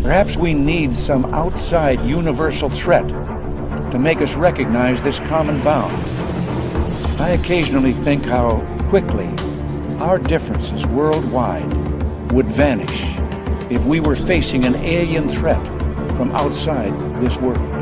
Perhaps we need some outside universal threat to make us recognize this common bound. I occasionally think how quickly our differences worldwide would vanish if we were facing an alien threat from outside this world.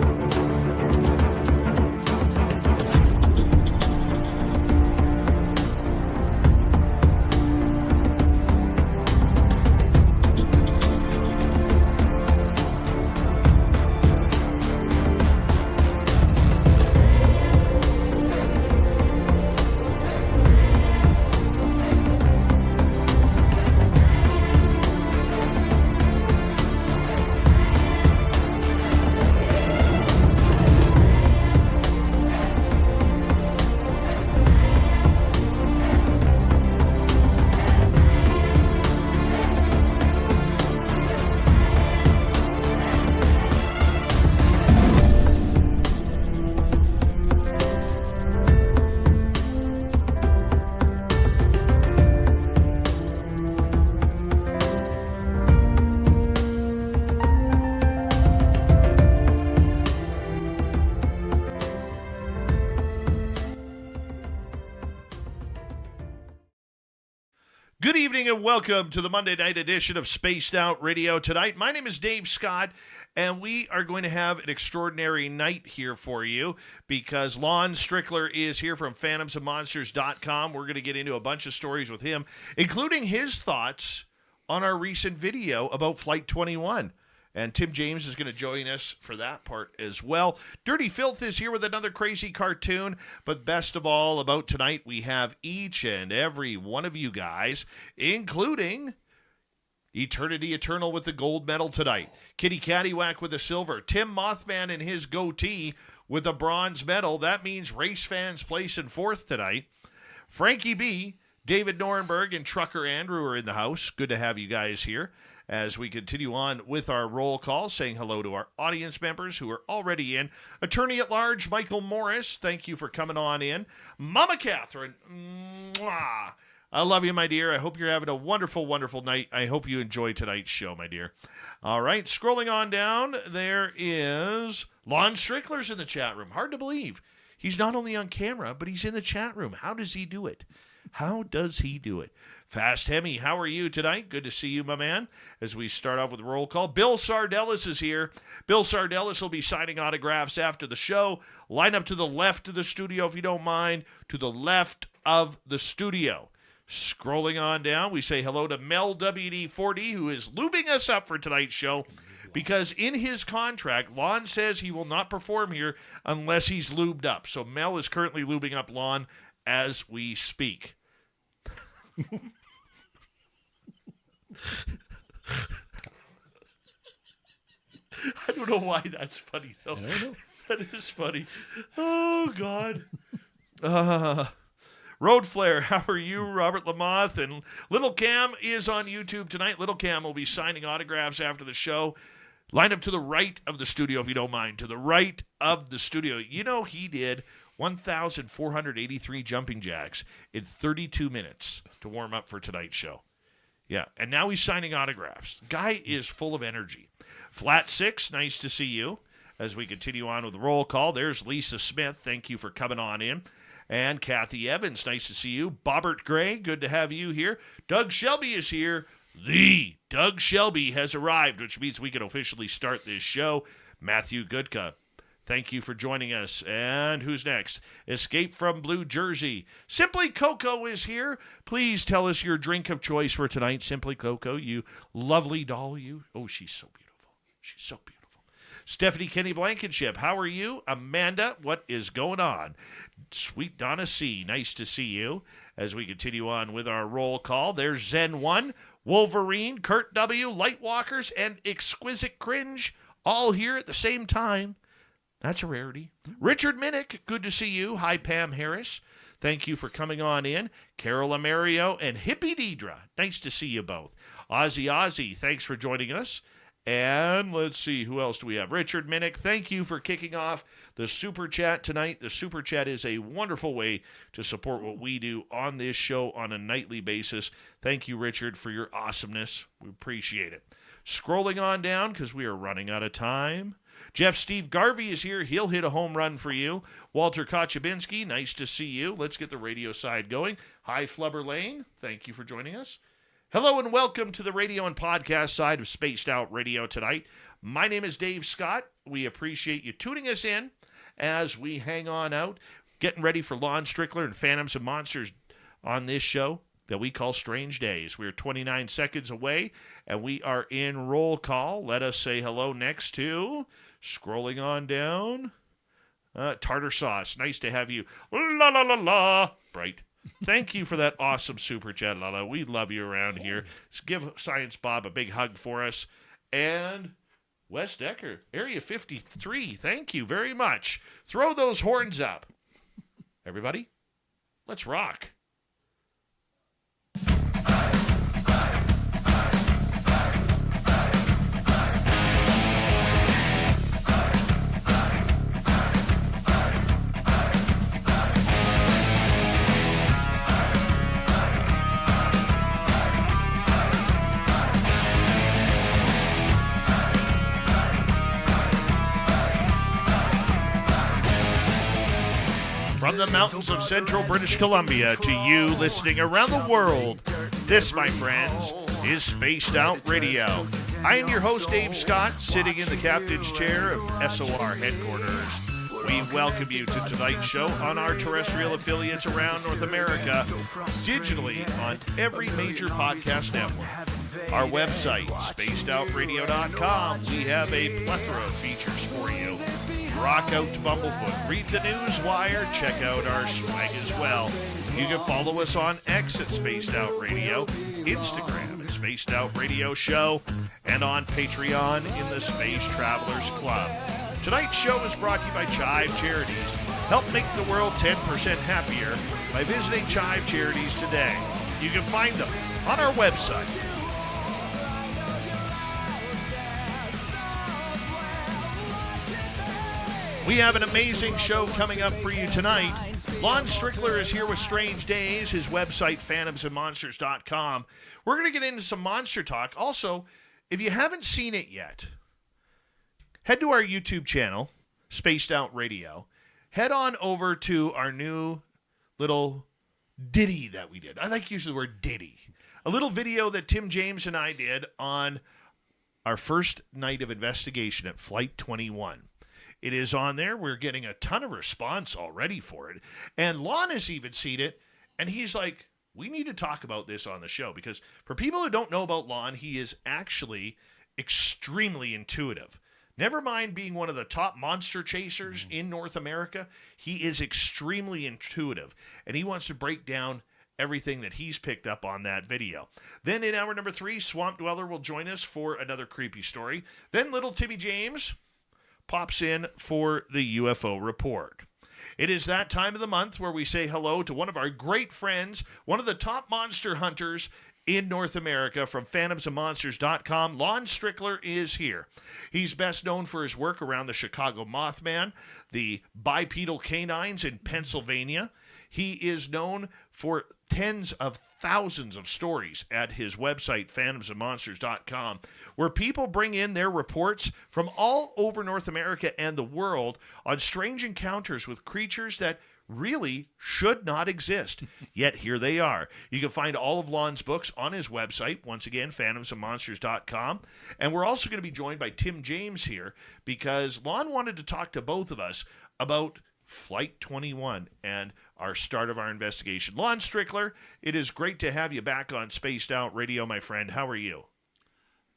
Good evening and welcome to the Monday night edition of Spaced Out Radio Tonight. My name is Dave Scott, and we are going to have an extraordinary night here for you because Lon Strickler is here from phantomsandmonsters.com. We're going to get into a bunch of stories with him, including his thoughts on our recent video about Flight 21. And Tim James is going to join us for that part as well. Dirty Filth is here with another crazy cartoon. But best of all about tonight, we have each and every one of you guys, including Eternity Eternal with the gold medal tonight. Kitty Caddywhack with the silver. Tim Mothman and his goatee with a bronze medal. That means race fans placing fourth tonight. Frankie B, David Norenberg, and Trucker Andrew are in the house. Good to have you guys here as we continue on with our roll call, saying hello to our audience members who are already in. Attorney at Large, Michael Morris, thank you for coming on in. Mama Catherine, mwah, I love you, my dear. I hope you're having a wonderful, wonderful night. I hope you enjoy tonight's show, my dear. All right, scrolling on down, there is Lon Strickler's in the chat room. Hard to believe. He's not only on camera, but he's in the chat room. How does he do it? How does he do it? Fast Hemi, how are you tonight? Good to see you, my man, as we start off with the roll call. Bill Sardellis is here. Bill Sardellis will be signing autographs after the show. Line up to the left of the studio, if you don't mind. To the left of the studio. Scrolling on down, we say hello to Mel WD-40, who is lubing us up for tonight's show, because in his contract, Lon says he will not perform here unless he's lubed up. So Mel is currently lubing up Lon as we speak. I don't know why that's funny, though. That is funny. Oh, God. Road Flare, how are you? Robert Lamoth and Little Cam is on YouTube tonight. Little Cam will be signing autographs after the show. Line up to the right of the studio, if you don't mind. To the right of the studio. You know, he did 1,483 jumping jacks in 32 minutes to warm up for tonight's show. Yeah, and now he's signing autographs. The guy is full of energy. Flat Six, nice to see you. As we continue on with the roll call, there's Lisa Smith. Thank you for coming on in. And Kathy Evans, nice to see you. Bobbert Gray, good to have you here. Doug Shelby is here. The Doug Shelby has arrived, which means we can officially start this show. Matthew Goodka, thank you for joining us. And who's next? Escape from Blue Jersey. Simply Coco is here. Please tell us your drink of choice for tonight. Simply Coco, you lovely doll, you. Oh, she's so beautiful. She's so beautiful. Stephanie Kenny Blankenship, how are you? Amanda, what is going on? Sweet Donna C, nice to see you. As we continue on with our roll call, there's Zen 1, Wolverine, Kurt W, Lightwalkers, and Exquisite Cringe, all here at the same time. That's a rarity. Richard Minnick, good to see you. Hi, Pam Harris. Thank you for coming on in. Carol Amerio and Hippie Deidre, nice to see you both. Ozzy, thanks for joining us. And let's see, who else do we have? Richard Minnick, thank you for kicking off the Super Chat tonight. The Super Chat is a wonderful way to support what we do on this show on a nightly basis. Thank you, Richard, for your awesomeness. We appreciate it. Scrolling on down because we are running out of time. Jeff Steve Garvey is here. He'll hit a home run for you. Walter Kochabinski, nice to see you. Let's get the radio side going. Hi, Flubber Lane. Thank you for joining us. Hello and welcome to the radio and podcast side of Spaced Out Radio tonight. My name is Dave Scott. We appreciate you tuning us in as we hang on out, getting ready for Lon Strickler and Phantoms and Monsters on this show that we call Strange Days. We're 29 seconds away, and we are in roll call. Let us say hello next to, scrolling on down, Tartar Sauce. Nice to have you. La la la la. Bright. Thank you for that awesome super chat, Lala. We love you around here. Just give Science Bob a big hug for us. And Wes Decker, Area 53, thank you very much. Throw those horns up. Everybody, let's rock. From the mountains of central British Columbia to you listening around the world, this, my friends, is Spaced Out Radio. I am your host, Dave Scott, sitting in the captain's chair of SOR headquarters. We welcome you to tonight's show on our terrestrial affiliates around North America, digitally on every major podcast network. Our website, spacedoutradio.com, we have a plethora of features for you. Rock out to Bumblefoot, read the news wire, check out our swag as well. You can follow us on X at Spaced Out Radio, Instagram at Spaced Out Radio Show, and on Patreon in the Space Travelers Club. Tonight's show is brought to you by Chive Charities. Help make the world 10% happier by visiting Chive Charities today. You can find them on our website. We have an amazing show coming up for you tonight. Lon Strickler is here with Strange Days, his website, phantomsandmonsters.com. We're going to get into some monster talk. Also, if you haven't seen it yet, head to our YouTube channel, Spaced Out Radio. Head on over to our new little ditty that we did. I like using the word ditty. A little video that Tim James and I did on our first night of investigation at Flight 21. It is on there. We're getting a ton of response already for it. And Lon has even seen it, and he's like, we need to talk about this on the show, because for people who don't know about Lon, he is actually extremely intuitive. Never mind being one of the top monster chasers in North America, he is extremely intuitive, and he wants to break down everything that he's picked up on that video. Then in hour number 3, Swamp Dweller will join us for another creepy story. Then little Timmy James pops in for the UFO report. It is that time of the month where we say hello to one of our great friends, one of the top monster hunters in North America from phantomsandmonsters.com. Lon Strickler is here. He's best known for his work around the Chicago Mothman, the bipedal canines in Pennsylvania. He is known for tens of thousands of stories at his website, phantomsandmonsters.com, where people bring in their reports from all over North America and the world on strange encounters with creatures that really should not exist. Yet here they are. You can find all of Lon's books on his website, once again, phantomsandmonsters.com. And we're also going to be joined by Tim James here, because Lon wanted to talk to both of us about Flight 21 and our start of our investigation. Lon Strickler, it is great to have you back on Spaced Out Radio, my friend. How are you?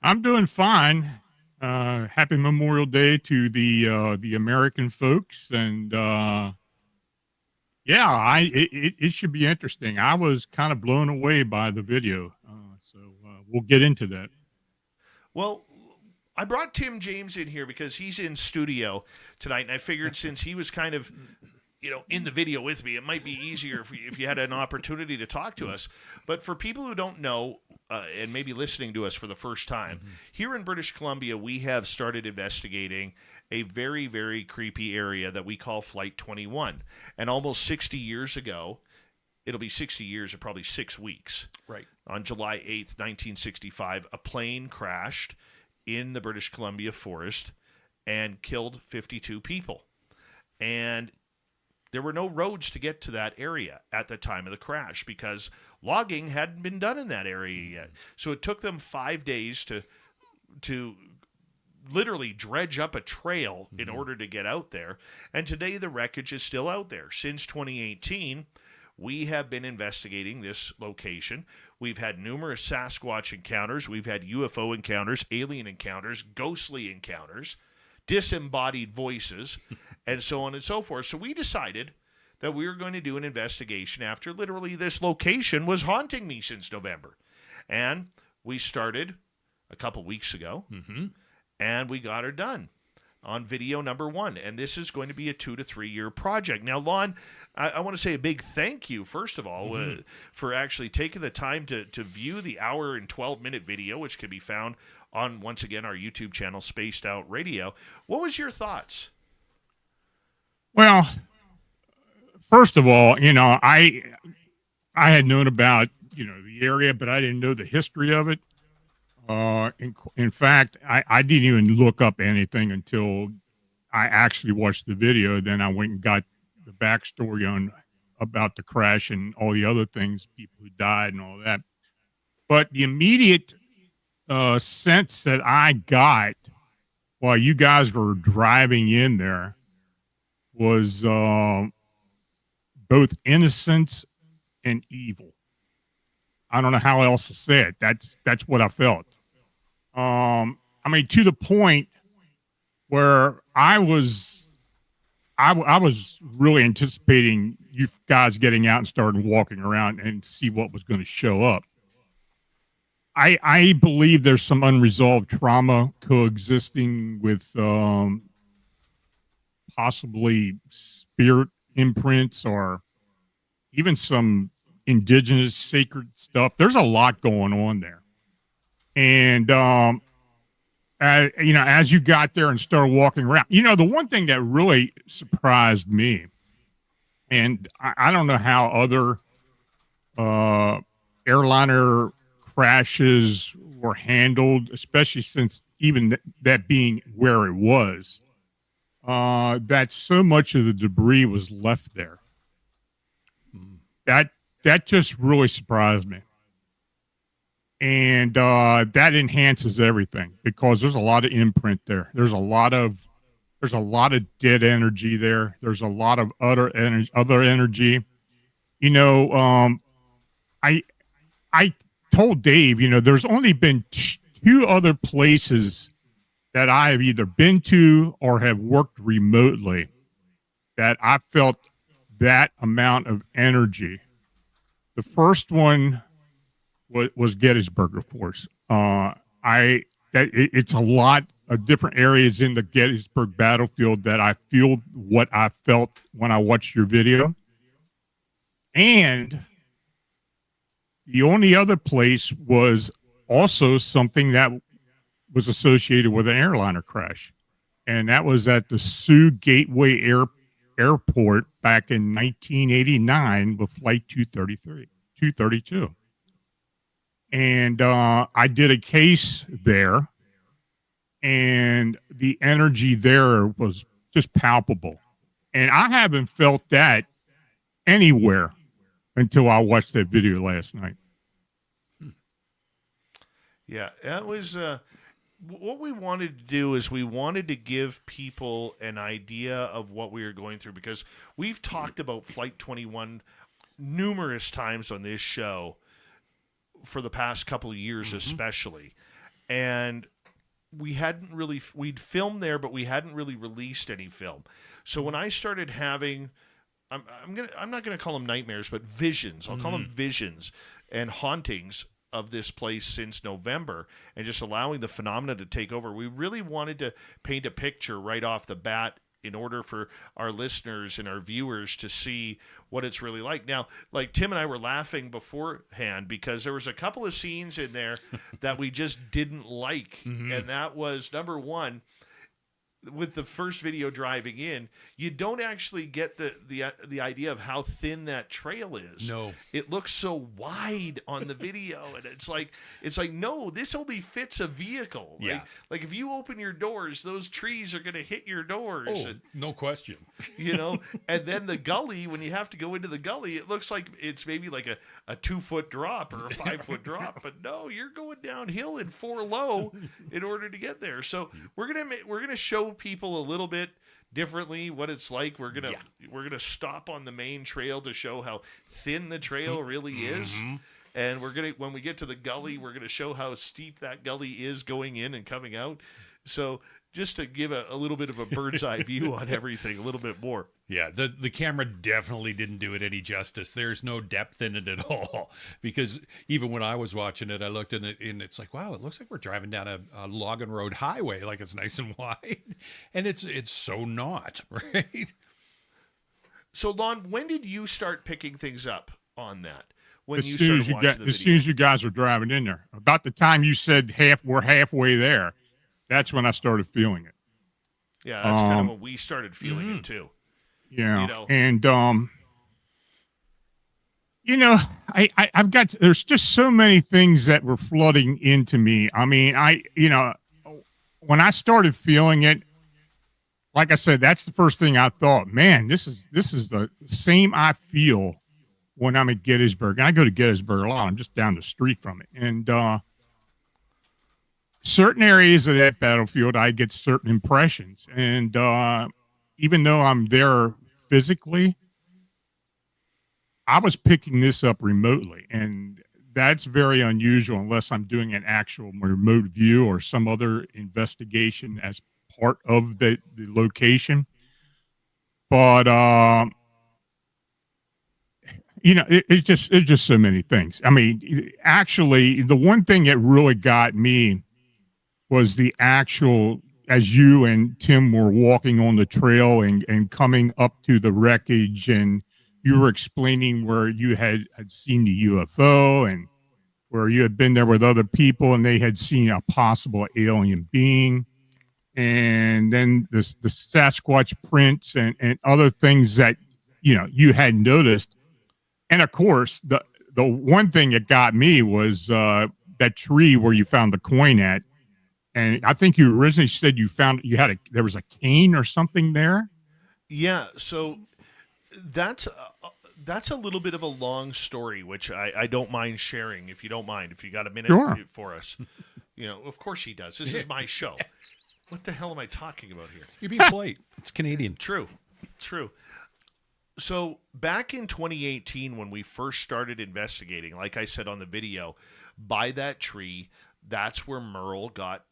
I'm doing fine. Happy Memorial Day to the American folks, and it should be interesting. I was kind of blown away by the video, so we'll get into that. Well, I brought Tim James in here because he's in studio tonight, and I figured since he was kind of, in the video with me, it might be easier if you had an opportunity to talk to us. But for people who don't know, and maybe listening to us for the first time, here in British Columbia, we have started investigating a very, very creepy area that we call Flight 21. And almost 60 years ago, it'll be 60 years or probably 6 weeks. Right. On July 8th, 1965, a plane crashed in the British Columbia forest and killed 52 people. And there were no roads to get to that area at the time of the crash because logging hadn't been done in that area yet. So it took them 5 days to literally dredge up a trail in order to get out there. And today the wreckage is still out there. Since 2018, we have been investigating this location. We've had numerous Sasquatch encounters. We've had UFO encounters, alien encounters, ghostly encounters, disembodied voices, and so on and so forth. So we decided that we were going to do an investigation after literally this location was haunting me since November. And we started a couple weeks ago, and we got her done on video number 1. And this is going to be a 2 to 3 year project. Now, Lon, I want to say a big thank you, first of all, for actually taking the time to view the hour and 12-minute video, which can be found on, once again, our YouTube channel, Spaced Out Radio. What was your thoughts? Well, first of all, I had known about, the area, but I didn't know the history of it. In fact, I didn't even look up anything until I actually watched the video. Then I went and got the backstory about the crash and all the other things, people who died and all that. But the immediate sense that I got while you guys were driving in there was both innocence and evil. I don't know how else to say it. That's what I felt. To the point where I was really anticipating you guys getting out and starting walking around and see what was going to show up. I believe there's some unresolved trauma coexisting with possibly spirit imprints or even some indigenous sacred stuff. There's a lot going on there. And, as you got there and started walking around, the one thing that really surprised me, and I don't know how other airliner crashes were handled, especially since even that being where it was, that so much of the debris was left there. That just really surprised me. And that enhances everything because there's a lot of imprint there. There's a lot of dead energy there. There's a lot of other energy. I told Dave, there's only been 2 other places that I have either been to or have worked remotely that I felt that amount of energy. The first one was Gettysburg, of course. It's a lot of different areas in the Gettysburg battlefield that I feel what I felt when I watched your video. And the only other place was also something that was associated with an airliner crash. And that was at the Sioux Gateway Airport back in 1989 with Flight 232. And I did a case there, and the energy there was just palpable. And I haven't felt that anywhere until I watched that video last night. Yeah, that was what we wanted to do is we wanted to give people an idea of what we were going through because we've talked about Flight 21 numerous times on this show for the past couple of years, especially. And we'd filmed there, but we hadn't really released any film. So when I started having, I'm not going to call them nightmares, but visions, I'll call them visions and hauntings of this place since November and just allowing the phenomena to take over. We really wanted to paint a picture right off the bat in order for our listeners and our viewers to see what it's really like. Now, like Tim and I were laughing beforehand because there was a couple of scenes in there that we just didn't like. And that was, number one, with the first video driving in, you don't actually get the idea of how thin that trail is. No. It looks so wide on the video, and it's like no, this only fits a vehicle. Yeah. Like if you open your doors, those trees are going to hit your doors. Oh, And, no question. and then the gully, when you have to go into the gully, it looks like it's maybe like a 2-foot drop or a 5-foot drop, but no, you're going downhill in 4 low in order to get there. So we're gonna show people a little bit differently what it's like. We're gonna stop on the main trail to show how thin the trail really is. And when we get to the gully, we're gonna show how steep that gully is going in and coming out. So just to give a little bit of a bird's eye view on everything, a little bit more. Yeah, the camera definitely didn't do it any justice. There's no depth in it at all. Because even when I was watching it, I looked in it and it's like, wow, it looks like we're driving down a logging road highway, like it's nice and wide. And it's so not, right? So, Lon, when did you start picking things up on that? When As you soon started as watching the video? as soon as you guys were driving in there, about the time you said we're halfway there, that's when I started feeling it. Yeah, that's kind of when we started feeling it too. Yeah, and I've got there's just so many things that were flooding into me. I mean, when I started feeling it, like I said, that's the first thing I thought. Man, this is the same I feel when I'm at Gettysburg. And I go to Gettysburg a lot. I'm just down the street from it, and certain areas of that battlefield, I get certain impressions, and even though I'm there physically, I was picking this up remotely, and that's very unusual unless I'm doing an actual remote view or some other investigation as part of the location. But it's just so many things. I mean, actually, the one thing that really got me was the actual, as you and Tim were walking on the trail and coming up to the wreckage, and you were explaining where you had seen the UFO and where you had been there with other people and they had seen a possible alien being, and then the Sasquatch prints and other things that you had noticed. And of course, the one thing that got me was that tree where you found the coin at. And I think you originally said there was a cane or something there. Yeah, so that's a little bit of a long story, which I don't mind sharing. If you don't mind, if you got a minute for us, of course he does. This is my show. What the hell am I talking about here? You're being polite. It's Canadian. True. So back in 2018, when we first started investigating, like I said on the video, by that tree, that's where Merle got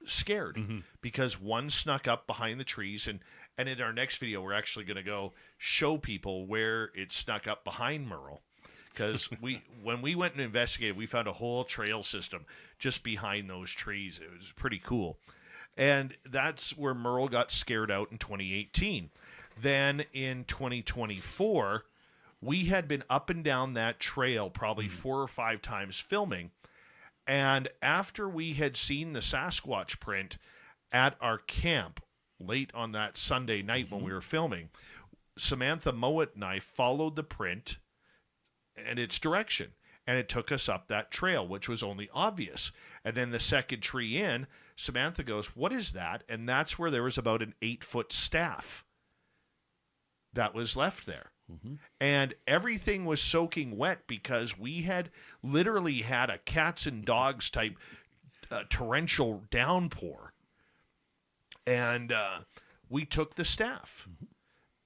scared, because one snuck up behind the trees, and in our next video we're actually going to go show people where it snuck up behind Merle, because when we went and investigated, we found a whole trail system just behind those trees. It was pretty cool, and that's where Merle got scared out in 2018. Then in 2024, we had been up and down that trail probably 4 or 5 times filming. And after we had seen the Sasquatch print at our camp late on that Sunday night when we were filming, Samantha Mowat and I followed the print and its direction. And it took us up that trail, which was only obvious. And then the second tree in, Samantha goes, "What is that?" And that's where there was about an 8-foot staff that was left there. And everything was soaking wet because we had literally had a cats and dogs type torrential downpour. And we took the staff.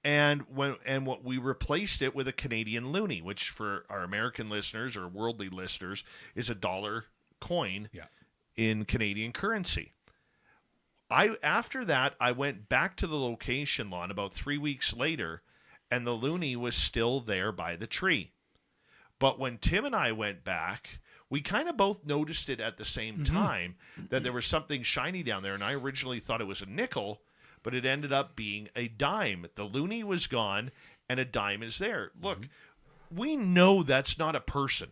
And what we replaced it with a Canadian loonie, which for our American listeners or worldly listeners is a $1 coin in Canadian currency. After that, I went back to the location, Lon, about 3 weeks later, and the loonie was still there by the tree. But when Tim and I went back, we kind of both noticed it at the same time, that there was something shiny down there, and I originally thought it was a nickel, but it ended up being a dime. The loonie was gone, and a dime is there. Look, we know that's not a person.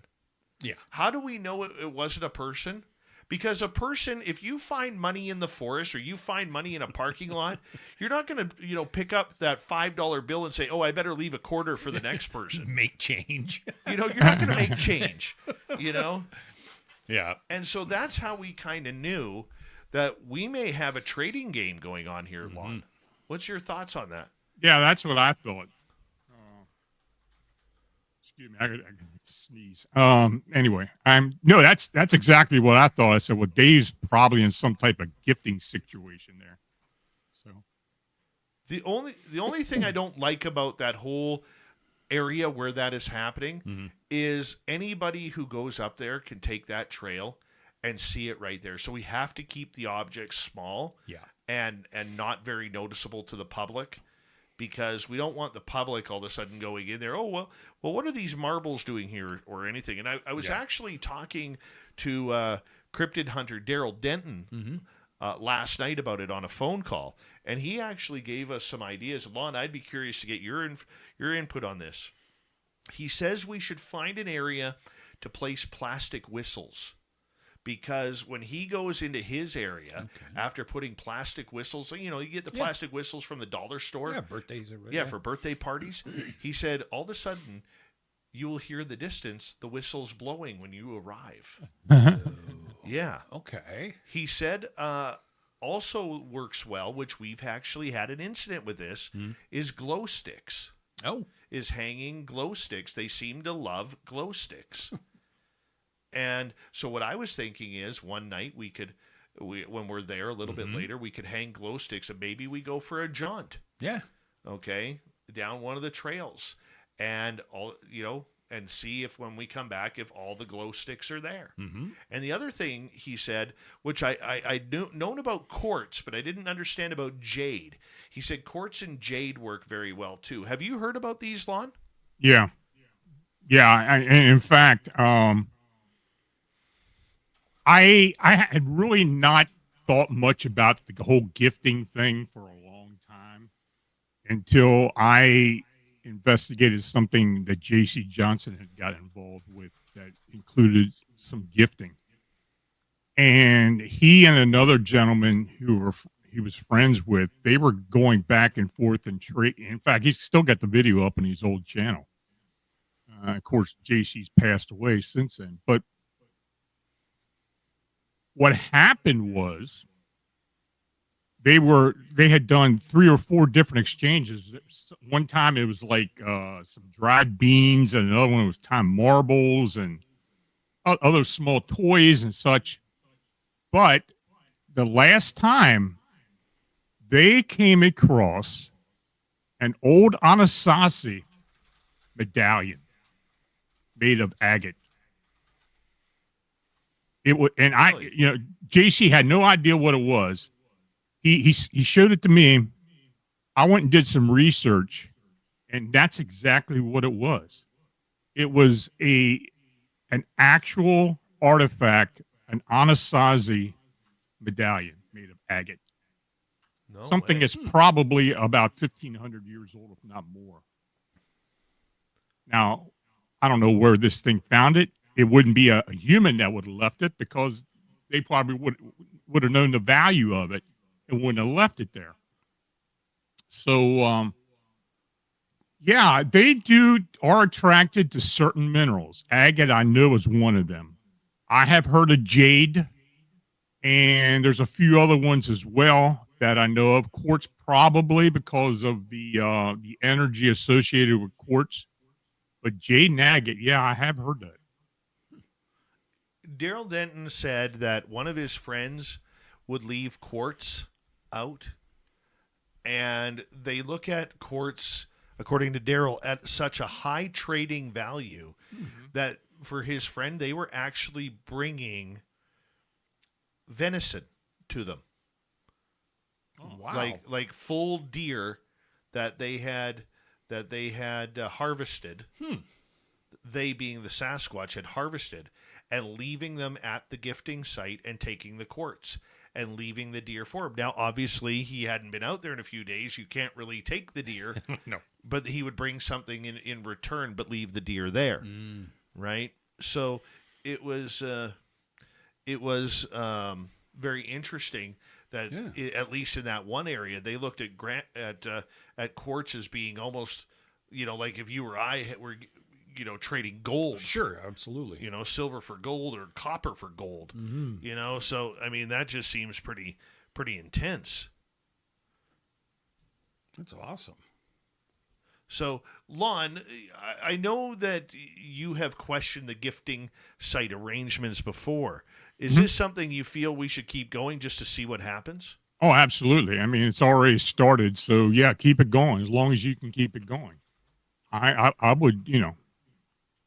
Yeah. How do we know it wasn't a person? Because a person, if you find money in the forest or you find money in a parking lot, you're not going to, pick up that $5 bill and say, "Oh, I better leave a quarter for the next person." Make change. You're not going to make change, Yeah. And so that's how we kind of knew that we may have a trading game going on here, Lon. What's your thoughts on that? Yeah, that's what I thought. Excuse me, I got to sneeze. Anyway, that's exactly what I thought. I said, well, Dave's probably in some type of gifting situation there. So the only thing I don't like about that whole area where that is happening is anybody who goes up there can take that trail and see it right there. So we have to keep the objects small, and not very noticeable to the public, because we don't want the public all of a sudden going in there. Oh, well, what are these marbles doing here or anything? And I was actually talking to cryptid hunter Daryl Denton last night about it on a phone call, and he actually gave us some ideas. Lon, I'd be curious to get your input on this. He says we should find an area to place plastic whistles, because when he goes into his area after putting plastic whistles, you get the plastic whistles from the dollar store. Yeah, birthdays are for birthday parties. He said all of a sudden you will hear the distance, the whistles blowing when you arrive. Yeah. Okay. He said also works well, which we've actually had an incident with this, is glow sticks. Oh. Is hanging glow sticks. They seem to love glow sticks. And so what I was thinking is one night when we're there a little bit later, we could hang glow sticks and maybe we go for a jaunt. Yeah. Okay. Down one of the trails and and see if when we come back, if all the glow sticks are there. And the other thing he said, which I known about quartz, but I didn't understand about jade. He said quartz and jade work very well too. Have you heard about these, Lon? Yeah. In fact, I had really not thought much about the whole gifting thing for a long time until I investigated something that J.C. Johnson had got involved with that included some gifting. And he and another gentleman who he was friends with, they were going back and forth and trade. In fact, he's still got the video up on his old channel. Of course, J.C.'s passed away since then, but what happened was they had done 3 or 4 different exchanges. One time it was like some dried beans, and another one was time marbles and other small toys and such. But the last time they came across an old Anasazi medallion made of agate. It was, and JC had no idea what it was. He showed it to me. I went and did some research, and that's exactly what it was. It was an actual artifact, an Anasazi medallion made of agate. Something that's probably about 1,500 years old, if not more. Now, I don't know where this thing found it. It wouldn't be a human that would have left it, because they probably would have known the value of it and wouldn't have left it there. So, they are attracted to certain minerals. Agate, I know, is one of them. I have heard of jade, and there's a few other ones as well that I know of. Quartz, probably because of the energy associated with quartz. But jade and agate, I have heard that. Daryl Denton said that one of his friends would leave quartz out, and they look at quartz, according to Daryl, at such a high trading value that for his friend, they were actually bringing venison to them. Oh, wow. Like full deer that they had harvested. They, being the Sasquatch, had harvested, and leaving them at the gifting site and taking the quartz and leaving the deer for him. Now, obviously, he hadn't been out there in a few days. You can't really take the deer. No. But he would bring something in return, but leave the deer there. Right? So it was it was very interesting that at least in that one area, they looked at quartz as being almost, like if you or I were, trading gold. Sure, absolutely. Silver for gold or copper for gold. Mm-hmm. So I mean that just seems pretty intense. That's awesome. So, Lon, I know that you have questioned the gifting site arrangements before. Is this something you feel we should keep going just to see what happens? Oh, absolutely. I mean, it's already started, so yeah, keep it going as long as you can keep it going. I would,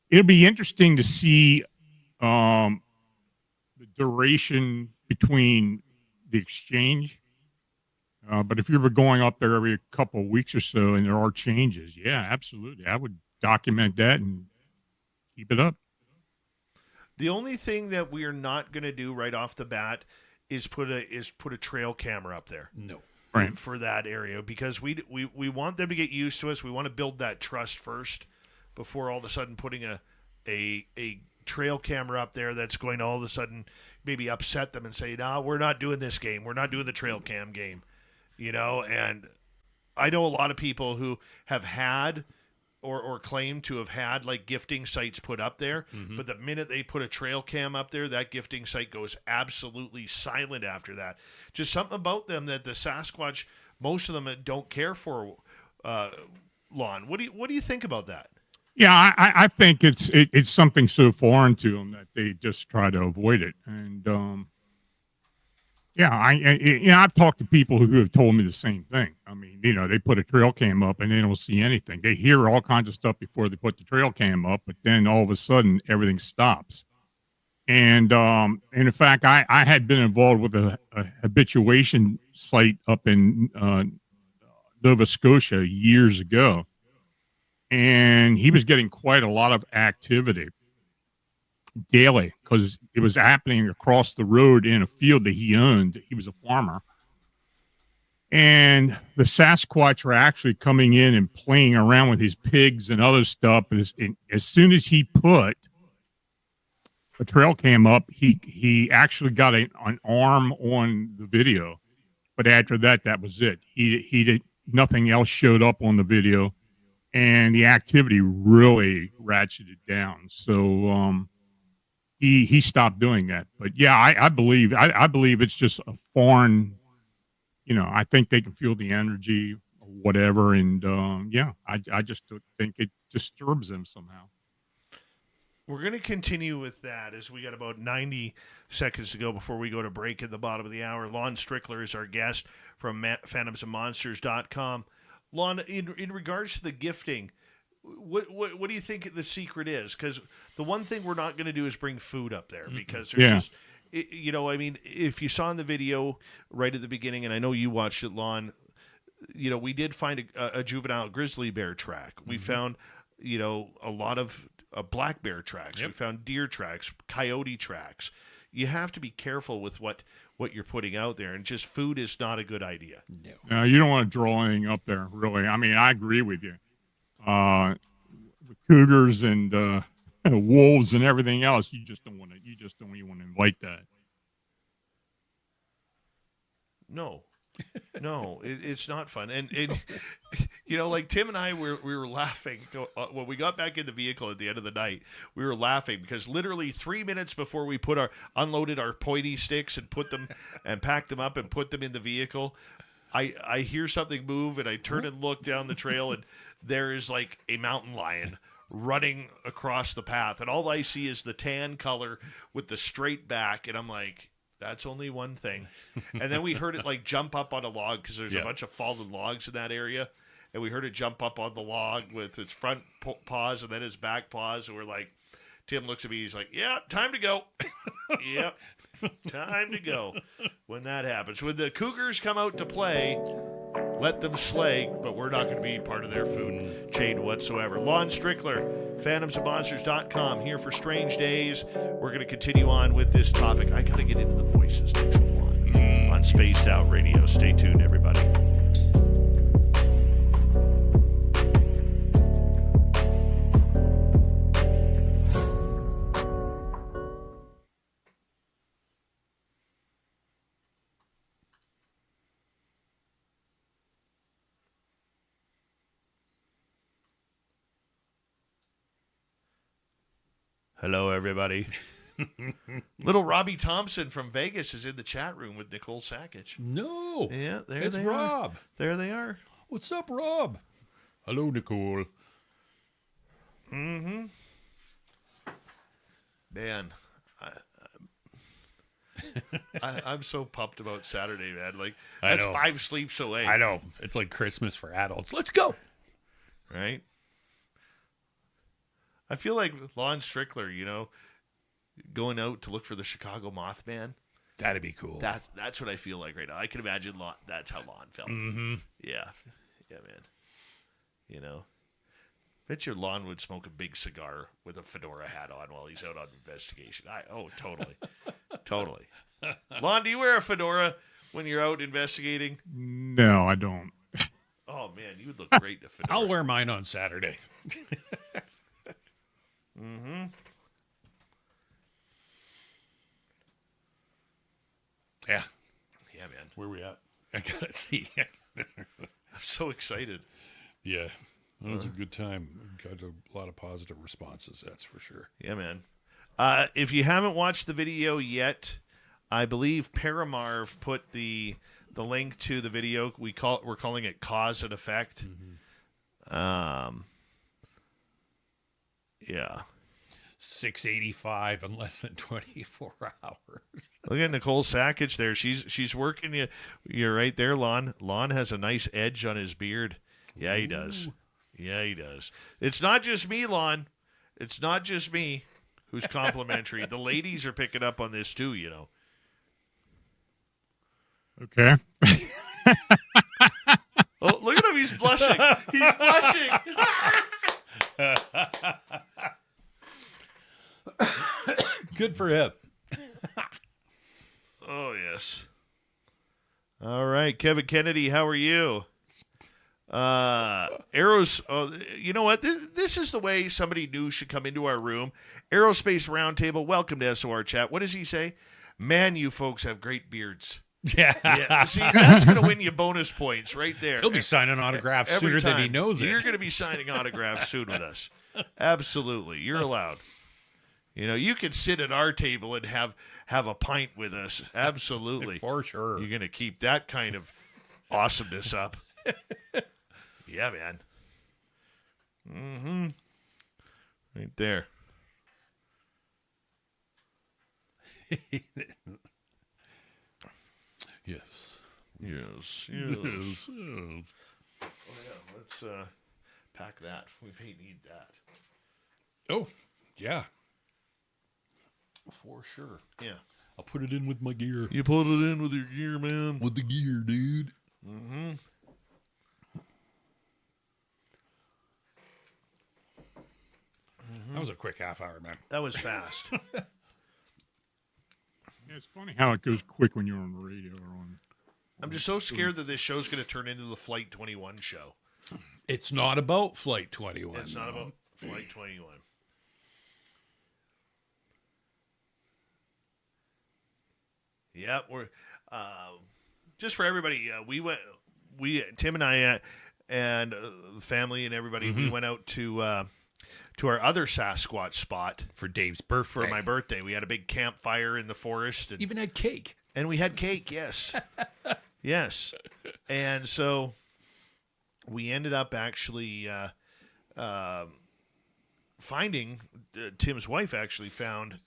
it'll be interesting to see the duration between the exchange. But if you were going up there every couple of weeks or so and there are changes, yeah, absolutely. I would document that and keep it up. The only thing that we are not going to do right off the bat is put a trail camera up there. No. Right. For that area, because we want them to get used to us. We want to build that trust first before all of a sudden putting a trail camera up there that's going to all of a sudden maybe upset them and say, no, we're not doing this game. We're not doing the trail cam game. And I know a lot of people who have had or claim to have had like gifting sites put up there, but the minute they put a trail cam up there, that gifting site goes absolutely silent after that. Just something about them that the Sasquatch, most of them don't care for. Lon, what do you think about that? Yeah, I think it's something so foreign to them that they just try to avoid it. And I've talked to people who have told me the same thing. I mean, they put a trail cam up and they don't see anything. They hear all kinds of stuff before they put the trail cam up, but then all of a sudden everything stops. And in fact, I had been involved with a habituation site up in Nova Scotia years ago, and he was getting quite a lot of activity daily because it was happening across the road in a field that he owned. He was a farmer, and the Sasquatch were actually coming in and playing around with his pigs and other stuff. And as soon as he put a trail cam up, he actually got an arm on the video, but after that was it. He did nothing else showed up on the video, and the activity really ratcheted down. So he stopped doing that. But yeah, I believe it's just a foreign, I think they can feel the energy or whatever. And I just think it disturbs them somehow. We're going to continue with that as we got about 90 seconds to go before we go to break at the bottom of the hour. Lon Strickler is our guest from phantomsandmonsters.com. Lon, in regards to the gifting, what do you think the secret is? Because the one thing we're not going to do is bring food up there because there's just, I mean, if you saw in the video right at the beginning, and I know you watched it, Lon, we did find a juvenile grizzly bear track. We found, a lot of black bear tracks. We found deer tracks, coyote tracks. You have to be careful with what you're putting out there, and just food is not a good idea. No, you don't want to draw anything up there, really. I mean, I agree with you. With cougars and wolves and everything else, you just don't even want to invite that. No, it's not fun. And like Tim and I, we were laughing when we got back in the vehicle at the end of the night. We were laughing because literally 3 minutes before we unloaded our pointy sticks and put them and packed them up and put them in the vehicle, I hear something move and I turn and look down the trail, and there is like a mountain lion running across the path, and all I see is the tan color with the straight back, and I'm like, that's only one thing. And then we heard it like jump up on a log because there's a bunch of fallen logs in that area, and we heard it jump up on the log with its front paws and then his back paws, and we're like, Tim looks at me, he's like, yeah, time to go. Yep. Time to go when that happens. When the cougars come out to play, let them slay, but we're not going to be part of their food chain whatsoever. Lon Strickler, phantomsandmonsters.com, here for Strange Days. We're going to continue on with this topic. I got to get into the voices next with Lon on Spaced Out Radio. Stay tuned, everybody. Hello, everybody. Little Robbie Thompson from Vegas is in the chat room with Nicole Sasquatch. No. Yeah, there it's they Rob. are. There they are. What's up, Rob? Hello, Nicole. Mm-hmm. Man, I'm so pumped about Saturday, man. Like, I that's know. 5 sleeps away. I know. It's like Christmas for adults. Let's go. Right? I feel like Lon Strickler, you know, going out to look for the Chicago Mothman. That'd be cool. That's what I feel like right now. I can imagine that's how Lon felt. Mm-hmm. Yeah. Yeah, man. You know? Bet your Lon would smoke a big cigar with a fedora hat on while he's out on investigation. Totally. Totally. Lon, do you wear a fedora when you're out investigating? No, I don't. Oh, man, you would look great in a fedora. I'll wear mine on Saturday. Mm-hmm. Yeah. Yeah, man. Where we at? I gotta see. I'm so excited. Yeah. That was a good time. Got a lot of positive responses, that's for sure. Yeah, man. If you haven't watched the video yet, I believe Paramarv put the link to the video. We're calling it Cause and Effect. Mm-hmm. Yeah. 685 in less than 24 hours. Look at Nicole Sasquatch there. She's working you. You're right there, Lon. Lon has a nice edge on his beard. Yeah, he does. Yeah, he does. It's not just me, Lon. It's not just me who's complimentary. The ladies are picking up on this too, you know. Okay. Oh, look at him. He's blushing. He's blushing. Good for him. Oh, yes. All right. Kevin Kennedy, how are you? Arrows. Oh, you know what? This is the way somebody new should come into our room. Aerospace Roundtable. Welcome to SOR Chat. What does he say? Man, you folks have great beards. Yeah. Yeah. See, that's going to win you bonus points right there. He'll be signing autographs Every sooner than he time. knows it. You're going to be signing autographs soon with us. Absolutely. You're allowed. You know, you can sit at our table and have a pint with us. Absolutely. For sure. You're going to keep that kind of awesomeness up. Yeah, man. Mm-hmm. Right there. Yes. Yes. Yes. Yes. Oh, yeah. Let's pack that. We may need that. Oh, yeah. For sure. Yeah. I'll put it in with my gear. You put it in with your gear, man. With the gear, dude. Mm-hmm. That was a quick half hour, man. That was fast. Yeah, it's funny how it goes quick when you're on the radio or on. I'm just so scared that this show's going to turn into the Flight 21 show. It's not about Flight 21. It's not about Flight 21. Yeah, we're just for everybody. Tim and I and the family and everybody. We went out to our other Sasquatch spot For Dave's birthday. for my birthday. We had a big campfire in the forest, and Even had cake. we had cake. Yes, yes, and so we ended up actually finding. Tim's wife actually found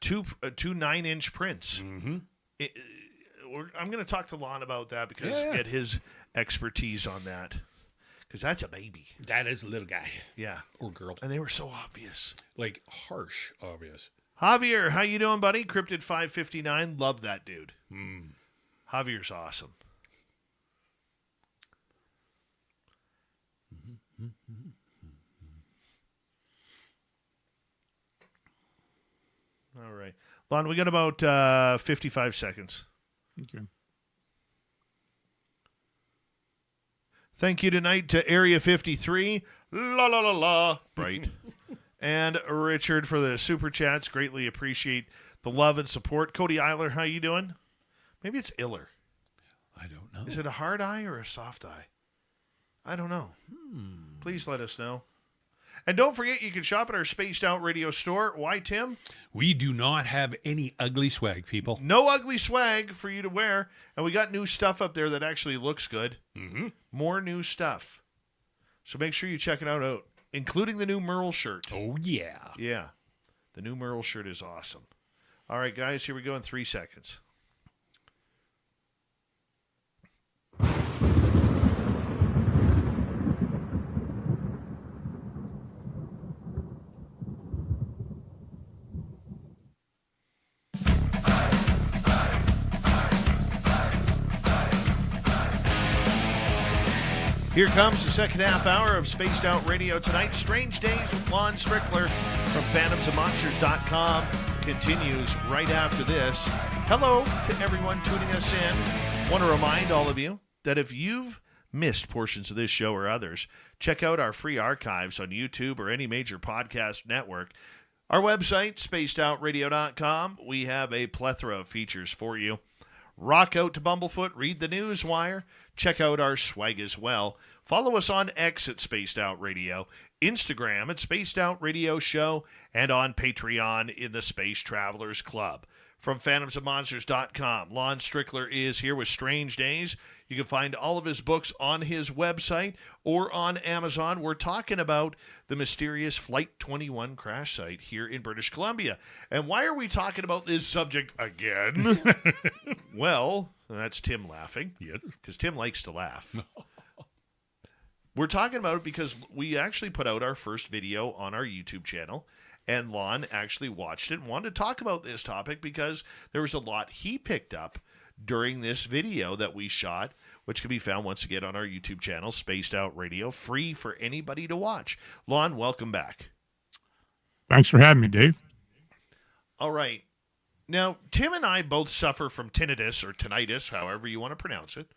two 9-inch prints. Mm-hmm. I'm going to talk to Lon about that because get his expertise on that because that's a baby. That is a little guy. Yeah, Or girl. and they were so obvious. Like, harsh, obvious. Javier, how you doing, buddy? Cryptid 559, love that dude. Mm. Javier's awesome. All right, Lon, we got about 55 seconds. Okay. Thank you tonight to Area 53, la la la la, right, and Richard for the super chats. Greatly appreciate the love and support. Cody Eiler, how you doing? Maybe it's Iller. I don't know. Is it a hard eye or a soft eye? I don't know. Please let us know. And don't forget, you can shop at our Spaced Out Radio store. Why, Tim? We do not have any ugly swag, people. No ugly swag for you to wear. And we got new stuff up there that actually looks good. Mm-hmm. More new stuff. So make sure you check it out, including the new Merle shirt. Oh, yeah. Yeah. The new Merle shirt is awesome. All right, guys, here we go in 3 seconds. Here comes the second half hour of Spaced Out Radio tonight. Strange Days with Lon Strickler from phantomsandmonsters.com continues right after this. Hello to everyone tuning us in. Want to remind all of you that if you've missed portions of this show or others, check out our free archives on YouTube or any major podcast network. Our website, spacedoutradio.com, we have a plethora of features for you. Rock out to Bumblefoot, read the Newswire, check out our swag as well. Follow us on X at Spaced Out Radio, Instagram at Spaced Out Radio Show, and on Patreon in the Space Travelers Club. From phantomsandmonsters.com, Lon Strickler is here with Strange Days. You can find all of his books on his website or on Amazon. We're talking about the mysterious Flight 21 crash site here in British Columbia. And why are we talking about this subject again? Well, that's Tim laughing. Yes. Because Tim likes to laugh. We're talking about it because we actually put out our first video on our YouTube channel. And Lon actually watched it and wanted to talk about this topic because there was a lot he picked up during this video that we shot, which can be found once again on our YouTube channel, Spaced Out Radio, free for anybody to watch. Lon, welcome back. Thanks for having me, Dave. All right. Now, Tim and I both suffer from tinnitus or tinnitus, however you want to pronounce it.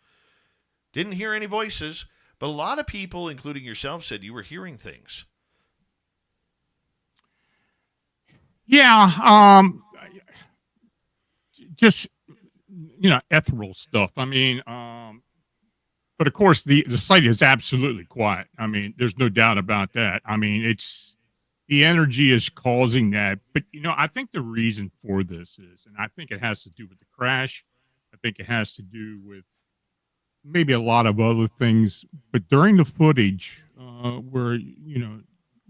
Didn't hear any voices, but a lot of people, including yourself, said you were hearing things. Yeah, just, ethereal stuff. I mean, but of course the site is absolutely quiet. I mean, there's no doubt about that. I mean, it's the energy is causing that. But, I think the reason for this is, and I think it has to do with the crash. I think it has to do with maybe a lot of other things. But during the footage where,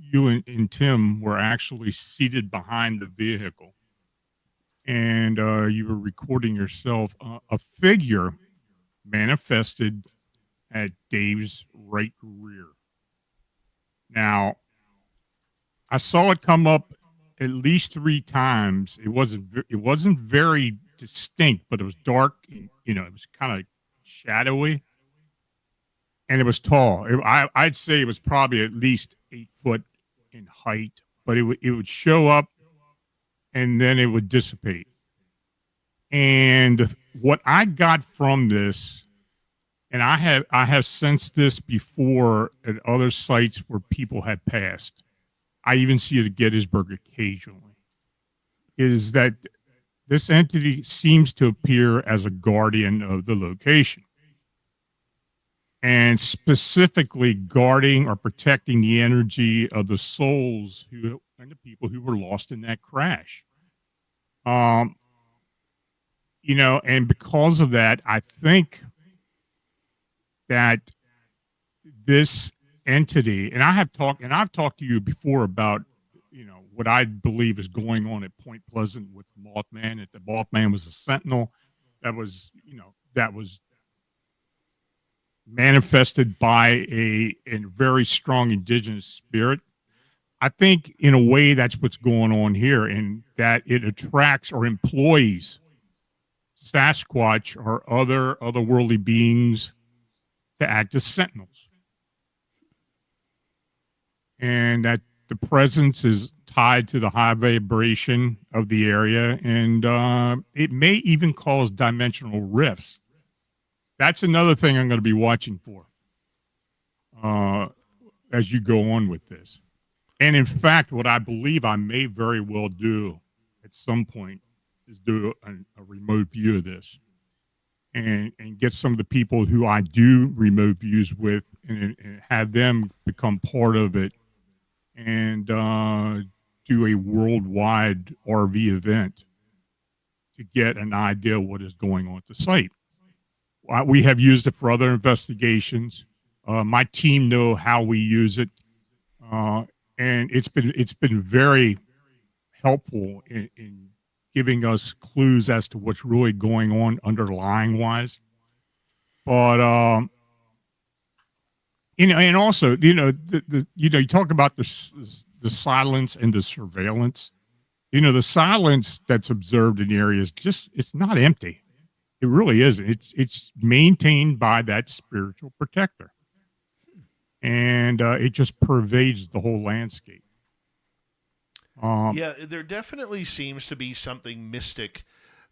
you and Tim were actually seated behind the vehicle and you were recording yourself, a figure manifested at Dave's right rear. Now, I saw it come up at least 3 times. It wasn't very distinct, but it was dark. It was kind of shadowy, and it was tall. I'd say it was probably at least 8 foot in height, but it would show up and then it would dissipate. And what I got from this, and I have sensed this before at other sites where people had passed, I even see it at Gettysburg occasionally, is that this entity seems to appear as a guardian of the location, and specifically guarding or protecting the energy of the souls and the people who were lost in that crash. And because of that, I think that this entity, and I've talked to you before about, what I believe is going on at Point Pleasant with Mothman. That the Mothman was a sentinel that was manifested by a very strong indigenous spirit. I think in a way that's what's going on here, in that it attracts or employs Sasquatch or other otherworldly beings to act as sentinels. And that the presence is tied to the high vibration of the area, and it may even cause dimensional rifts. That's another thing I'm going to be watching for as you go on with this. And in fact, what I believe I may very well do at some point is do a remote view of this and get some of the people who I do remote views with and have them become part of it and do a worldwide RV event to get an idea of what is going on at the site. We have used it for other investigations. My team know how we use it, and it's been very helpful in giving us clues as to what's really going on underlying wise. But and also the you talk about the silence and the surveillance. The silence that's observed in the area is it's not empty. It really isn't. It's maintained by that spiritual protector, and it just pervades the whole landscape. Yeah, there definitely seems to be something mystic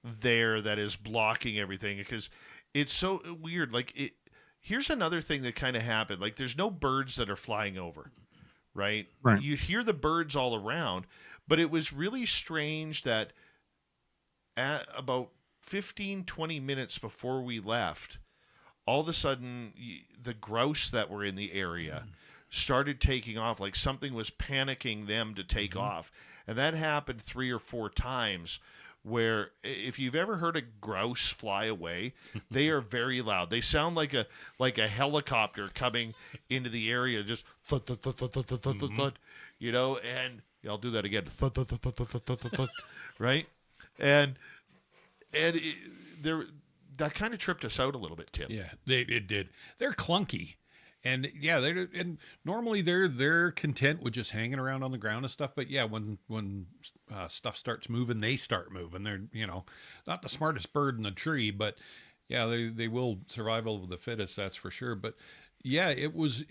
there that is blocking everything because it's so weird. Like, here's another thing that kind of happened. Like, there's no birds that are flying over, right? Right. You hear the birds all around, but it was really strange that at about 15, 20 minutes before we left, all of a sudden the grouse that were in the area started taking off. Like something was panicking them to take off. And that happened 3 or 4 times where if you've ever heard a grouse fly away, they are very loud. They sound like a helicopter coming into the area, just thud, thud, thud, thud, thud, thud, thud, thud, thud, and I'll do that again. Thud, thud, thud, thud, thud, thud, thud, thud, right? And that kind of tripped us out a little bit, Tim. Yeah, it did. They're clunky. And yeah, and normally they're content with just hanging around on the ground and stuff. But yeah, when stuff starts moving, they start moving. They're not the smartest bird in the tree, but yeah, they will survival of the fittest. That's for sure. But yeah, it was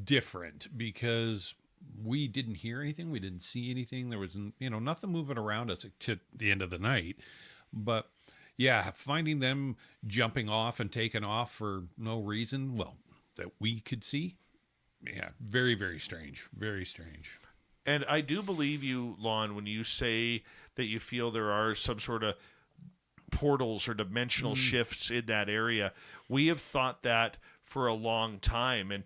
different because we didn't hear anything, we didn't see anything. There was nothing moving around us to the end of the night. But yeah, finding them jumping off and taking off for no reason, well, that we could see. Yeah, very, very strange. Very strange. And I do believe you, Lon, when you say that you feel there are some sort of portals or dimensional shifts in that area. We have thought that for a long time. And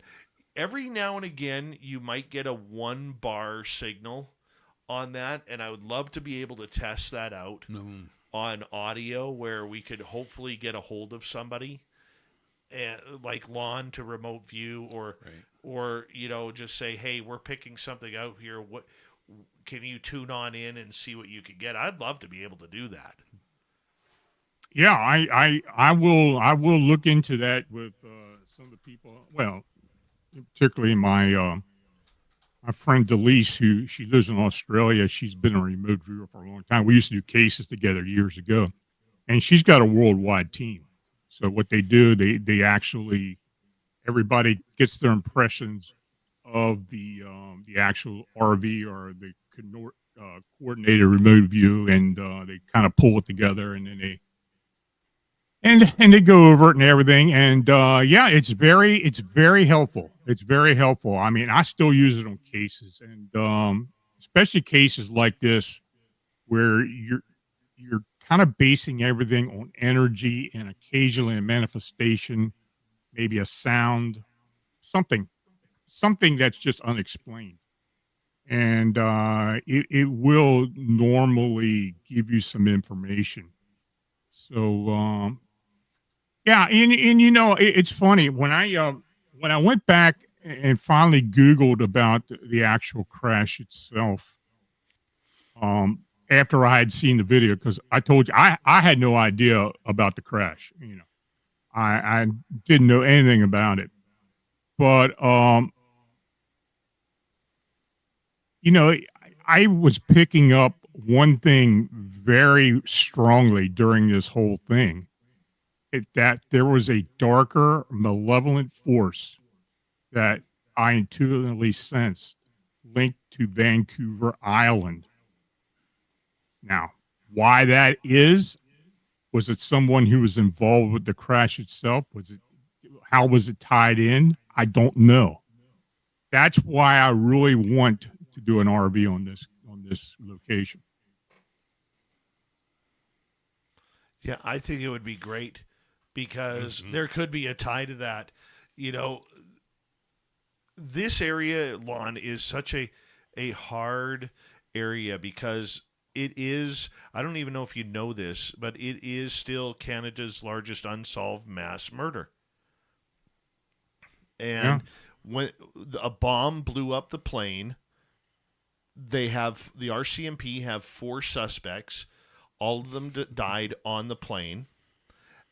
every now and again, you might get a 1-bar signal on that. And I would love to be able to test that out on audio where we could hopefully get a hold of somebody. Like Lon to remote view or just say, hey, we're picking something out here. What can you tune on in and see what you can get? I'd love to be able to do that. Yeah, I will look into that with some of the people. Well, particularly my friend Delise, who she lives in Australia. She's been a remote viewer for a long time. We used to do cases together years ago, and she's got a worldwide team. So what they do, they actually, everybody gets their impressions of the actual RV or the coordinated remote view, and they kind of pull it together, and then they go over it and everything. And yeah, it's very helpful. It's very helpful. I mean, I still use it on cases, and especially cases like this where you're kind of basing everything on energy and occasionally a manifestation, maybe a sound, something that's just unexplained. And it will normally give you some information. So, yeah. And it's funny when I went back and finally Googled about the actual crash itself, after I had seen the video, because I told you I had no idea about the crash. I didn't know anything about it. But I was picking up one thing very strongly during this whole thing, that there was a darker, malevolent force that I intuitively sensed linked to Vancouver Island. Now, why that is? Was it someone who was involved with the crash itself? How was it tied in? I don't know. That's why I really want to do an RV on this location. Yeah, I think it would be great because there could be a tie to that. this area, Lon, is such a hard area because it is, I don't even know if you know this, but it is still Canada's largest unsolved mass murder. And when a bomb blew up the plane, the RCMP have 4 suspects. All of them died on the plane,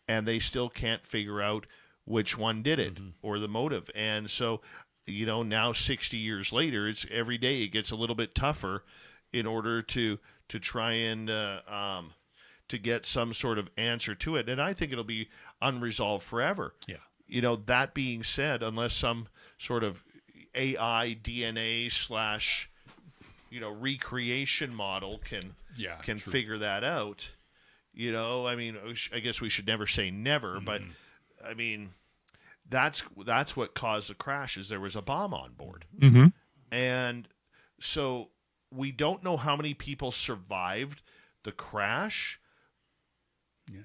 and they still can't figure out which one did it or the motive. And so, now 60 years later, it's every day it gets a little bit tougher in order to try and to get some sort of answer to it. And I think it'll be unresolved forever. Yeah. That being said, unless some sort of AI DNA / recreation model can true. figure that out, I mean, I guess we should never say never, but I mean, that's what caused the crash, is there was a bomb on board. Mm-hmm. And so we don't know how many people survived the crash. Yeah.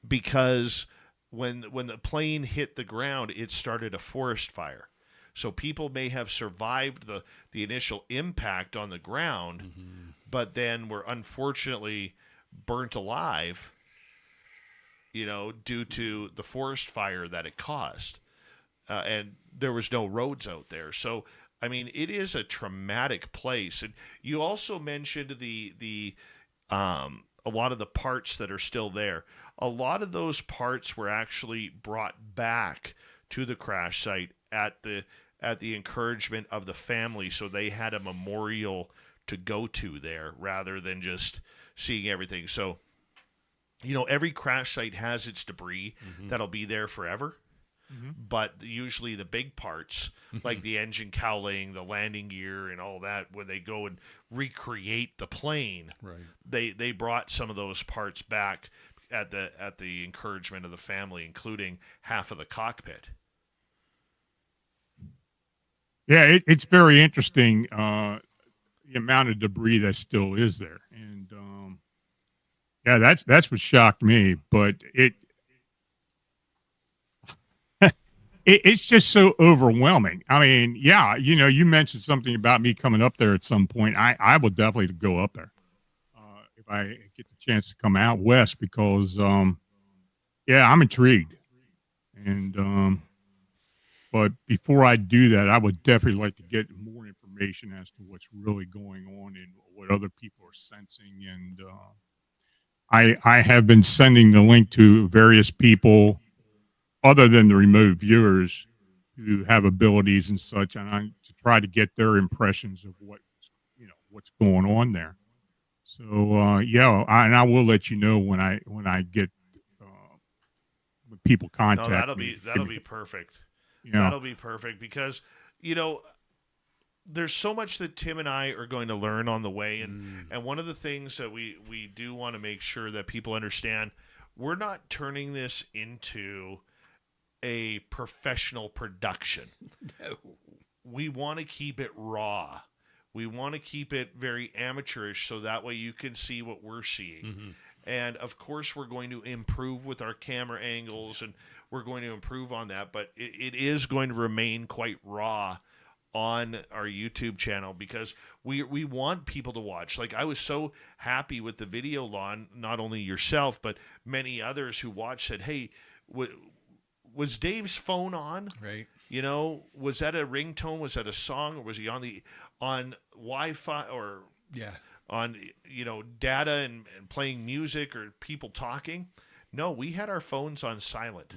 Because when the plane hit the ground, it started a forest fire. So people may have survived the initial impact on the ground, but then were unfortunately burnt alive, due to the forest fire that it caused. And there was no roads out there. So, I mean, it is a traumatic place. And you also mentioned the a lot of the parts that are still there. A lot of those parts were actually brought back to the crash site at the encouragement of the family, so they had a memorial to go to there rather than just seeing everything. So, every crash site has its debris that'll be there forever. But usually the big parts, like the engine cowling, the landing gear, and all that, when they go and recreate the plane, right, they brought some of those parts back at the encouragement of the family, including half of the cockpit. Yeah, it's very interesting, the amount of debris that still is there. And that's what shocked me. But it's just so overwhelming. I mean, yeah, you mentioned something about me coming up there at some point. I will definitely go up there if I get the chance to come out west, because, I'm intrigued. And but before I do that, I would definitely like to get more information as to what's really going on and what other people are sensing. And I have been sending the link to various people other than the remote viewers who have abilities and such, and to try to get their impressions of what's going on there. So and I will let you know when I get when people contact me. That'll be perfect. That'll be perfect because there's so much that Tim and I are going to learn on the way, and one of the things that we do want to make sure that people understand, we're not turning this into a professional production. No. We want to keep it raw. We want to keep it very amateurish, so that way you can see what we're seeing. And of course, we're going to improve with our camera angles, and we're going to improve on that. But it is going to remain quite raw on our YouTube channel, because we want people to watch. Like, I was so happy with the video, Lon, not only yourself, but many others who watched said, hey, was Dave's phone on? Right. Was that a ringtone? Was that a song? Or was he on Wi-Fi or on data and playing music or people talking? No, we had our phones on silent.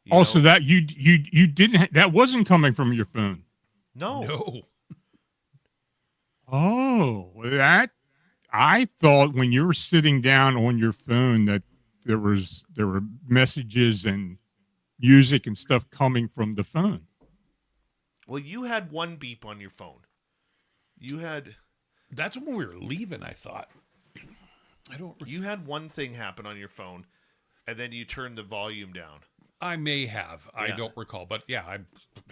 Also, that you didn't that wasn't coming from your phone. No. Oh, that I thought when you were sitting down on your phone that there were messages and music and stuff coming from the phone. Well, you had one beep on your phone. That's when we were leaving, I thought. You had one thing happen on your phone, and then you turned the volume down. I may have. I don't recall. But yeah, I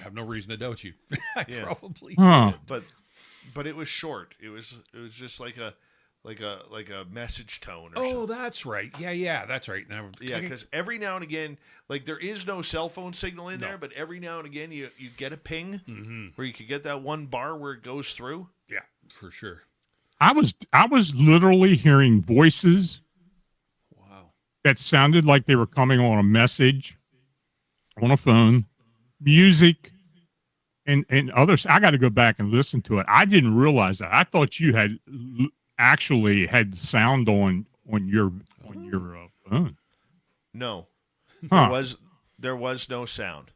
have no reason to doubt you. I probably Huh. did. But it was short. It was just like a like a message tone. Or Oh, something. that's right. Yeah, that's right. Now, Yeah, because every now and again, like there is no cell phone signal in No. there, but every now and again you get a ping where you could get that one bar where it goes through. yeah, for sure. I was literally hearing voices Wow. that sounded like they were coming on a message on a phone, music, and others. I got to go back and listen to it. I didn't realize that. I thought you had actually had sound on your phone. No, Huh. there was no sound.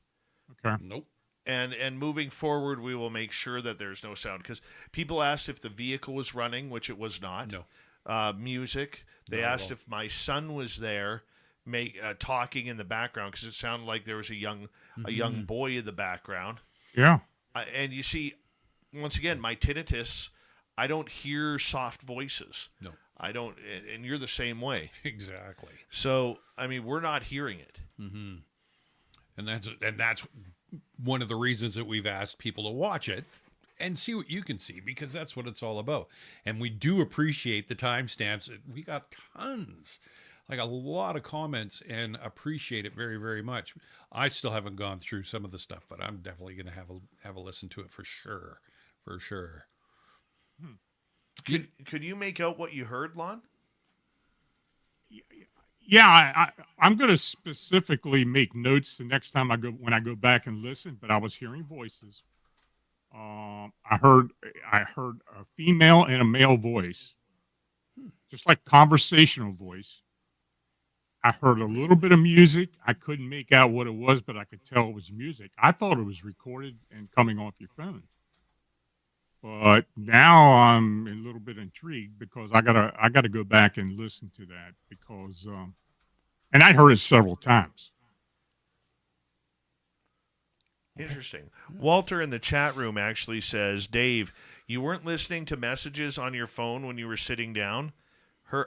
Okay. Nope. And moving forward, we will make sure that there's no sound because people asked if the vehicle was running, which it was not. No. Music. They Not at asked all. if my son was there, talking in the background because it sounded like there was a young boy in the background. Yeah. And you see, once again, my tinnitus, I don't hear soft voices. No. I don't, and you're the same way. Exactly. So I mean, we're not hearing it. And that's one of the reasons that we've asked people to watch it and see what you can see, because that's what it's all about. And we do appreciate the timestamps. We got tons, like a lot of comments, and appreciate it very, very much. I still haven't gone through some of the stuff, but I'm definitely going to have a listen to it for sure. For sure. Could you make out what you heard, Lon? Yeah, I'm going to specifically make notes the next time when I go back and listen. But I was hearing voices. I heard a female and a male voice, just like conversational voice. I heard a little bit of music. I couldn't make out what it was, but I could tell it was music. I thought it was recorded and coming off your phone. But now I'm a little bit intrigued because I gotta go back and listen to that because, and I heard it several times. Interesting. Walter in the chat room actually says, Dave, you weren't listening to messages on your phone when you were sitting down?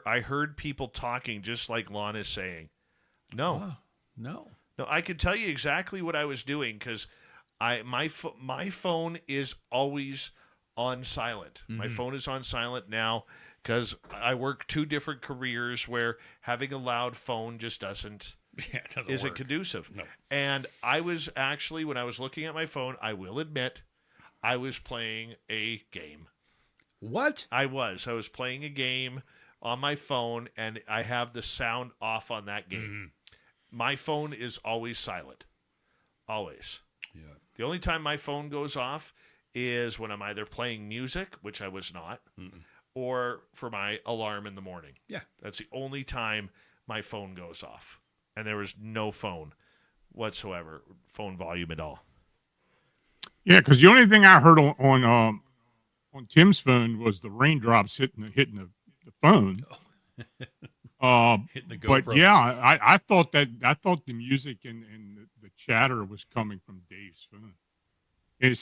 I heard people talking just like Lon is saying. No. Oh, no. No, I could tell you exactly what I was doing because my phone is always on silent. My phone is on silent now because I work two different careers where having a loud phone just doesn't Yeah, it doesn't isn't work. conducive. No. And I was actually, when I was looking at my phone, I will admit, I was playing a game. What? I was playing a game on my phone, and I have the sound off on that game. My phone is always silent. Always. Yeah. The only time my phone goes off is when I'm either playing music, which I was not, or for my alarm in the morning. Yeah. That's the only time my phone goes off. And there was no phone whatsoever, phone volume at all. Yeah, because the only thing I heard on Tim's phone was the raindrops hitting the phone. Hitting the But GoPro. yeah, I thought the music and the chatter was coming from Dave's phone. It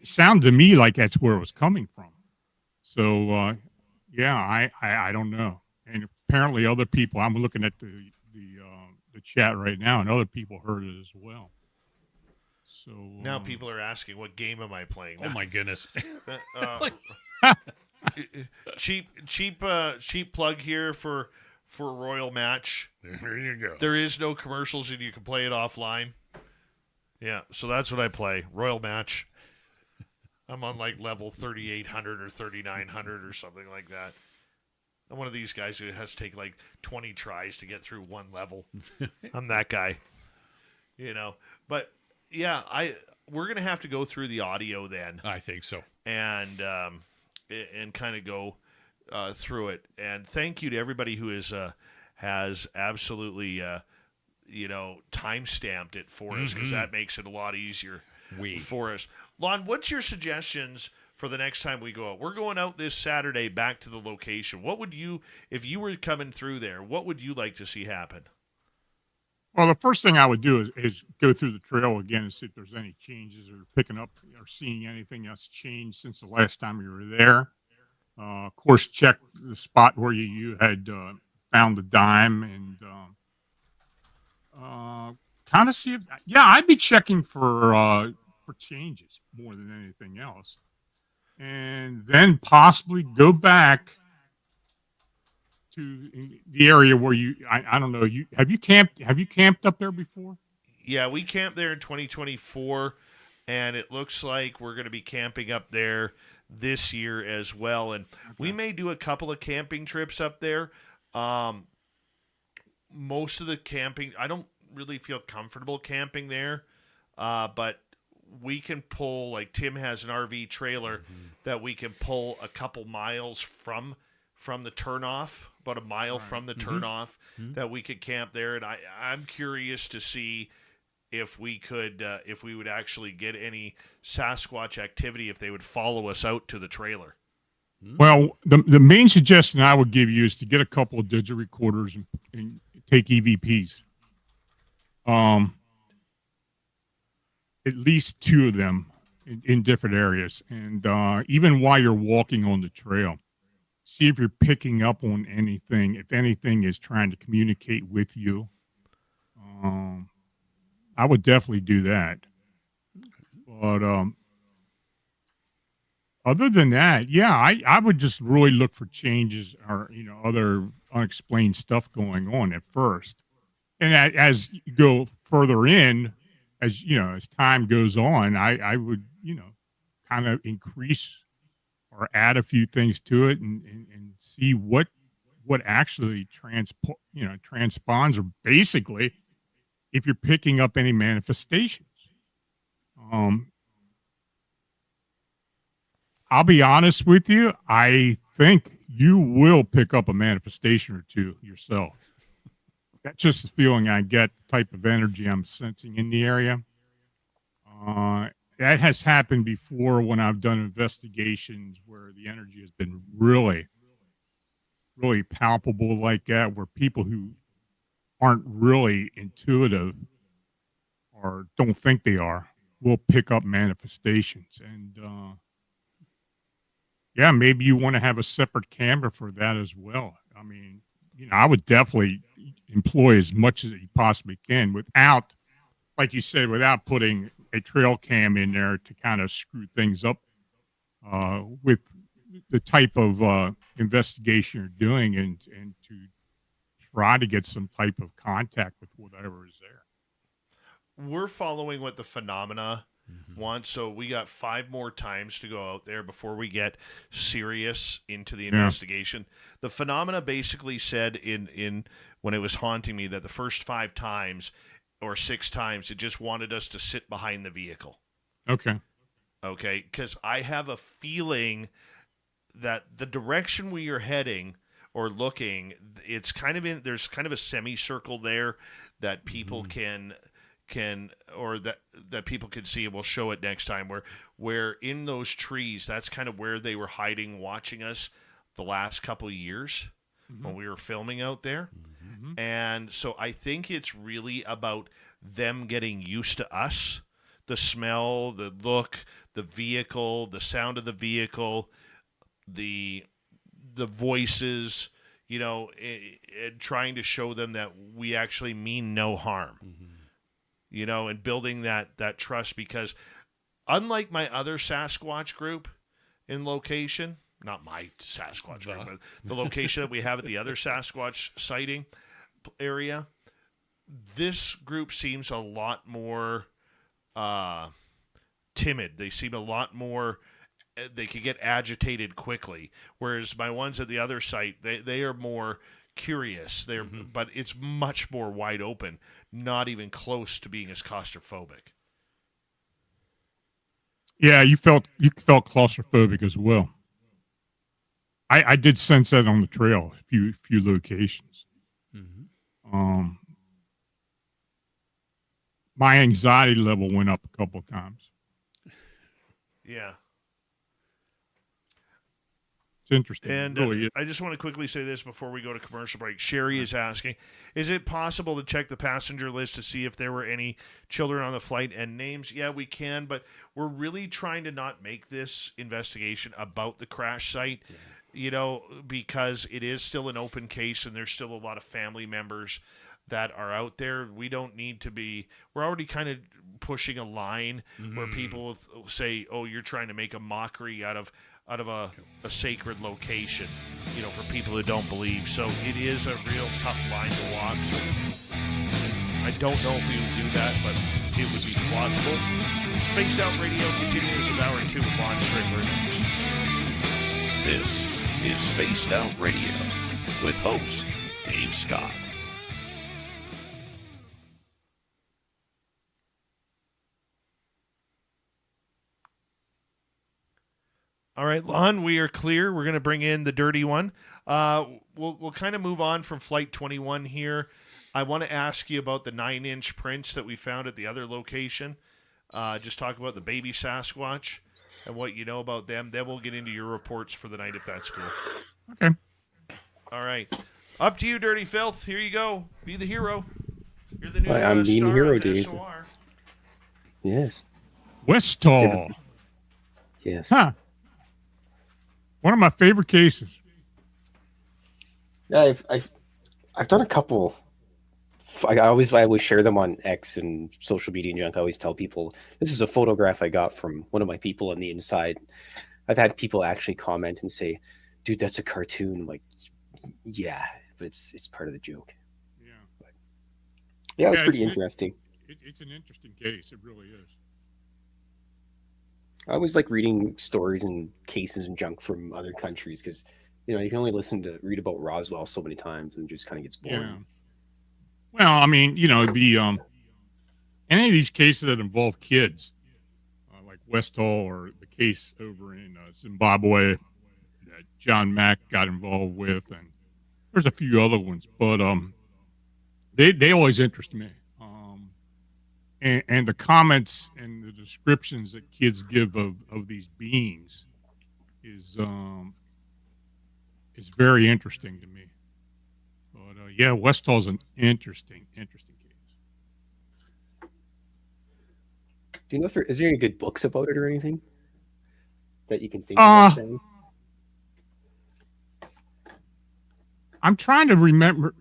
sounded to me like that's where it was coming from. So yeah, I don't know. And apparently other people. I'm looking at the chat right now, and other people heard it as well. So Now people are asking, what game am I playing? Oh my goodness. Cheap plug here for Royal Match. There you go. There is no commercials, and you can play it offline. Yeah, so that's what I play. Royal Match. I'm on like level 3,800 or 3,900 or something like that. I'm one of these guys who has to take like 20 tries to get through one level. I'm that guy. But yeah, we're gonna have to go through the audio then, I think so. and kind of go through it. And thank you to everybody who has absolutely time-stamped it for us, because that makes it a lot easier for us. Lon, what's your suggestions for the next time we go out? We're going out this Saturday back to the location. What would you, if you were coming through there, what would you like to see happen? well, the first thing I would do is go through the trail again and see if there's any changes or picking up or seeing anything that's changed since the last time you were there. Of course, check the spot where you had found the dime and kind of see if, I'd be checking for changes more than anything else. And then possibly go back to the area where I don't know, have you camped up there before? Yeah, we camped there in 2024, and it looks like we're going to be camping up there this year as well. And we may do a couple of camping trips up there. Most of the camping, I don't really feel comfortable camping there, but we can pull, like Tim has an RV trailer that we can pull a couple miles from the turnoff, about a mile from the turnoff, that we could camp there. And I'm curious to see if we would actually get any Sasquatch activity if they would follow us out to the trailer. Well, the main suggestion I would give you is to get a couple of digital recorders and take EVPs. At least 2 of them in different areas. And even while you're walking on the trail, see if you're picking up on anything, if anything is trying to communicate with you. I would definitely do that. But other than that, yeah, I would just really look for changes or, other unexplained stuff going on at first. And as you go further in, as time goes on, I would, kind of increase or add a few things to it and see what actually transponds, or basically if you're picking up any manifestations. I'll be honest with you, I think you will pick up a manifestation or two yourself. That's just the feeling I get, the type of energy I'm sensing in the area. That has happened before when I've done investigations where the energy has been really, really palpable like that, where people who aren't really intuitive or don't think they are will pick up manifestations. And yeah, maybe you want to have a separate camera for that as well. I mean, I would definitely employ as much as you possibly can without, like you said, without putting a trail cam in there to kind of screw things up with the type of investigation you're doing and to try to get some type of contact with whatever is there. We're following what the phenomena wants, so we got 5 more times to go out there before we get serious into the investigation. The phenomena basically said in when it was haunting me that the first 5 times or 6 times it just wanted us to sit behind the vehicle. Okay, because I have a feeling that the direction we are heading or looking, it's kind of there's kind of a semicircle there that people can or that people can see, and we'll show it next time, where in those trees, that's kind of where they were hiding, watching us the last couple of years when we were filming out there. And so I think it's really about them getting used to us, the smell, the look, the vehicle, the sound of the vehicle, the voices, and trying to show them that we actually mean no harm. And building that trust, because unlike my other Sasquatch group in location, not my Sasquatch group, but the location that we have at the other Sasquatch sighting area, this group seems a lot more timid. They seem a lot more, they could get agitated quickly, whereas my ones at the other site, they are more curious. But it's much more wide open, not even close to being as claustrophobic. Yeah, you felt claustrophobic as well. I did sense that on the trail, a few locations. My anxiety level went up a couple of times. Yeah. It's interesting. And really I just want to quickly say this before we go to commercial break. Sherry is asking, is it possible to check the passenger list to see if there were any children on the flight and names? Yeah, we can, but we're really trying to not make this investigation about the crash site, because it is still an open case and there's still a lot of family members that are out there. We don't need to be, we're already kind of pushing a line where people say, "Oh, you're trying to make a mockery out of a sacred location," for people who don't believe. So it is a real tough line to walk. So I don't know if we would do that, but it would be plausible. Spaced Out Radio continues with Hour 2 with Lon Strickler. This is Spaced Out Radio with host Dave Scott. All right, Lon, we are clear. We're going to bring in the dirty one. We'll kind of move on from Flight 21 here. I want to ask you about the 9-inch prints that we found at the other location. Just talk about the baby Sasquatch and what you know about them. Then we'll get into your reports for the night, if that's cool. Okay. All right. Up to you, Dirty Filth. Here you go. Be the hero. You're the new I'm being star hero, of Dave. SOR. Yes. Westall. Yes. Huh. One of my favorite cases. Yeah, I've done a couple. I always share them on X and social media and junk. I always tell people this is a photograph I got from one of my people on the inside. I've had people actually comment and say, "Dude, that's a cartoon." I'm like, yeah, but it's part of the joke. Yeah. But, yeah, it's Yeah, pretty interesting. It's an interesting case. It really is. I always like reading stories and cases and junk from other countries because you can only read about Roswell so many times and it just kind of gets boring. Yeah. Well, I mean, the any of these cases that involve kids, like Westall or the case over in Zimbabwe that John Mack got involved with, and there's a few other ones, but they always interest me. And the comments and the descriptions that kids give of these beings is very interesting to me. But yeah, Westall's an interesting case. Do you know if is there any good books about it or anything that you can think of? Saying? I'm trying to remember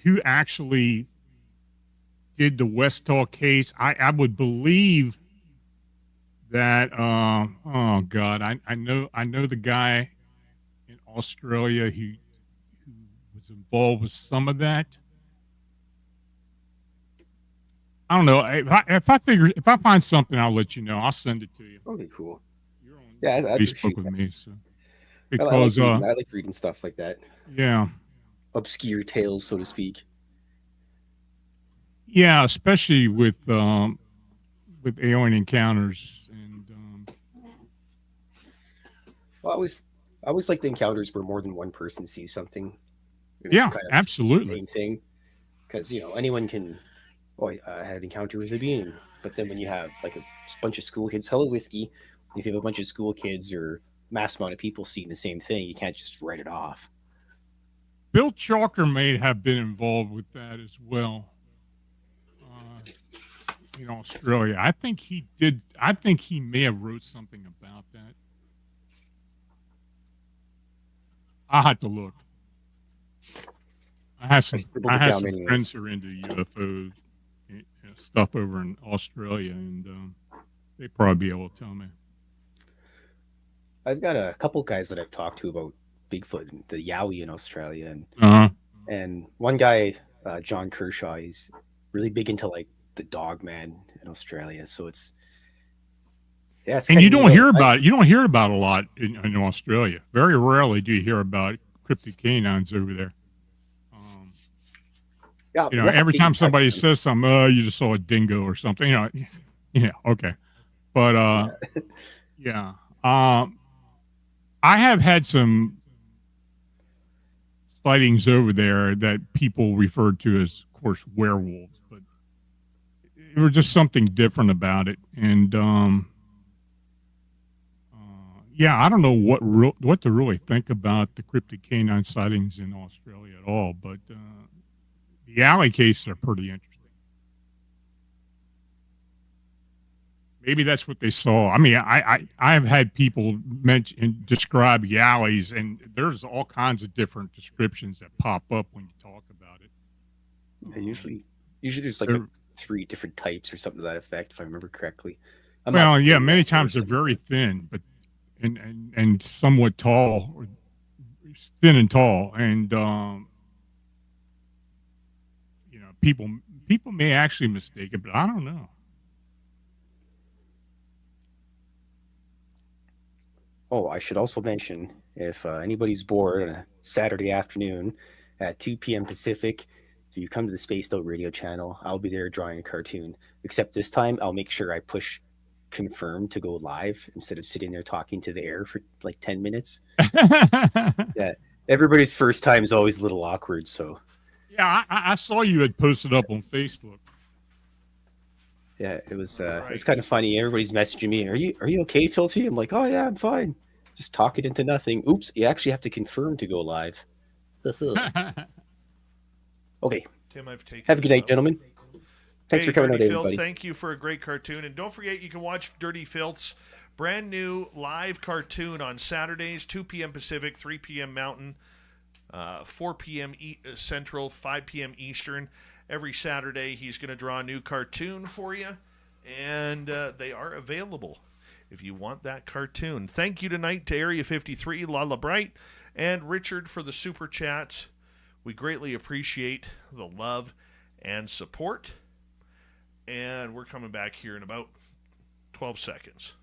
who actually did the Westall case. I would believe that oh God, I know the guy in Australia who was involved with some of that. I don't know. If I find something, I'll let you know. I'll send it to you. Okay, cool. You're on Yeah, I Facebook with me, so because I like reading stuff like that. Yeah, obscure tales, so to speak. Yeah, especially with alien encounters and. Well, I always like the encounters where more than one person sees something. Yeah, kind of absolutely. The same thing, because anyone can. Oh, I had an encounter with a being, but then when you have like a bunch of school kids, hello whiskey. If you have a bunch of school kids or mass amount of people seeing the same thing, you can't just write it off. Bill Chalker may have been involved with that as well. In Australia, I think he did. I think he may have wrote something about that. I'll have to look. I have some friends who are into UFO stuff over in Australia, and they'd probably be able to tell me. I've got a couple guys that I've talked to about Bigfoot and the Yowie in Australia, and one guy, John Kershaw, he's really big into like the Dogman in Australia. So it's and you don't hear about it. You don't hear about a lot in Australia. Very rarely do you hear about cryptid canines over there. Yeah, every time somebody says something, you just saw a dingo or something. Okay, but yeah. I have had some sightings over there that people referred to as, of course, werewolves, but there was just something different about it. And yeah, I don't know what to really think about the cryptid canine sightings in Australia at all, but the alley cases are pretty interesting. Maybe that's what they saw. I mean, I have had people mention and describe Yowies, and there's all kinds of different descriptions that pop up when you talk about it. Usually there's like 3 different types or something to that effect, if I remember correctly. I'm Well, not yeah, very many well times they're versed in very it. thin, but and somewhat tall, or thin and tall, and people may actually mistake it, but I don't know. Oh, I should also mention, if anybody's bored on a Saturday afternoon at 2 p.m. Pacific, if you come to the Spaced Out Radio channel, I'll be there drawing a cartoon. Except this time, I'll make sure I push confirm to go live instead of sitting there talking to the air for like 10 minutes. Yeah, everybody's first time is always a little awkward, so Yeah, I saw you had posted up on Facebook. yeah, it was Right. it's kind of funny. Everybody's messaging me, "Are you okay, Filthy?" I'm like, "Oh yeah, I'm fine." Just talking into nothing. Oops, you actually have to confirm to go live. Okay, Tim, I've taken have a good this night, up. gentlemen. Thanks Hey, for coming Dirty out, Filth, everybody. thank you for a great cartoon. And don't forget, you can watch Dirty Filth's brand new live cartoon on Saturdays, 2 p.m. Pacific, 3 p.m. Mountain, 4 p.m. Central, 5 p.m. Eastern. Every Saturday, he's going to draw a new cartoon for you, and they are available if you want that cartoon. Thank you tonight to Area 53, Lala Bright, and Richard for the super chats. We greatly appreciate the love and support. And we're coming back here in about 12 seconds.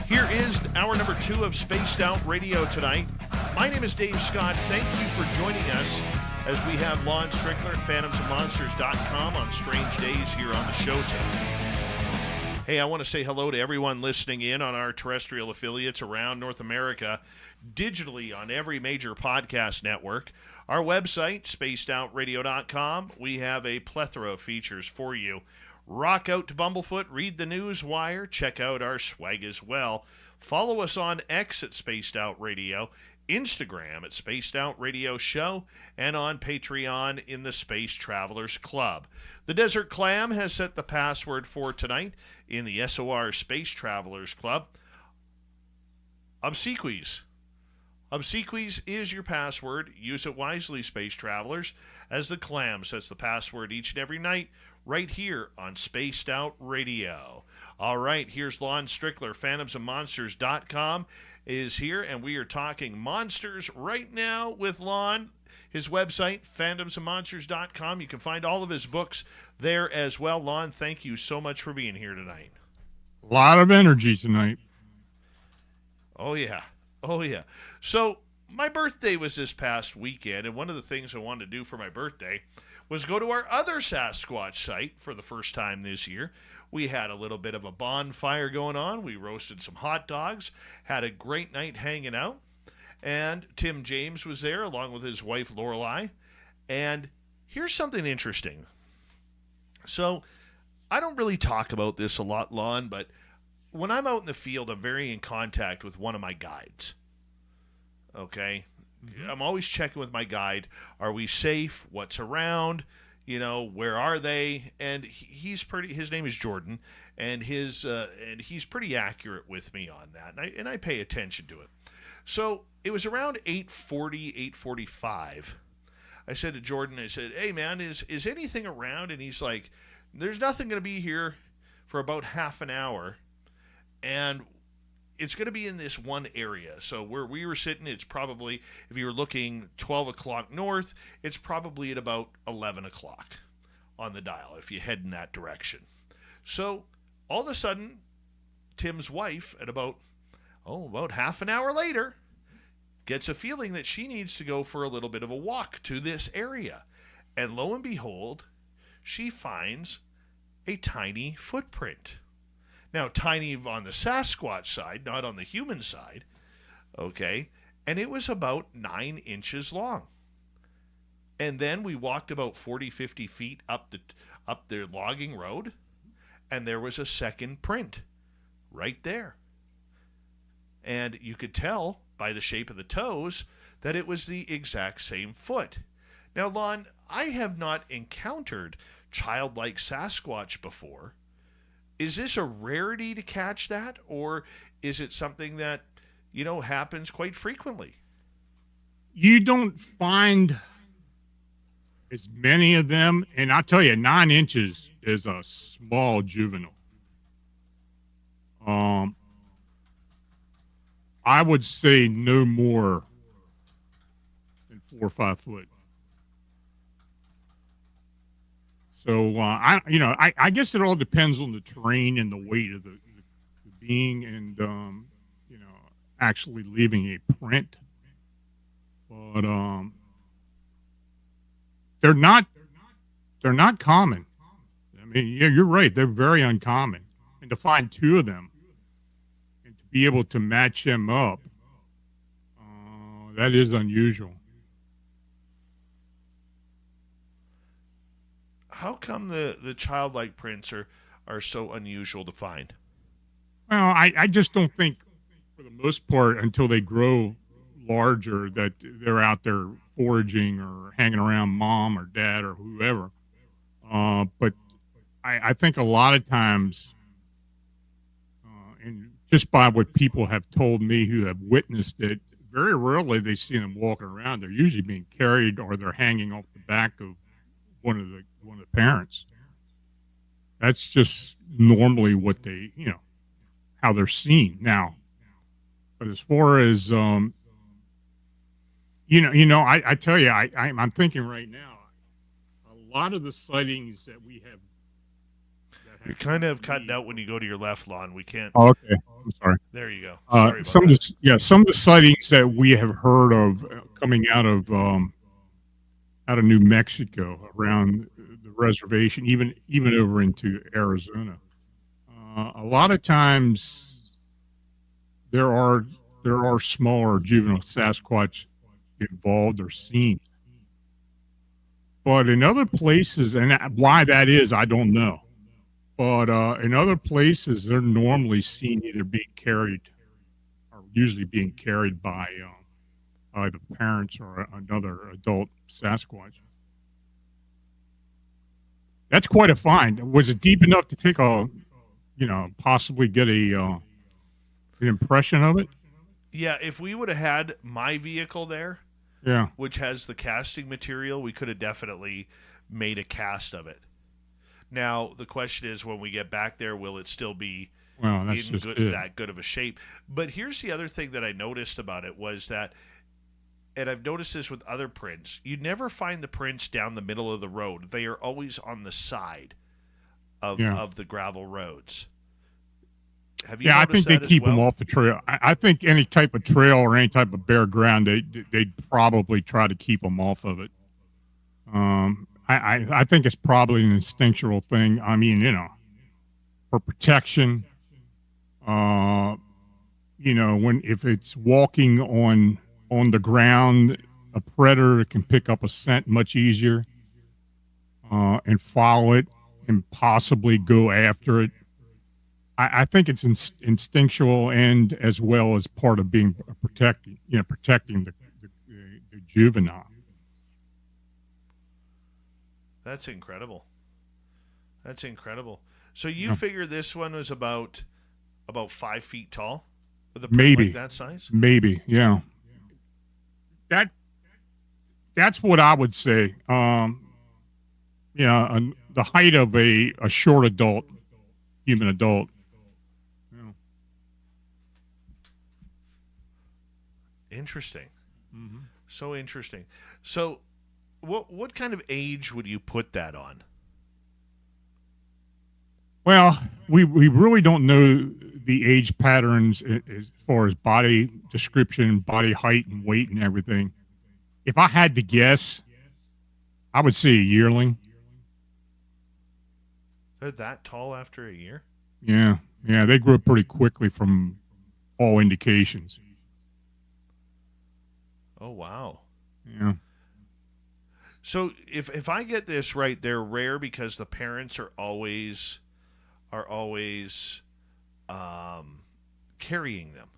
Here is hour number 2 of Spaced Out Radio tonight. My name is Dave Scott. Thank you for joining us as we have Lon Strickler at phantomsandmonsters.com on strange days here on the show tonight. Hey, I want to say hello to everyone listening in on our terrestrial affiliates around North America, digitally on every major podcast network. Our website, spacedoutradio.com, we have a plethora of features for you. Rock out to Bumblefoot, read the news wire, check out our swag as well. Follow us on X at Spaced Out Radio, Instagram at Spaced Out Radio Show, and on Patreon in the Space Travelers Club. The Desert Clam has set the password for tonight in the SOR Space Travelers Club. Obsequies. Obsequies is your password. Use it wisely, Space Travelers, as the Clam sets the password each and every night right here on Spaced Out Radio. All right, here's Lon Strickler, phantomsandmonsters.com is here, and we are talking monsters right now with Lon. His website, phantomsandmonsters.com. You can find all of his books there as well. Lon, thank you so much for being here tonight. A lot of energy tonight. Oh, yeah. Oh, yeah. So my birthday was this past weekend, and one of the things I wanted to do for my birthday was go to our other Sasquatch site for the first time this year. We had a little bit of a bonfire going on. We roasted some hot dogs, had a great night hanging out, and Tim James was there along with his wife Lorelei. And here's something interesting. So I don't really talk about this a lot, Lon, but when I'm out in the field, I'm very in contact with one of my guides. Okay? I'm always checking with my guide. Are we safe? What's around? You know, where are they? And he's pretty. His name is Jordan, and he's pretty accurate with me on that. And I pay attention to it. So it was around 8:40, 8:45. I said to Jordan, I said, "Hey man, is anything around?" And he's like, "There's nothing going to be here for about half an hour, and it's going to be in this one area." So where we were sitting, it's probably, if you were looking 12 o'clock north, it's probably at about 11 o'clock on the dial if you head in that direction. So all of a sudden, Tim's wife, at about half an hour later, gets a feeling that she needs to go for a little bit of a walk to this area. And lo and behold, she finds a tiny footprint. Now, tiny on the Sasquatch side, not on the human side, okay? And it was about 9 inches long. And then we walked about 40, 50 feet up the logging road, and there was a second print right there. And you could tell by the shape of the toes that it was the exact same foot. Now, Lon, I have not encountered childlike Sasquatch before. Is this a rarity to catch that, or is it something that, happens quite frequently? You don't find as many of them, and I'll tell you, 9 inches is a small juvenile. I would say no more than 4 or 5 foot. So I guess it all depends on the terrain and the weight of the being, and actually leaving a print. But they're not common. I mean, yeah, you're right. They're very uncommon, and to find 2 of them and to be able to match them up, that is unusual. How come the childlike prints are so unusual to find? Well, I just don't think, for the most part, until they grow larger, that they're out there foraging or hanging around mom or dad or whoever. But I think a lot of times, and just by what people have told me who have witnessed it, very rarely they see them walking around. They're usually being carried, or they're hanging off the back of one of the parents. That's just normally what they, how they're seen now. But as far as I tell you, I'm thinking right now, a lot of the sightings that we have. You're kind of cutting out when you go to your left, Lon. We can't. Oh, okay, I'm sorry. There you go. Sorry about some that. some of the sightings that we have heard of coming out of New Mexico, around the reservation, even over into Arizona. A lot of times there are smaller juvenile Sasquatch involved or seen. But in other places, and why that is, I don't know. But in other places, they're normally seen either being carried, or usually being carried by either parents or another adult Sasquatch. That's quite a find. Was it deep enough to take possibly get an impression of it? Yeah, if we would have had my vehicle there, Yeah. which has the casting material, we could have definitely made a cast of it. Now, the question is, when we get back there, will it still be Well, that's in just good, it. that good of a shape? But here's the other thing that I noticed about it was that, and I've noticed this with other prints, you never find the prints down the middle of the road. They are always on the side of the gravel roads. Have you I noticed think they that as keep them well? off the trail. I think any type of trail or any type of bare ground, they'd probably try to keep them off of it. I think it's probably an instinctual thing. I mean, for protection. If it's walking on the ground, a predator can pick up a scent much easier, and follow it and possibly go after it. I think it's instinctual, and as well as part of being protecting the juvenile. That's incredible. So you figure this one was about 5 feet tall, with a print Maybe like that size? Maybe, yeah. That's what I would say. The height of a short adult, human adult. Interesting. Mm-hmm. So interesting. So, what kind of age would you put that on? Well, we really don't know the age patterns as far as body description, body height, and weight, and everything. If I had to guess, I would say a yearling. They're that tall after a year? Yeah, they grew up pretty quickly from all indications. Oh, wow. Yeah. So if I get this right, they're rare because the parents are always carrying them.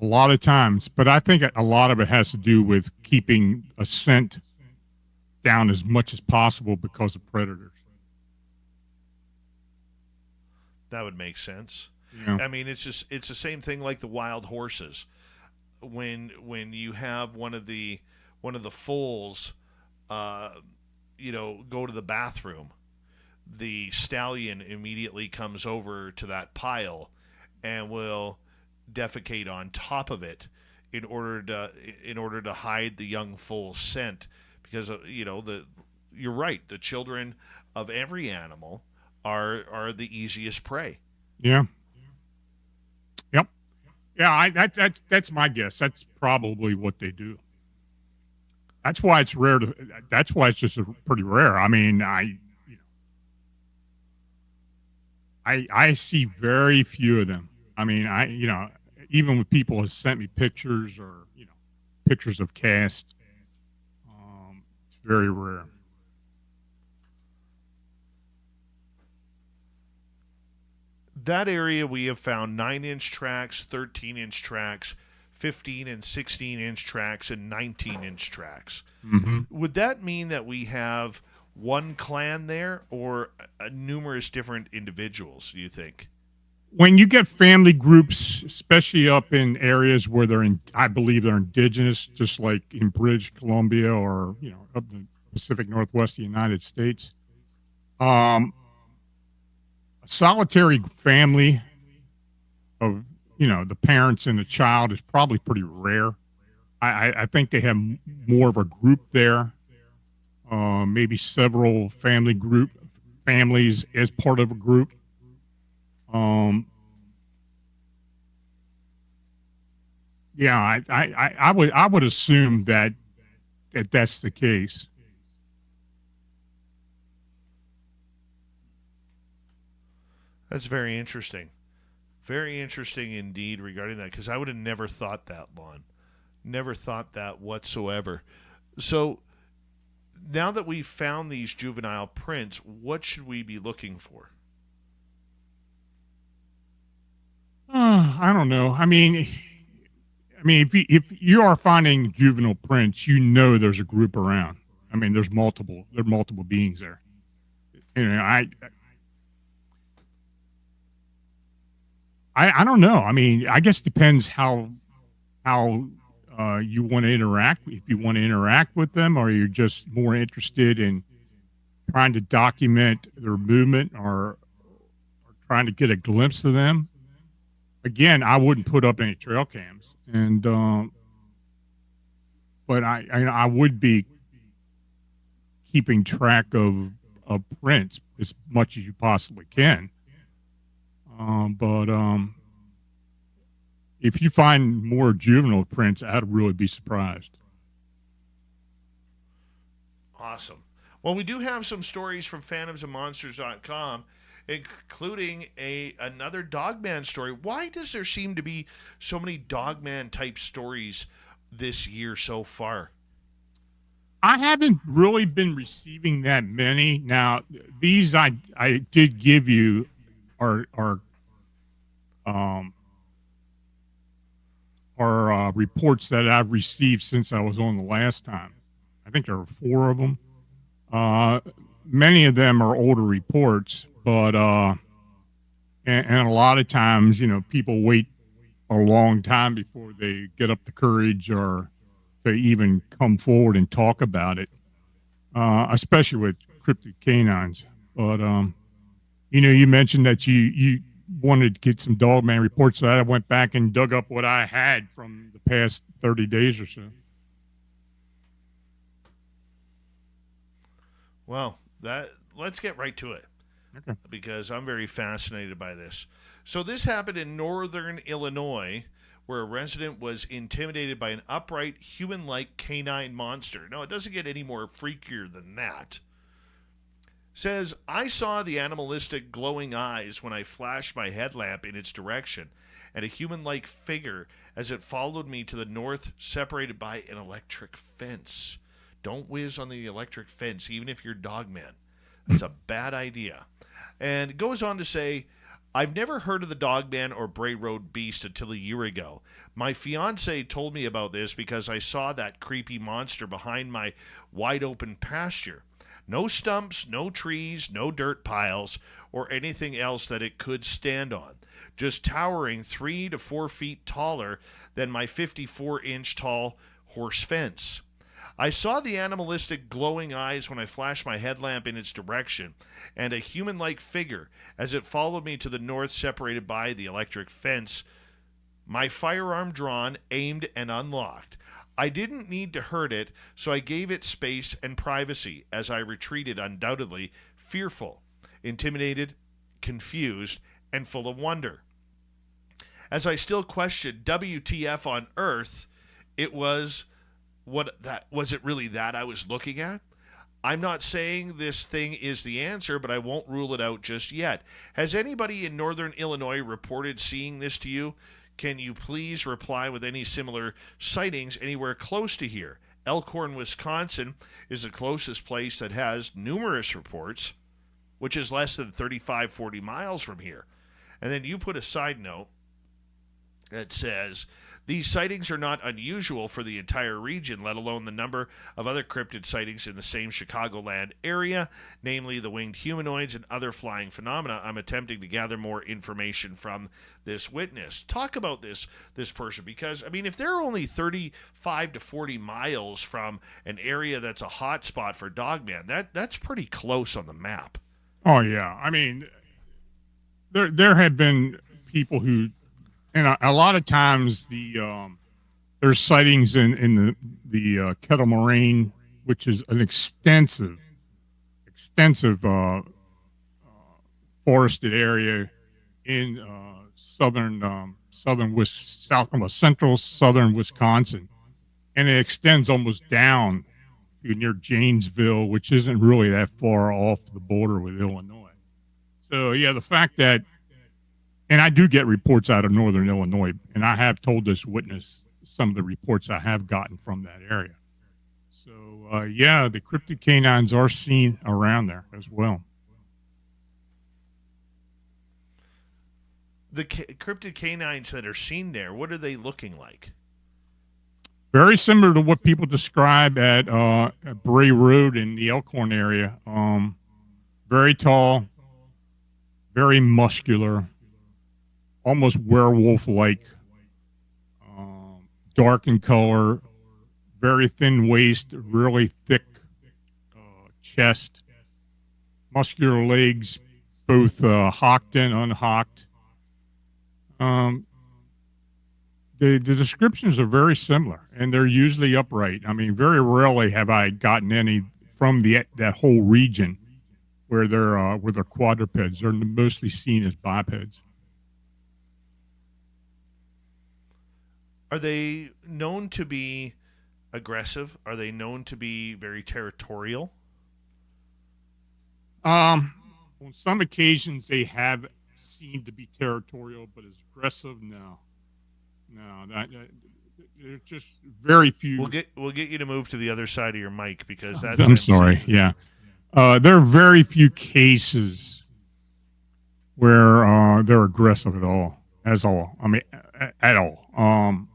a lot of times, but I think a lot of it has to do with keeping a scent down as much as possible because of predators. That would make sense. Yeah. I mean, it's the same thing like the wild horses. When you have one of the foals, go to the bathroom, the stallion immediately comes over to that pile and will defecate on top of it in order to hide the young foal's scent, because you're right, the children of every animal are the easiest prey. Yeah. Yep. Yeah, that's my guess. That's probably what they do. That's why it's rare that's why it's just pretty rare. I mean, I see very few of them. I mean, even when people have sent me pictures or, pictures of cast, it's very rare. That area we have found 9-inch tracks, 13-inch tracks, 15 and 16-inch tracks, and 19-inch tracks. Mm-hmm. Would that mean that we have one clan there, or numerous different individuals, do you think? When you get family groups, especially up in areas where I believe they're indigenous, just like in British Columbia or, up in the Pacific Northwest of the United States, a solitary family of, the parents and the child is probably pretty rare. I think they have more of a group there, maybe several families as part of a group. Yeah, I would assume that's the case. That's very interesting. Very interesting indeed regarding that, because I would have never thought that, Lon. Never thought that whatsoever. So now that we've found these juvenile prints, what should we be looking for? I don't know. I mean, if you are finding juvenile prints, there's a group around. I mean, there are multiple beings there. I don't know. I mean, I guess it depends how you want to interact. If you want to interact with them, or you're just more interested in trying to document their movement, or trying to get a glimpse of them. Again, I wouldn't put up any trail cams, but I would be keeping track of prints as much as you possibly can. But if you find more juvenile prints, I'd really be surprised. Awesome. Well, we do have some stories from phantomsandmonsters.com, including another Dogman story. Why does there seem to be so many Dogman type stories this year so far? I haven't really been receiving that many. Now, these I did give you are reports that I've received since I was on the last time. I think there are 4 of them. Many of them are older reports, but and a lot of times, people wait a long time before they get up the courage or to even come forward and talk about it, especially with cryptid canines. But you mentioned that you wanted to get some Dogman reports, so I went back and dug up what I had from the past 30 days or so. Well, let's get right to it. Okay. Because I'm very fascinated by this. So this happened in northern Illinois, where a resident was intimidated by an upright, human-like canine monster. No, it doesn't get any more freakier than that. Says, I saw the animalistic glowing eyes when I flashed my headlamp in its direction, and a human-like figure as it followed me to the north, separated by an electric fence. Don't whiz on the electric fence, even if you're Dogman. That's a bad idea. And it goes on to say, I've never heard of the Dogman or Bray Road Beast until a year ago. My fiance told me about this because I saw that creepy monster behind my wide open pasture. No stumps, no trees, no dirt piles, or anything else that it could stand on. Just towering 3 to 4 feet taller than my 54-inch tall horse fence. I saw the animalistic glowing eyes when I flashed my headlamp in its direction, and a human-like figure as it followed me to the north, separated by the electric fence. My firearm drawn, aimed, and unlocked. I didn't need to hurt it, so I gave it space and privacy as I retreated, undoubtedly fearful, intimidated, confused, and full of wonder. As I still questioned WTF on earth, it was was it really that I was looking at? I'm not saying this thing is the answer, but I won't rule it out just yet. Has anybody in northern Illinois reported seeing this to you? Can you please reply with any similar sightings anywhere close to here? Elkhorn, Wisconsin is the closest place that has numerous reports, which is less than 35-40 miles from here. And then you put a side note that says, these sightings are not unusual for the entire region, let alone the number of other cryptid sightings in the same Chicagoland area, namely the winged humanoids and other flying phenomena. I'm attempting to gather more information from this witness. Talk about this person, because, I mean, if they're only 35 to 40 miles from an area that's a hot spot for Dogman, that's pretty close on the map. Oh, yeah. I mean, there have been people who, and a lot of times there's sightings in the Kettle Moraine, which is an extensive forested area in central southern Wisconsin, and it extends almost down to near Janesville, which isn't really that far off the border with Illinois. So yeah, the fact that, and I do get reports out of northern Illinois, and I have told this witness some of the reports I have gotten from that area. So, yeah, the cryptid canines are seen around there as well. The cryptid canines that are seen there, what are they looking like? Very similar to what people describe at Bray Road in the Elkhorn area. Very tall, very muscular, almost werewolf-like, dark in color, very thin waist, really thick chest, muscular legs, both hocked and unhocked. The descriptions are very similar, and they're usually upright. I mean, very rarely have I gotten any from that whole region where they're quadrupeds. They're mostly seen as bipeds. Are they known to be aggressive? Are they known to be very territorial? On some occasions, they have seemed to be territorial, but as aggressive, no. They're just very few. We'll get you to move to the other side of your mic, because that's. I'm sorry. Yeah, there are very few cases where they're aggressive at all. At all.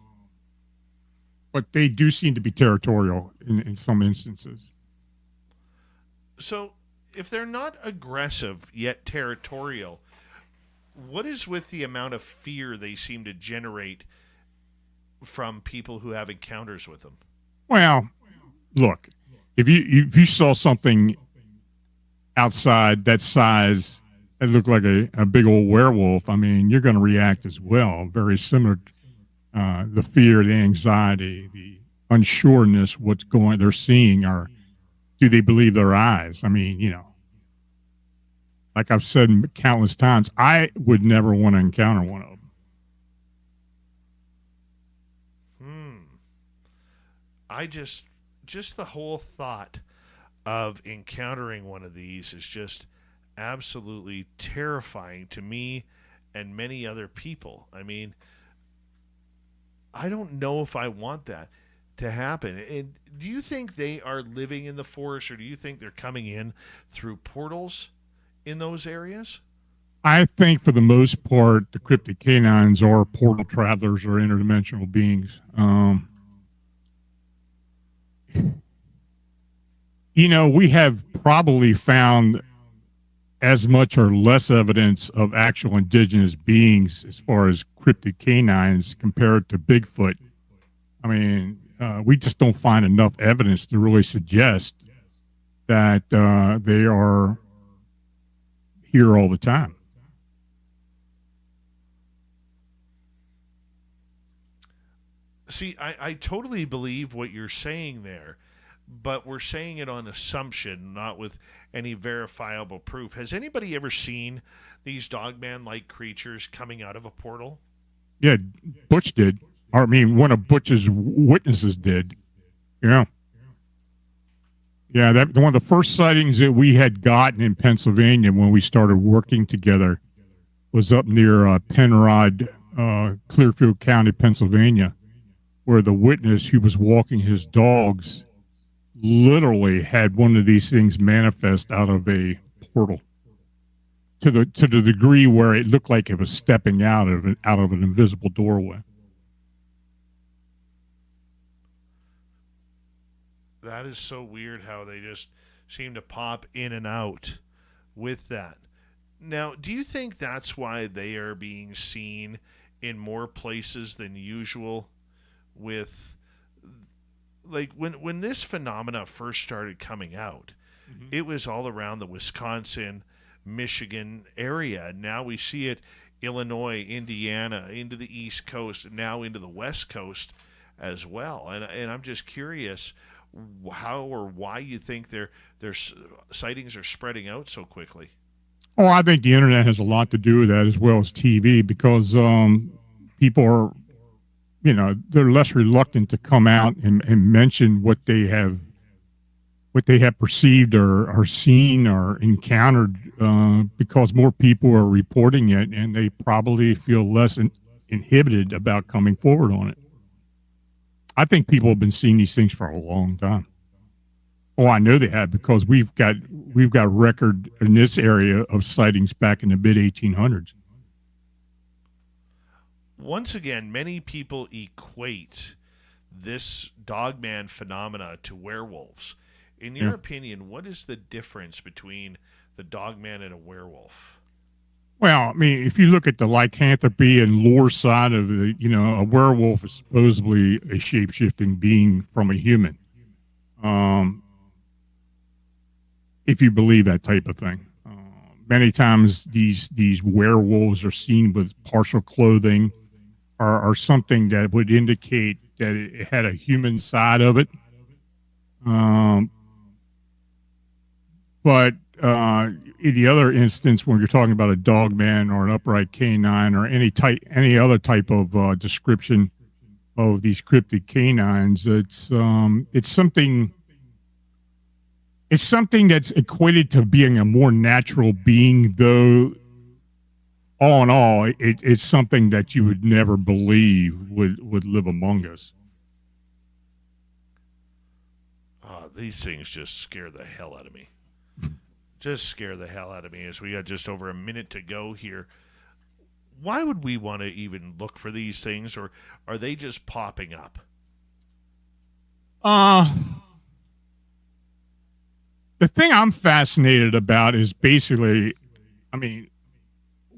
But they do seem to be territorial in some instances. So, if they're not aggressive yet territorial, what is with the amount of fear they seem to generate from people who have encounters with them? Well, look, if you saw something outside that size that looked like a big old werewolf, I mean, you're going to react as well. Very similar. The fear, the anxiety, the unsureness, they're seeing, or do they believe their eyes? I mean, like I've said countless times, I would never want to encounter one of them. I just the whole thought of encountering one of these is just absolutely terrifying to me and many other people. I mean, I don't know if I want that to happen. And do you think they are living in the forest, or do you think they're coming in through portals in those areas? I think for the most part, the cryptid canines are portal travelers or interdimensional beings. We have probably found as much or less evidence of actual indigenous beings as far as cryptid canines compared to Bigfoot. I mean, we just don't find enough evidence to really suggest that they are here all the time. See, I totally believe what you're saying there, but we're saying it on assumption, not with any verifiable proof. Has anybody ever seen these Dogman-like creatures coming out of a portal? Yeah, Butch did. I mean, one of Butch's witnesses did. Yeah. Yeah, that one of the first sightings that we had gotten in Pennsylvania when we started working together was up near Penrod, Clearfield County, Pennsylvania, where the witness who was walking his dogs literally had one of these things manifest out of a portal to the degree where it looked like it was stepping out of an invisible doorway. That is so weird how they just seem to pop in and out with that. Now, do you think that's why they are being seen in more places than usual? With, like, when this phenomena first started coming out, it was all around the Wisconsin, Michigan area. Now we see it Illinois, Indiana, into the East Coast, and now into the West Coast as well. And I'm just curious how or why you think their sightings are spreading out so quickly. Oh, I think the internet has a lot to do with that, as well as TV, because people are, they're less reluctant to come out and mention what they have perceived or seen or encountered, because more people are reporting it, and they probably feel less inhibited about coming forward on it. I think people have been seeing these things for a long time. Oh, I know they have, because we've got record in this area of sightings back in the mid 1800s. Once again, many people equate this Dogman phenomena to werewolves. In your opinion, what is the difference between the Dogman and a werewolf? Well, I mean, if you look at the lycanthropy and lore side of the, a werewolf is supposedly a shape-shifting being from a human. If you believe that type of thing. Many times these werewolves are seen with partial clothing or something that would indicate that it had a human side of it. But in the other instance, when you're talking about a dogman or an upright canine or any other type of description of these cryptid canines, it's something that's equated to being a more natural being, though all in all, it's something that you would never believe would live among us. These things just scare the hell out of me. Just scare the hell out of me, as we got just over a minute to go here. Why would we want to even look for these things, or are they just popping up? The thing I'm fascinated about is basically, I mean,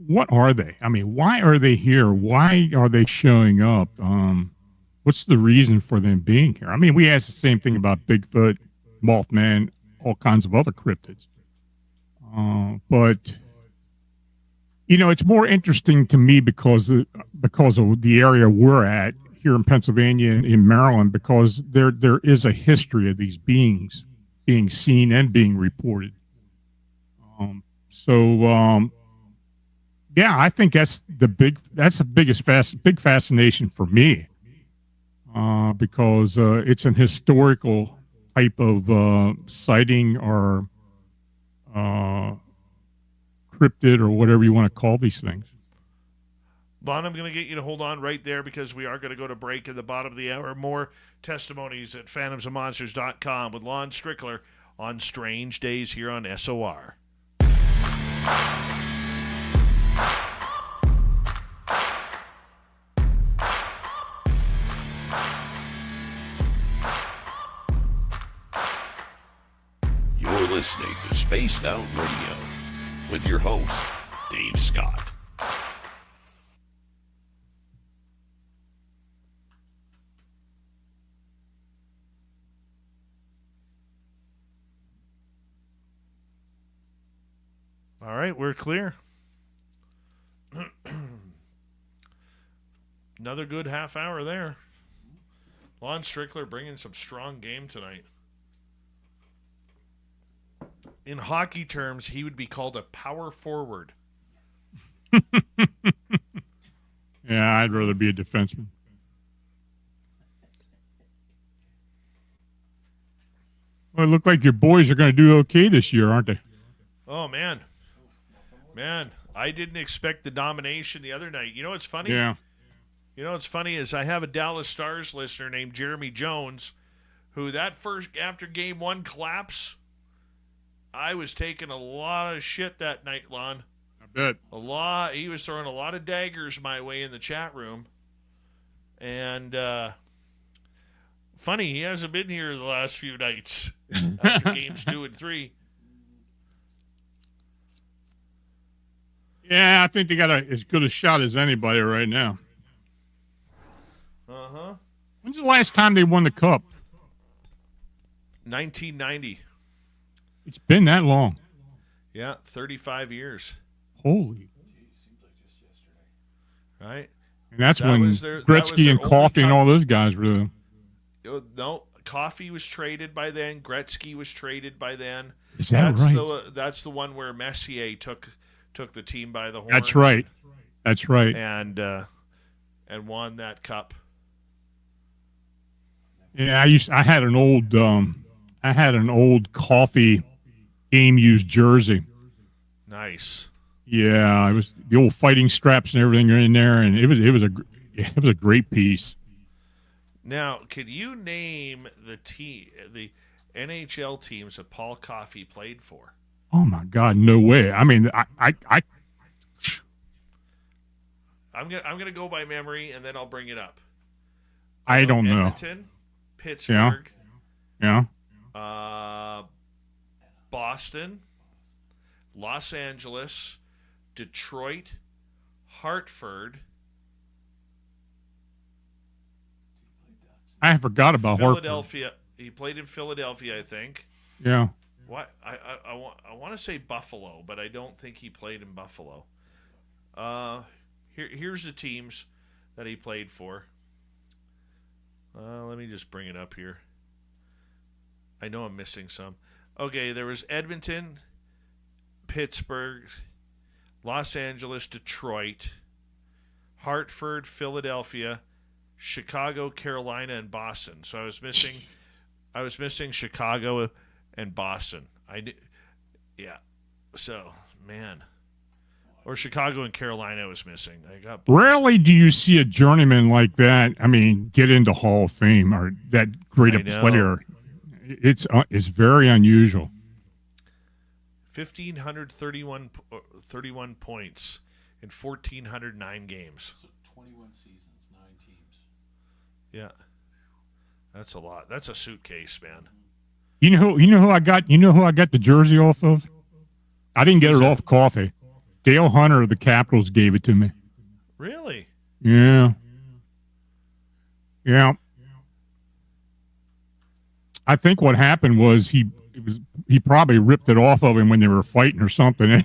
what are they? I mean, why are they here? Why are they showing up? What's the reason for them being here? I mean, we asked the same thing about Bigfoot, Mothman, all kinds of other cryptids. But it's more interesting to me because of the area we're at here in Pennsylvania and in Maryland, because there is a history of these beings being seen and being reported. Yeah, I think that's the biggest big fascination for me, because it's an historical type of sighting or cryptid or whatever you want to call these things. Lon, I'm going to get you to hold on right there, because we are going to go to break at the bottom of the hour. More testimonies at phantomsandmonsters.com with Lon Strickler on Strange Days here on SOR. listening to Spaced Out Radio with your host, Dave Scott. All right, we're clear. Another good half hour there. Lon Strickler bringing some strong game tonight. In hockey terms, he would be called a power forward. Yeah, I'd rather be a defenseman. Well, it looked like your boys are going to do okay this year, aren't they? Oh, man. Man, I didn't expect the domination the other night. You know what's funny? Yeah. You know what's funny is I have a Dallas Stars listener named Jeremy Jones, who after game one collapse, I was taking a lot of shit that night, Lon. I bet. A lot. He was throwing a lot of daggers my way in the chat room. And funny, he hasn't been here the last few nights after games 2 and 3. Yeah, I think they got as good a shot as anybody right now. Uh-huh. When's the last time they won the Cup? 1990. It's been that long. Yeah, 35 years. Holy. Right? And that's That when was their Gretzky and only Coffey and cup. all those guys were there. No, Coffey was traded by then. Gretzky was traded by then. Is that right? That's the one where Messier took the team by the horns. That's right. That's right. And won that cup. Yeah, I had an old Coffee game used jersey. Nice. Yeah, it was the old fighting straps and everything are in there, and it was a great piece. Now, could you name the NHL teams that Paul Coffey played for? Oh my God, no way! I mean, I'm gonna go by memory, and then I'll bring it up. I don't know. Edmonton, Pittsburgh, Yeah. Boston, Los Angeles, Detroit, Hartford, I forgot about Philadelphia. He played in Philadelphia, I think. Hartford. Yeah. What I want to say Buffalo, but I don't think he played in Buffalo. Here's the teams that he played for. Let me just bring it up here. I know I'm missing some. Okay, there was Edmonton, Pittsburgh, Los Angeles, Detroit, Hartford, Philadelphia, Chicago, Carolina, and Boston. So I was missing Chicago and Boston. Yeah. So, man. Or Chicago and Carolina I was missing. I got Boston. Rarely do you see a journeyman like that. I mean, get into Hall of Fame or that great a player. It's very unusual. 1,531 points in 1,409 games. So 21 seasons, 9 teams. Yeah, that's a lot. That's a suitcase, man. You know who I got the jersey off of? I didn't get it off Coffee. Dale Hunter of the Capitals gave it to me. Really? Yeah. I think what happened was he probably ripped it off of him when they were fighting or something,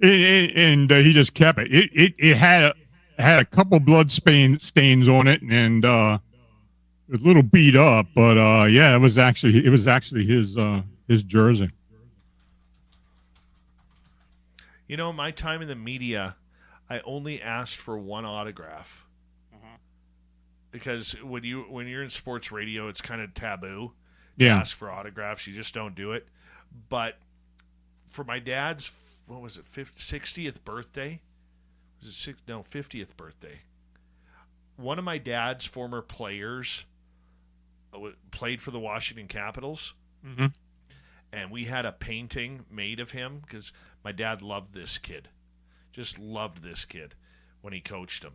and he just kept it. It had a couple blood stains on it, and it was a little beat up, but yeah, it was actually his jersey. You know, my time in the media, I only asked for one autograph. Because when you're in sports radio, it's kind of taboo to ask for autographs. You just don't do it. But for my dad's, 60th birthday? Was it 50th birthday? One of my dad's former players played for the Washington Capitals. Mm-hmm. And we had a painting made of him because my dad loved this kid. Just loved this kid when he coached him.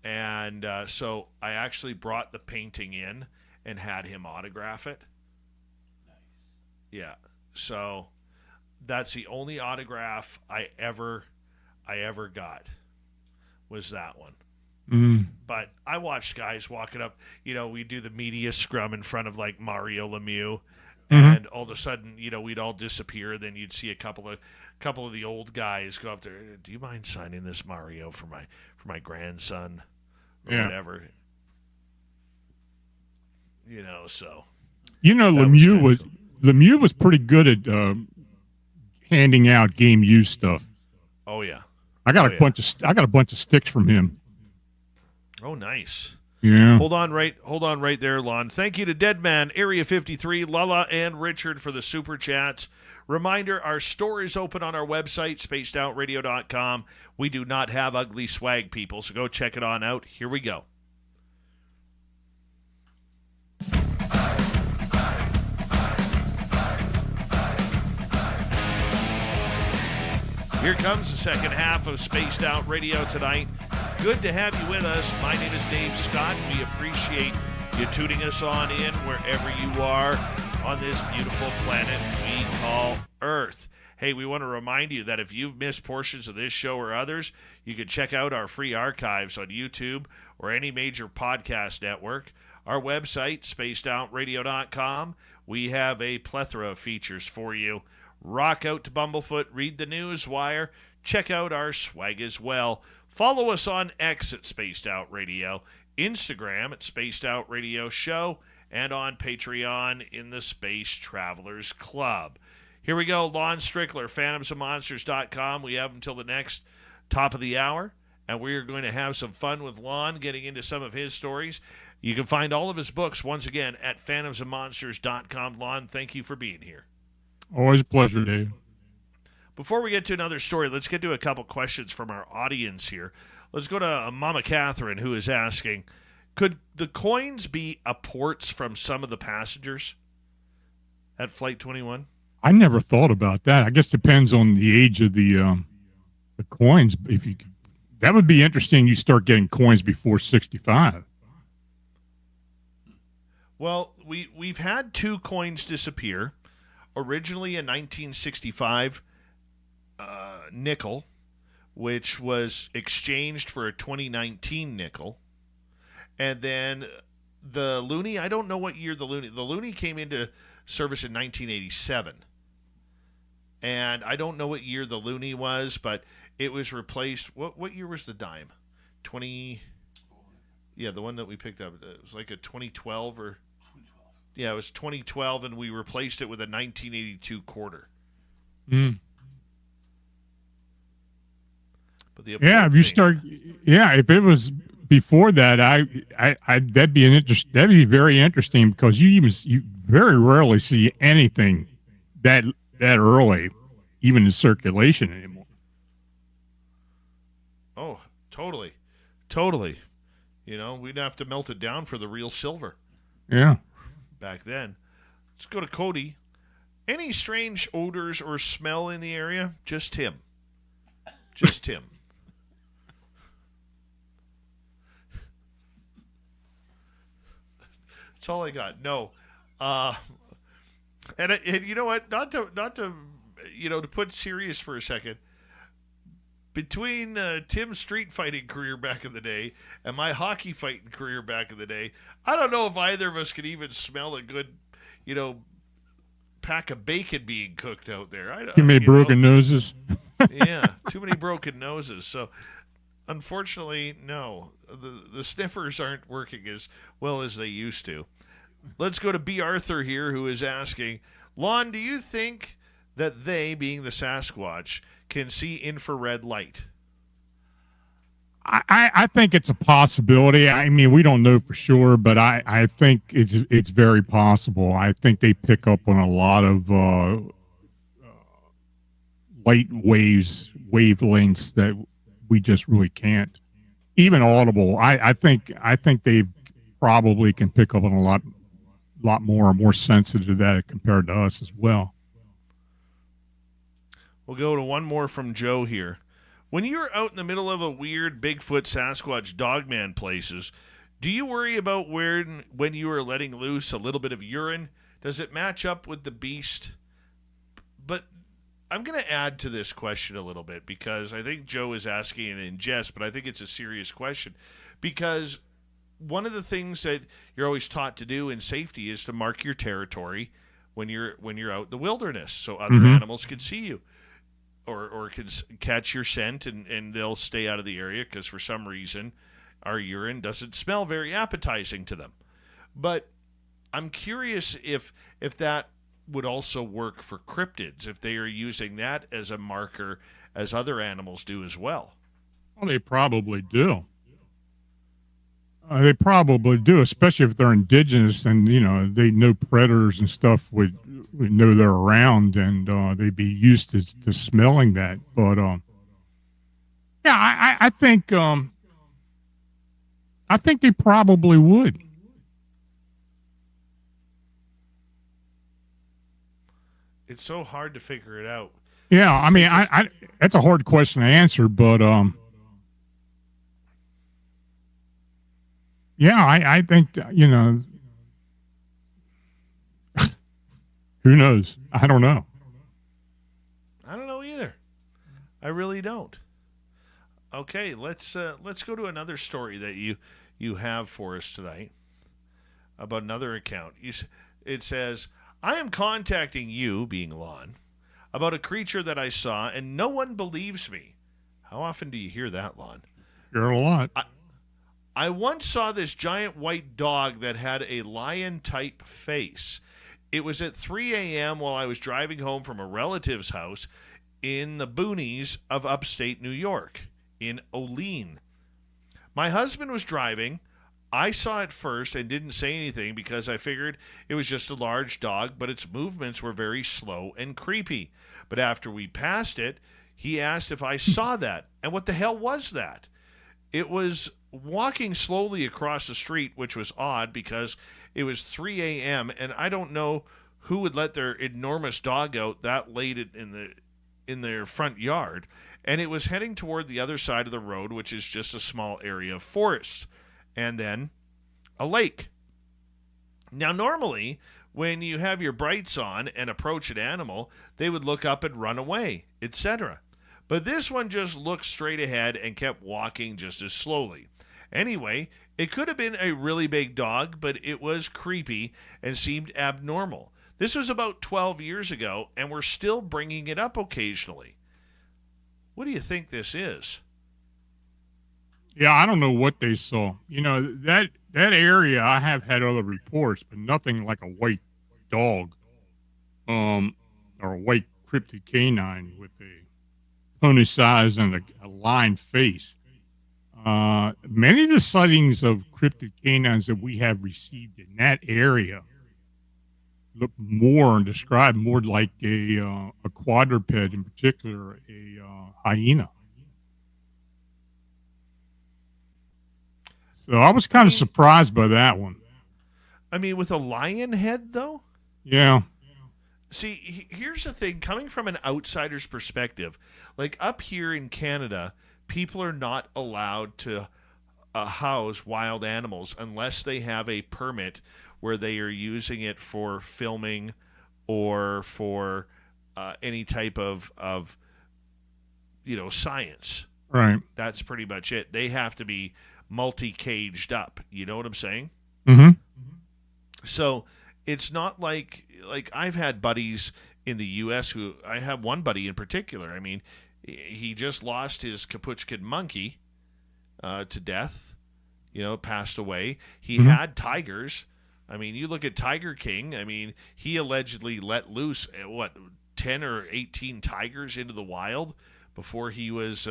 And so I actually brought the painting in and had him autograph it. Nice. Yeah. So that's the only autograph I ever got was that one. Mm. But I watched guys walking up, we do the media scrum in front of like Mario Lemieux, and all of a sudden, we'd all disappear. Then you'd see a couple of the old guys go up there. Do you mind signing this Mario for my grandson or whatever? So Lemieux was pretty good at handing out game use stuff. Oh yeah, I got a bunch of sticks from him. Oh, nice. Yeah. Hold on right there, Lon. Thank you to Deadman, Area 53, Lala, and Richard for the super chats. Reminder, our store is open on our website, spacedoutradio.com. We do not have ugly swag, people, so go check it on out. Here we go. Here comes the second half of Spaced Out Radio tonight. Good to have you with us. My name is Dave Scott. We appreciate you tuning us on in wherever you are on this beautiful planet we call Earth. Hey, we want to remind you that if you've missed portions of this show or others, you can check out our free archives on YouTube or any major podcast network. Our website, spacedoutradio.com. We have a plethora of features for you. Rock out to Bumblefoot, read the news wire, check out our swag as well. Follow us on X at Spaced Out Radio, Instagram at Spaced Out Radio Show, and on Patreon in the Space Travelers Club. Here we go, Lon Strickler, phantomsandmonsters.com. We have until the next top of the hour, and we are going to have some fun with Lon getting into some of his stories. You can find all of his books, once again, at phantomsandmonsters.com. Lon, thank you for being here. Always a pleasure, Dave. Before we get to another story, let's get to a couple questions from our audience here. Let's go to Mama Catherine, who is asking, could the coins be apports from some of the passengers at Flight 21? I never thought about that. I guess depends on the age of the coins. That would be interesting. You start getting coins before 65. Well, we've had 2 coins disappear. Originally a 1965 nickel, which was exchanged for a 2019 nickel. And then the loonie, I don't know what year the loonie came into service in 1987. And I don't know what year the loonie was, but it was replaced. What year was the dime? Yeah, the one that we picked up. It was like a 2012 or... Yeah, it was 2012, and we replaced it with a 1982 quarter. Mm. But the if it was before that, that'd be very interesting because you very rarely see anything that early, even in circulation anymore. Oh, totally. We'd have to melt it down for the real silver. Yeah. Back then. Let's go to Cody. Any strange odors or smell in the area? Just him. Just him. That's all I got. No. And you know what? Not to to put serious for a second. Between Tim's street fighting career back in the day and my hockey fighting career back in the day, I don't know if either of us could even smell a good, pack of bacon being cooked out there. Too many broken noses. Yeah, too many broken noses. So, unfortunately, no. The sniffers aren't working as well as they used to. Let's go to B. Arthur here, who is asking, Lon, do you think that they, being the Sasquatch, can see infrared light? I think it's a possibility. I mean, we don't know for sure, but I think it's very possible. I think they pick up on a lot of light wavelengths that we just really can't. Even audible. I think they probably can pick up on a lot more sensitive to that compared to us as well. We'll go to one more from Joe here. When you're out in the middle of a weird Bigfoot, Sasquatch, Dogman places, do you worry about when you are letting loose a little bit of urine? Does it match up with the beast but I'm going to add to this question a little bit, because I think Joe is asking it in jest, but I think it's a serious question, because one of the things that you're always taught to do in safety is to mark your territory when you're out in the wilderness, so other animals can see you, or can catch your scent, and they'll stay out of the area because for some reason our urine doesn't smell very appetizing to them. But I'm curious if that would also work for cryptids, if they are using that as a marker as other animals do as well. Well, they probably do. They probably do, especially if they're indigenous and, they know predators and stuff would know they're around, and they'd be used to smelling that. But, yeah, I think they probably would. It's so hard to figure it out. Yeah, I mean, I that's a hard question to answer, but yeah, I think who knows? I don't know. I don't know either. I really don't. Okay, let's go to another story that you have for us tonight about another account. It says, I am contacting you, being Lon, about a creature that I saw, and no one believes me. How often do you hear that, Lon? Hear a lot. I once saw this giant white dog that had a lion-type face. It was at 3 a.m. while I was driving home from a relative's house in the boonies of upstate New York, in Olean. My husband was driving. I saw it first and didn't say anything because I figured it was just a large dog, but its movements were very slow and creepy. But after we passed it, he asked if I saw that, and what the hell was that? It was walking slowly across the street, which was odd because it was 3 a.m., and I don't know who would let their enormous dog out that late in their front yard, and it was heading toward the other side of the road, which is just a small area of forest, and then a lake. Now, normally, when you have your brights on and approach an animal, they would look up and run away, etc. But this one just looked straight ahead and kept walking just as slowly. Anyway, it could have been a really big dog, but it was creepy and seemed abnormal. This was about 12 years ago, and we're still bringing it up occasionally. What do you think this is? Yeah, I don't know what they saw. That area, I have had other reports, but nothing like a white dog, or a white cryptid canine with a pony size and a lined face. Many of the sightings of cryptid canines that we have received in that area look more and describe more like a quadruped, in particular a hyena. So I was kind of surprised by that one. I mean, with a lion head, though? Yeah. See, here's the thing. Coming from an outsider's perspective, like up here in Canada, people are not allowed to house wild animals unless they have a permit where they are using it for filming or for any type of science. Right. That's pretty much it. They have to be multi-caged up. You know what I'm saying? Mm-hmm. So it's not like I've had buddies in the U.S. who, I have one buddy in particular. I mean, he just lost his Capuchin monkey to death, passed away. He had tigers. I mean, you look at Tiger King. I mean, he allegedly let loose, 10 or 18 tigers into the wild before he was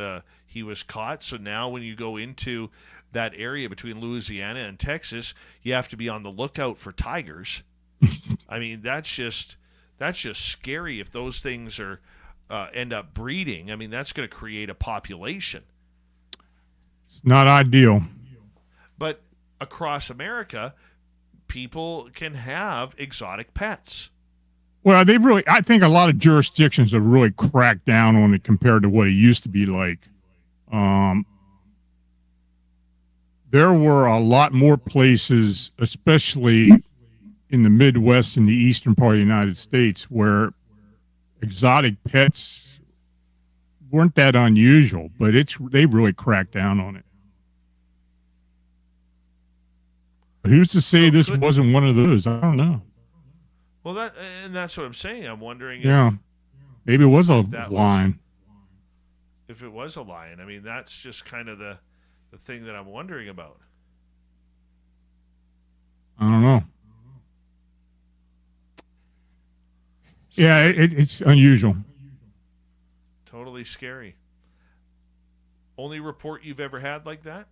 caught. So now when you go into that area between Louisiana and Texas, you have to be on the lookout for tigers. I mean, that's just scary if those things are end up breeding. I mean, that's going to create a population. It's not ideal. But across America, people can have exotic pets. Well, I think a lot of jurisdictions have really cracked down on it compared to what it used to be like. There were a lot more places, especially in the Midwest and the eastern part of the United States, where exotic pets weren't that unusual, but they really cracked down on it. But who's to say this wasn't one of those? I don't know. Well, that's what I'm saying. I'm wondering Yeah, maybe it was a that line. if it was a lion. I mean, that's just kind of the thing that I'm wondering about. I don't know. Yeah, it's unusual. Totally scary. Only report you've ever had like that?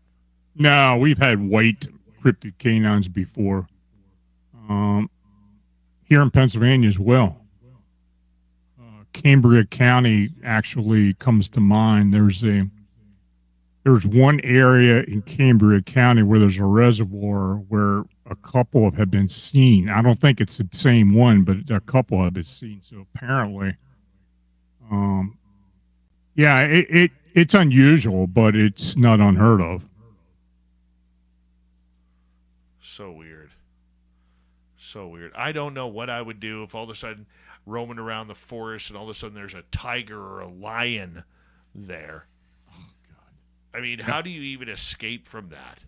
No, we've had white cryptid canines before. Here in Pennsylvania as well. Cambria County actually comes to mind. There's one area in Cambria County where there's a reservoir where a couple have been seen. I don't think it's the same one, but a couple have been seen. So apparently, yeah, it's unusual, but it's not unheard of. So weird. So weird. I don't know what I would do if all of a sudden roaming around the forest and all of a sudden there's a tiger or a lion there. Oh, God. I mean, how do you even escape from that?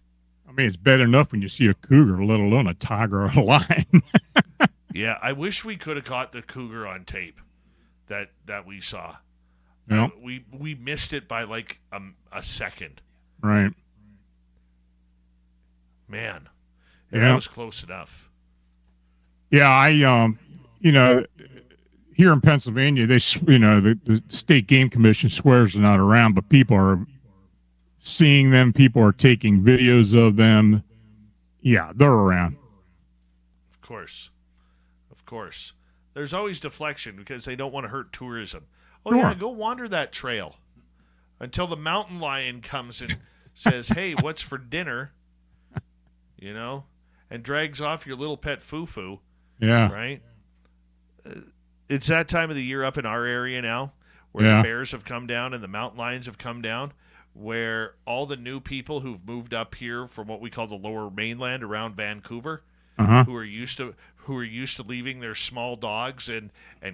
I mean, it's bad enough when you see a cougar, let alone a tiger or a lion. Yeah, I wish we could have caught the cougar on tape that we saw. Yeah. We missed it by like a second. Right. Man. Yeah. That was close enough. Yeah, here in Pennsylvania, the state game commission swears they're not around, but people are seeing them. People are taking videos of them. Yeah, they're around. Of course. There's always deflection because they don't want to hurt tourism. Oh, Sure. yeah, go wander that trail until the mountain lion comes and says, hey, what's for dinner? And drags off your little pet foo-foo. Yeah. Right? It's that time of the year up in our area now where Yeah. the bears have come down and the mountain lions have come down, where all the new people who've moved up here from what we call the lower mainland around Vancouver, Uh-huh. who are used to leaving their small dogs and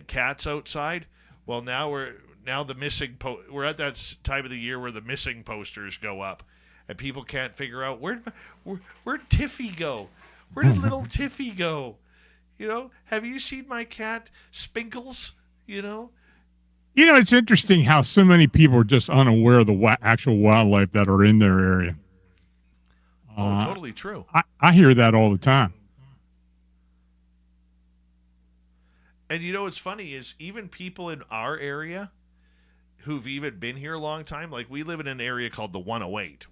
cats outside. Well, now we're at that time of the year where the missing posters go up, and people can't figure out where'd Tiffy go? Where did little Tiffy go? Have you seen my cat Spinkles? It's interesting how so many people are just unaware of the actual wildlife that are in their area. Totally true. I hear that all the time. And what's funny is even people in our area who've even been here a long time, like we live in an area called the 108.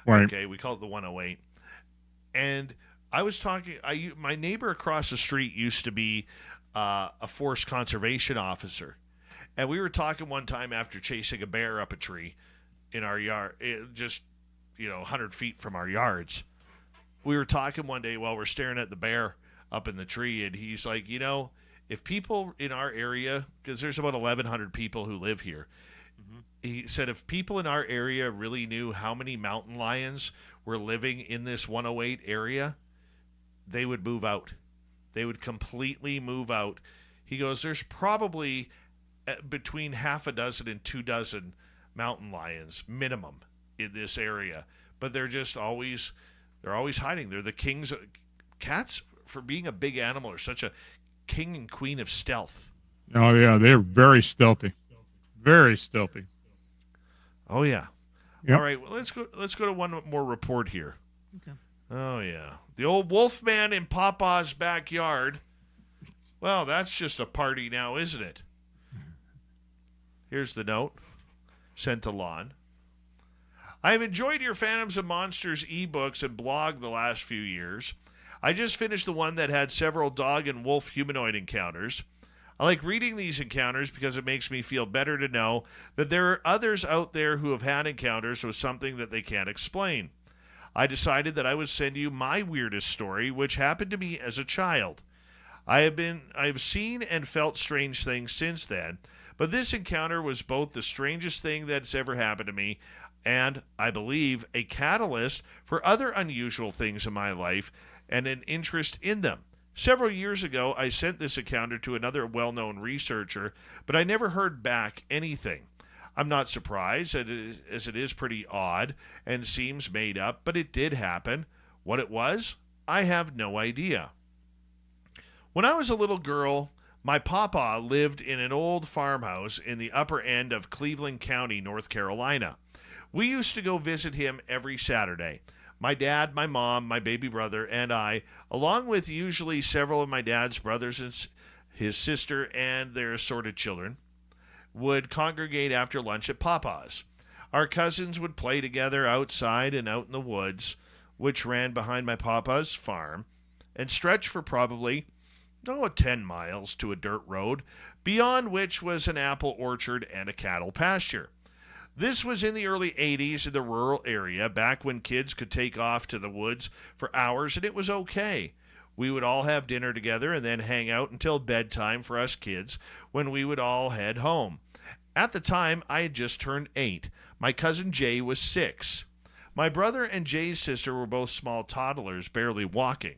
Right. Okay, we call it the 108. And I was talking, my neighbor across the street used to be a forest conservation officer. And we were talking one time after chasing a bear up a tree in our yard, just, 100 feet from our yards. We were talking one day while we're staring at the bear up in the tree, and he's like, if people in our area, because there's about 1,100 people who live here, he said if people in our area really knew how many mountain lions were living in this 108 area, they would move out. They would completely move out. He goes, there's probably between half a dozen and 24 mountain lions minimum in this area, but they're always hiding. They're the kings. Cats, for being a big animal, are such a king and queen of stealth. Oh yeah, they're very stealthy. Very stealthy. Oh yeah. Yep. All right, well, let's go to one more report here. Okay. Oh yeah. The old Wolfman in Papa's backyard. Well, that's just a party now, isn't it? Here's the note sent to Lon. I have enjoyed your Phantoms of Monsters ebooks and blog the last few years. I just finished the one that had several dog and wolf humanoid encounters. I like reading these encounters because it makes me feel better to know that there are others out there who have had encounters with something that they can't explain. I decided that I would send you my weirdest story, which happened to me as a child. I have seen and felt strange things since then, but this encounter was both the strangest thing that's ever happened to me and, I believe, a catalyst for other unusual things in my life and an interest in them. Several years ago, I sent this encounter to another well-known researcher, but I never heard back anything. I'm not surprised, as it is pretty odd and seems made up, but it did happen. What it was, I have no idea. When I was a little girl, my papa lived in an old farmhouse in the upper end of Cleveland County, North Carolina. We used to go visit him every Saturday. My dad, my mom, my baby brother, and I, along with usually several of my dad's brothers and his sister and their assorted children, would congregate after lunch at Papa's. Our cousins would play together outside and out in the woods, which ran behind my papa's farm, and stretched for probably 10 miles to a dirt road, beyond which was an apple orchard and a cattle pasture. This was in the early 80s in the rural area, back when kids could take off to the woods for hours and it was okay. We would all have dinner together and then hang out until bedtime for us kids, when we would all head home. At the time, I had just turned 8. My cousin Jay was 6. My brother and Jay's sister were both small toddlers, barely walking.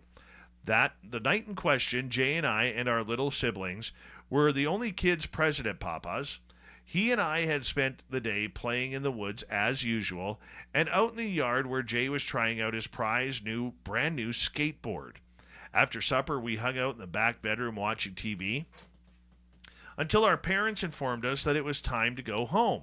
The night in question, Jay and I and our little siblings were the only kids present at Papa's. He and I had spent the day playing in the woods as usual, and out in the yard where Jay was trying out his brand new skateboard. After supper, we hung out in the back bedroom watching TV until our parents informed us that it was time to go home.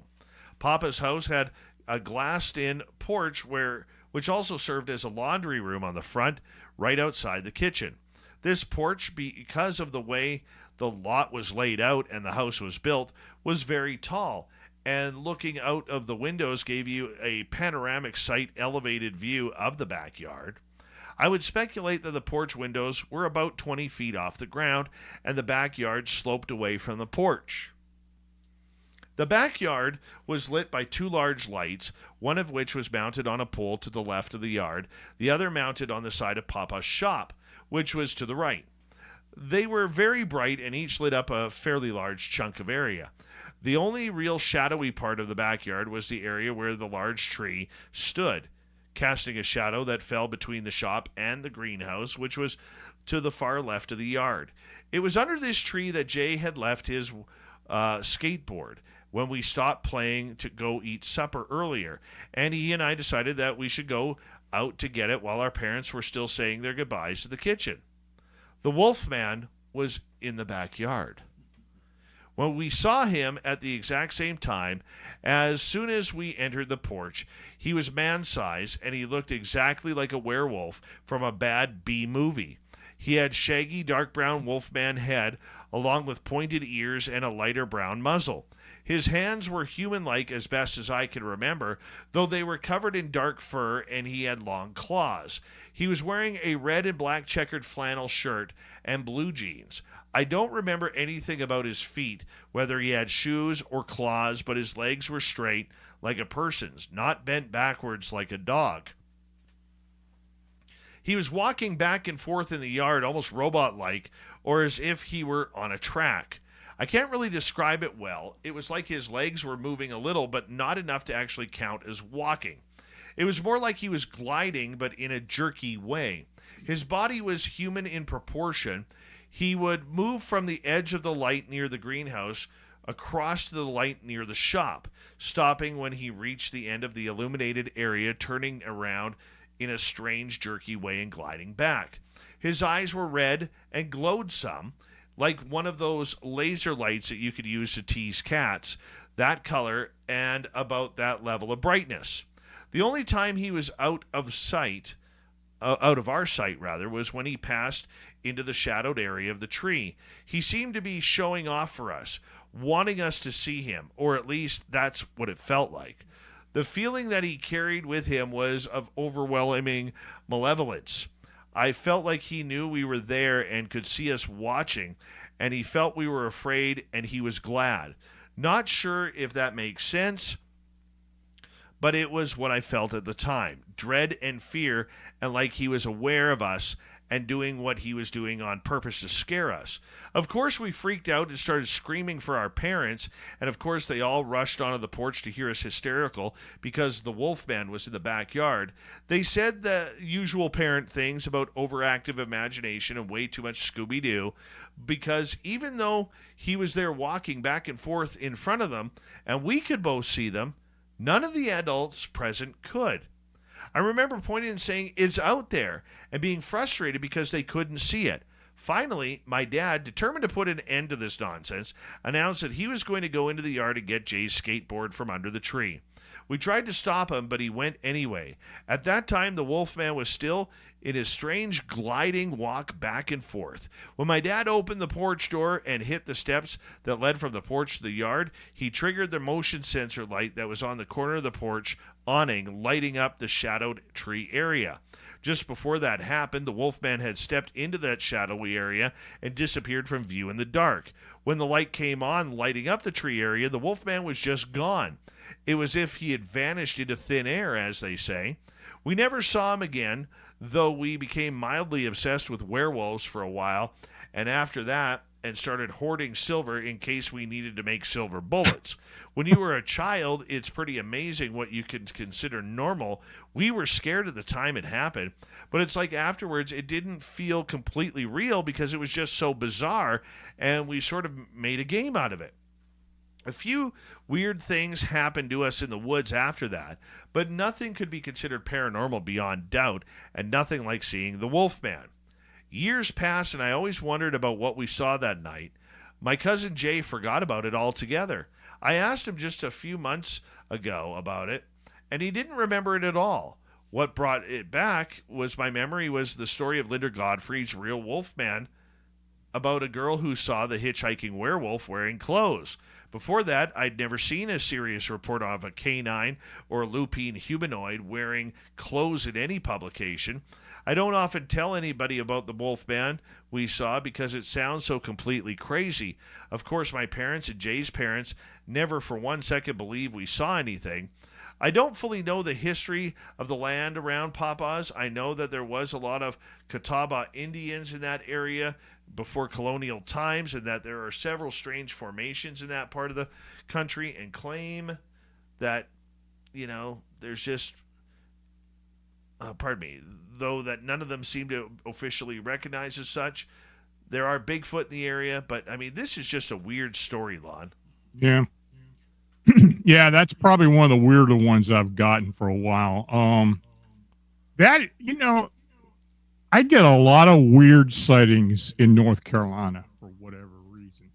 Papa's house had a glassed-in porch which also served as a laundry room on the front, right outside the kitchen. This porch, because of the way the lot was laid out and the house was built, was very tall, and looking out of the windows gave you a panoramic sight elevated view of the backyard. I would speculate that the porch windows were about 20 feet off the ground, and the backyard sloped away from the porch. The backyard was lit by 2 large lights, one of which was mounted on a pole to the left of the yard, the other mounted on the side of Papa's shop, which was to the right. They were very bright and each lit up a fairly large chunk of area. The only real shadowy part of the backyard was the area where the large tree stood, casting a shadow that fell between the shop and the greenhouse, which was to the far left of the yard. It was under this tree that Jay had left his skateboard when we stopped playing to go eat supper earlier, and he and I decided that we should go out to get it while our parents were still saying their goodbyes to the kitchen. The Wolfman was in the backyard. When we saw him at the exact same time, as soon as we entered the porch, he was man-sized and he looked exactly like a werewolf from a bad B movie. He had shaggy dark brown wolfman head along with pointed ears and a lighter brown muzzle. His hands were human-like as best as I can remember, though they were covered in dark fur and he had long claws. He was wearing a red and black checkered flannel shirt and blue jeans. I don't remember anything about his feet, whether he had shoes or claws, but his legs were straight like a person's, not bent backwards like a dog. He was walking back and forth in the yard almost robot-like, or as if he were on a track. I can't really describe it well. It was like his legs were moving a little, but not enough to actually count as walking. It was more like he was gliding, but in a jerky way. His body was human in proportion. He would move from the edge of the light near the greenhouse across to the light near the shop, stopping when he reached the end of the illuminated area, turning around in a strange jerky way and gliding back. His eyes were red and glowed some, like one of those laser lights that you could use to tease cats, that color and about that level of brightness. The only time he was out of our sight, was when he passed into the shadowed area of the tree. He seemed to be showing off for us, wanting us to see him, or at least that's what it felt like. The feeling that he carried with him was of overwhelming malevolence. I felt like he knew we were there and could see us watching, and he felt we were afraid and he was glad. Not sure if that makes sense, but it was what I felt at the time. Dread and fear, and like he was aware of us and doing what he was doing on purpose to scare us. Of course, we freaked out and started screaming for our parents, and of course they all rushed onto the porch to hear us hysterical because the Wolfman was in the backyard. They said the usual parent things about overactive imagination and way too much Scooby-Doo, because even though he was there walking back and forth in front of them, and we could both see them, none of the adults present could. I remember pointing and saying, "It's out there," and being frustrated because they couldn't see it. Finally, my dad, determined to put an end to this nonsense, announced that he was going to go into the yard and get Jay's skateboard from under the tree. We tried to stop him, but he went anyway. At that time, the Wolfman was still in his strange gliding walk back and forth. When my dad opened the porch door and hit the steps that led from the porch to the yard, he triggered the motion sensor light that was on the corner of the porch awning, lighting up the shadowed tree area. Just before that happened, the Wolfman had stepped into that shadowy area and disappeared from view in the dark. When the light came on, lighting up the tree area, the Wolfman was just gone. It was as if he had vanished into thin air, as they say. We never saw him again, though we became mildly obsessed with werewolves for a while, and after that, and started hoarding silver in case we needed to make silver bullets. When you were a child, it's pretty amazing what you can consider normal. We were scared at the time it happened, but it's like afterwards it didn't feel completely real because it was just so bizarre, and we sort of made a game out of it. A few weird things happened to us in the woods after that, but nothing could be considered paranormal beyond doubt, and nothing like seeing the Wolfman. Years passed, and I always wondered about what we saw that night. My cousin Jay forgot about it altogether. I asked him just a few months ago about it, and he didn't remember it at all. What brought it back was my memory was the story of Linda Godfrey's Real Wolfman, about a girl who saw the hitchhiking werewolf wearing clothes. Before that, I'd never seen a serious report of a canine or lupine humanoid wearing clothes in any publication. I don't often tell anybody about the Wolfman we saw because it sounds so completely crazy. Of course, my parents and Jay's parents never for 1 second believed we saw anything. I don't fully know the history of the land around Papa's. I know that there was a lot of Catawba Indians in that area before colonial times, and that there are several strange formations in that part of the country, and claim that, there's just, though that none of them seem to officially recognize as such. There are Bigfoot in the area, but, this is just a weird story, Lon. Yeah. Yeah, that's probably one of the weirder ones I've gotten for a while. I get a lot of weird sightings in North Carolina for whatever reason.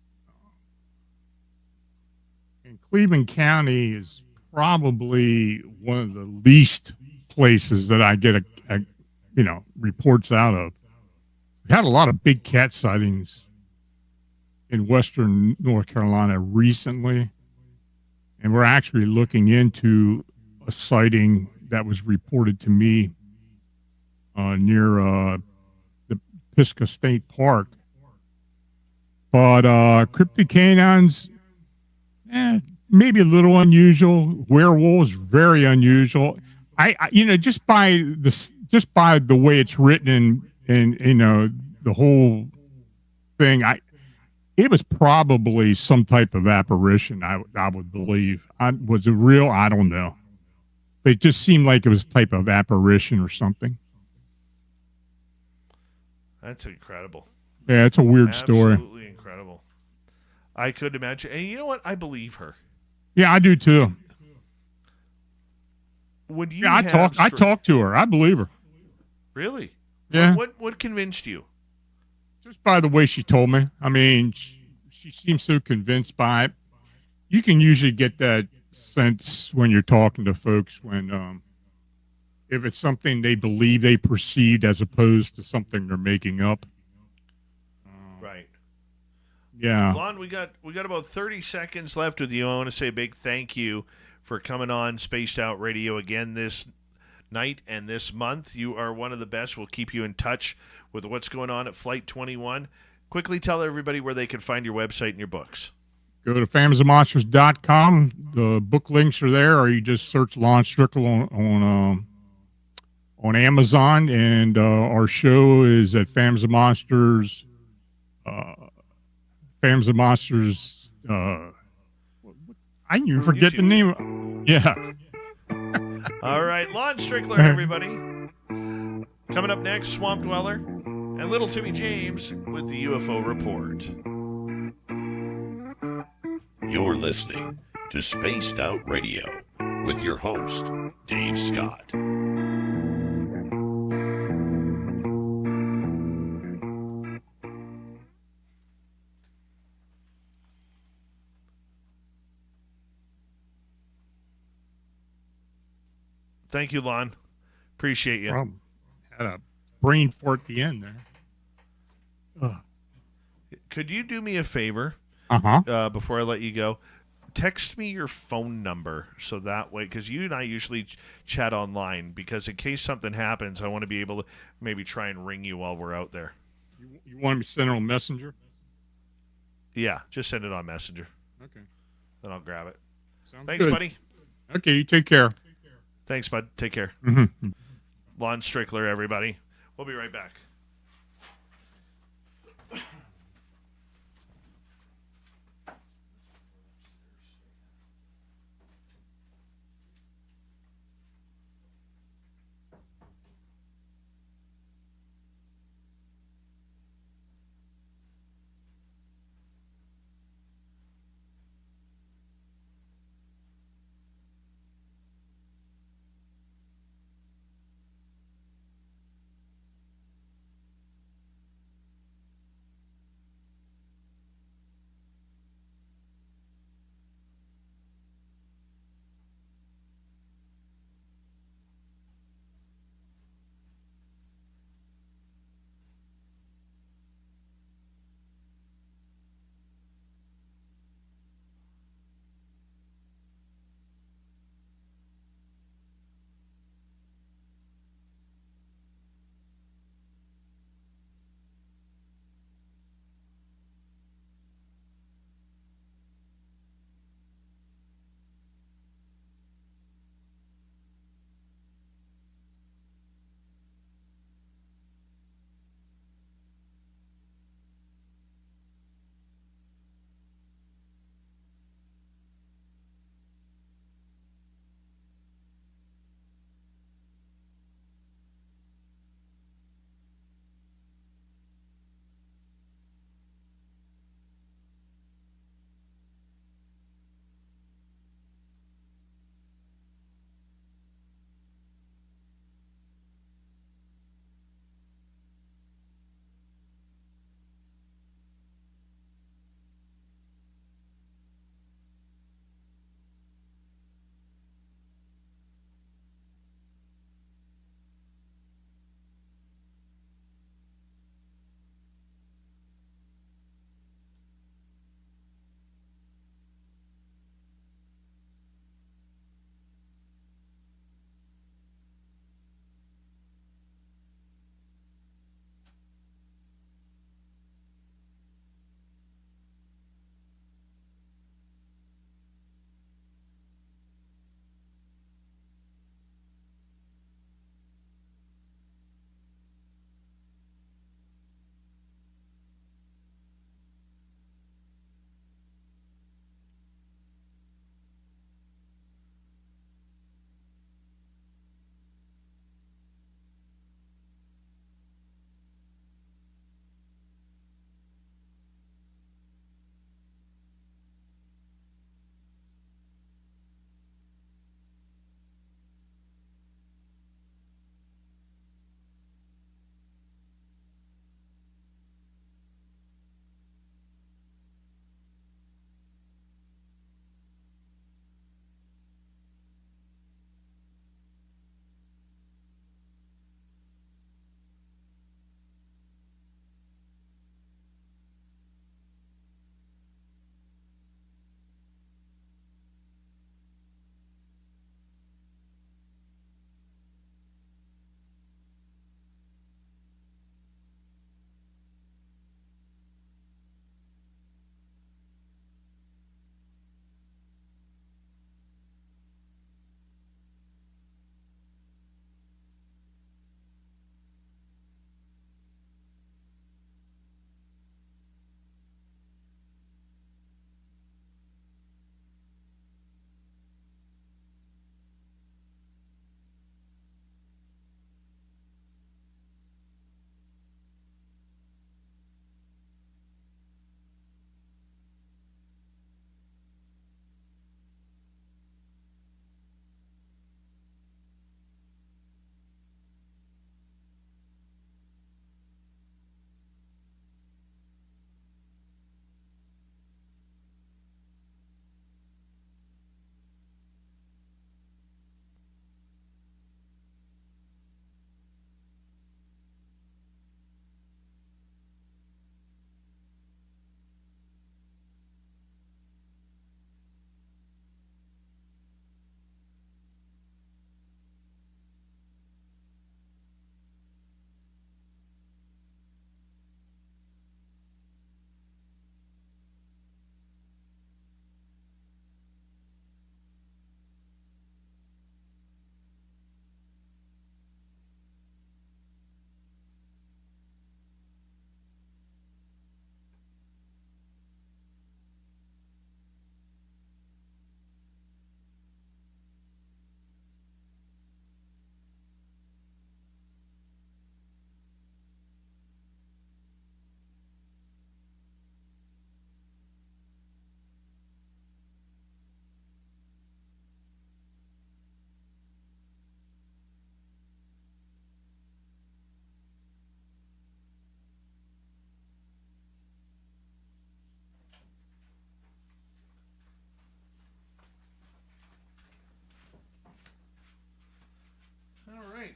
And Cleveland County is probably one of the least places that I get reports out of. We had a lot of big cat sightings in western North Carolina recently. And we're actually looking into a sighting that was reported to me near the Pisgah State Park. But cryptid canines, maybe a little unusual. Werewolves, very unusual. I just by the way it's written and the whole thing, it was probably some type of apparition, I would believe. Was it real? I don't know. But it just seemed like it was a type of apparition or something. That's incredible. Yeah, it's a weird story. Absolutely incredible. I could imagine. And you know what? I believe her. Yeah, I do too. When you I talk to her. I believe her. Really? Yeah. What convinced you? Just by the way she told me. She seems so convinced by it. You can usually get that sense when you're talking to folks when if it's something they believe they perceived as opposed to something they're making up. Right. Yeah. Lon, we got about 30 seconds left with you. I want to say a big thank you for coming on Spaced Out Radio again this night and this month. You are one of the best. We'll keep you in touch with what's going on at Flight 21. Quickly tell everybody where they can find your website and your books. go to famsofmonsters.com. The book links are there, or you just search Lon Strickler on Amazon. And our show is at Fams of Monsters. Fams of Monsters. I even forget the name. Yeah. All right, Lon Strickler, everybody. Coming up next, Swamp Dweller and Little Timmy James with the UFO Report. You're listening to Spaced Out Radio with your host, Dave Scott. Thank you, Lon. Appreciate you. Had a brain fart at the end there. Could you do me a favor before I let you go? Text me your phone number so that way, because you and I usually chat online, because in case something happens, I want to be able to maybe try and ring you while we're out there. You want me to send it on Messenger? Yeah, just send it on Messenger. Okay. Then I'll grab it. Sounds Thanks, good. buddy. Okay, you take care. Thanks, bud. Take care. Mm-hmm. Lon Strickler, everybody. We'll be right back.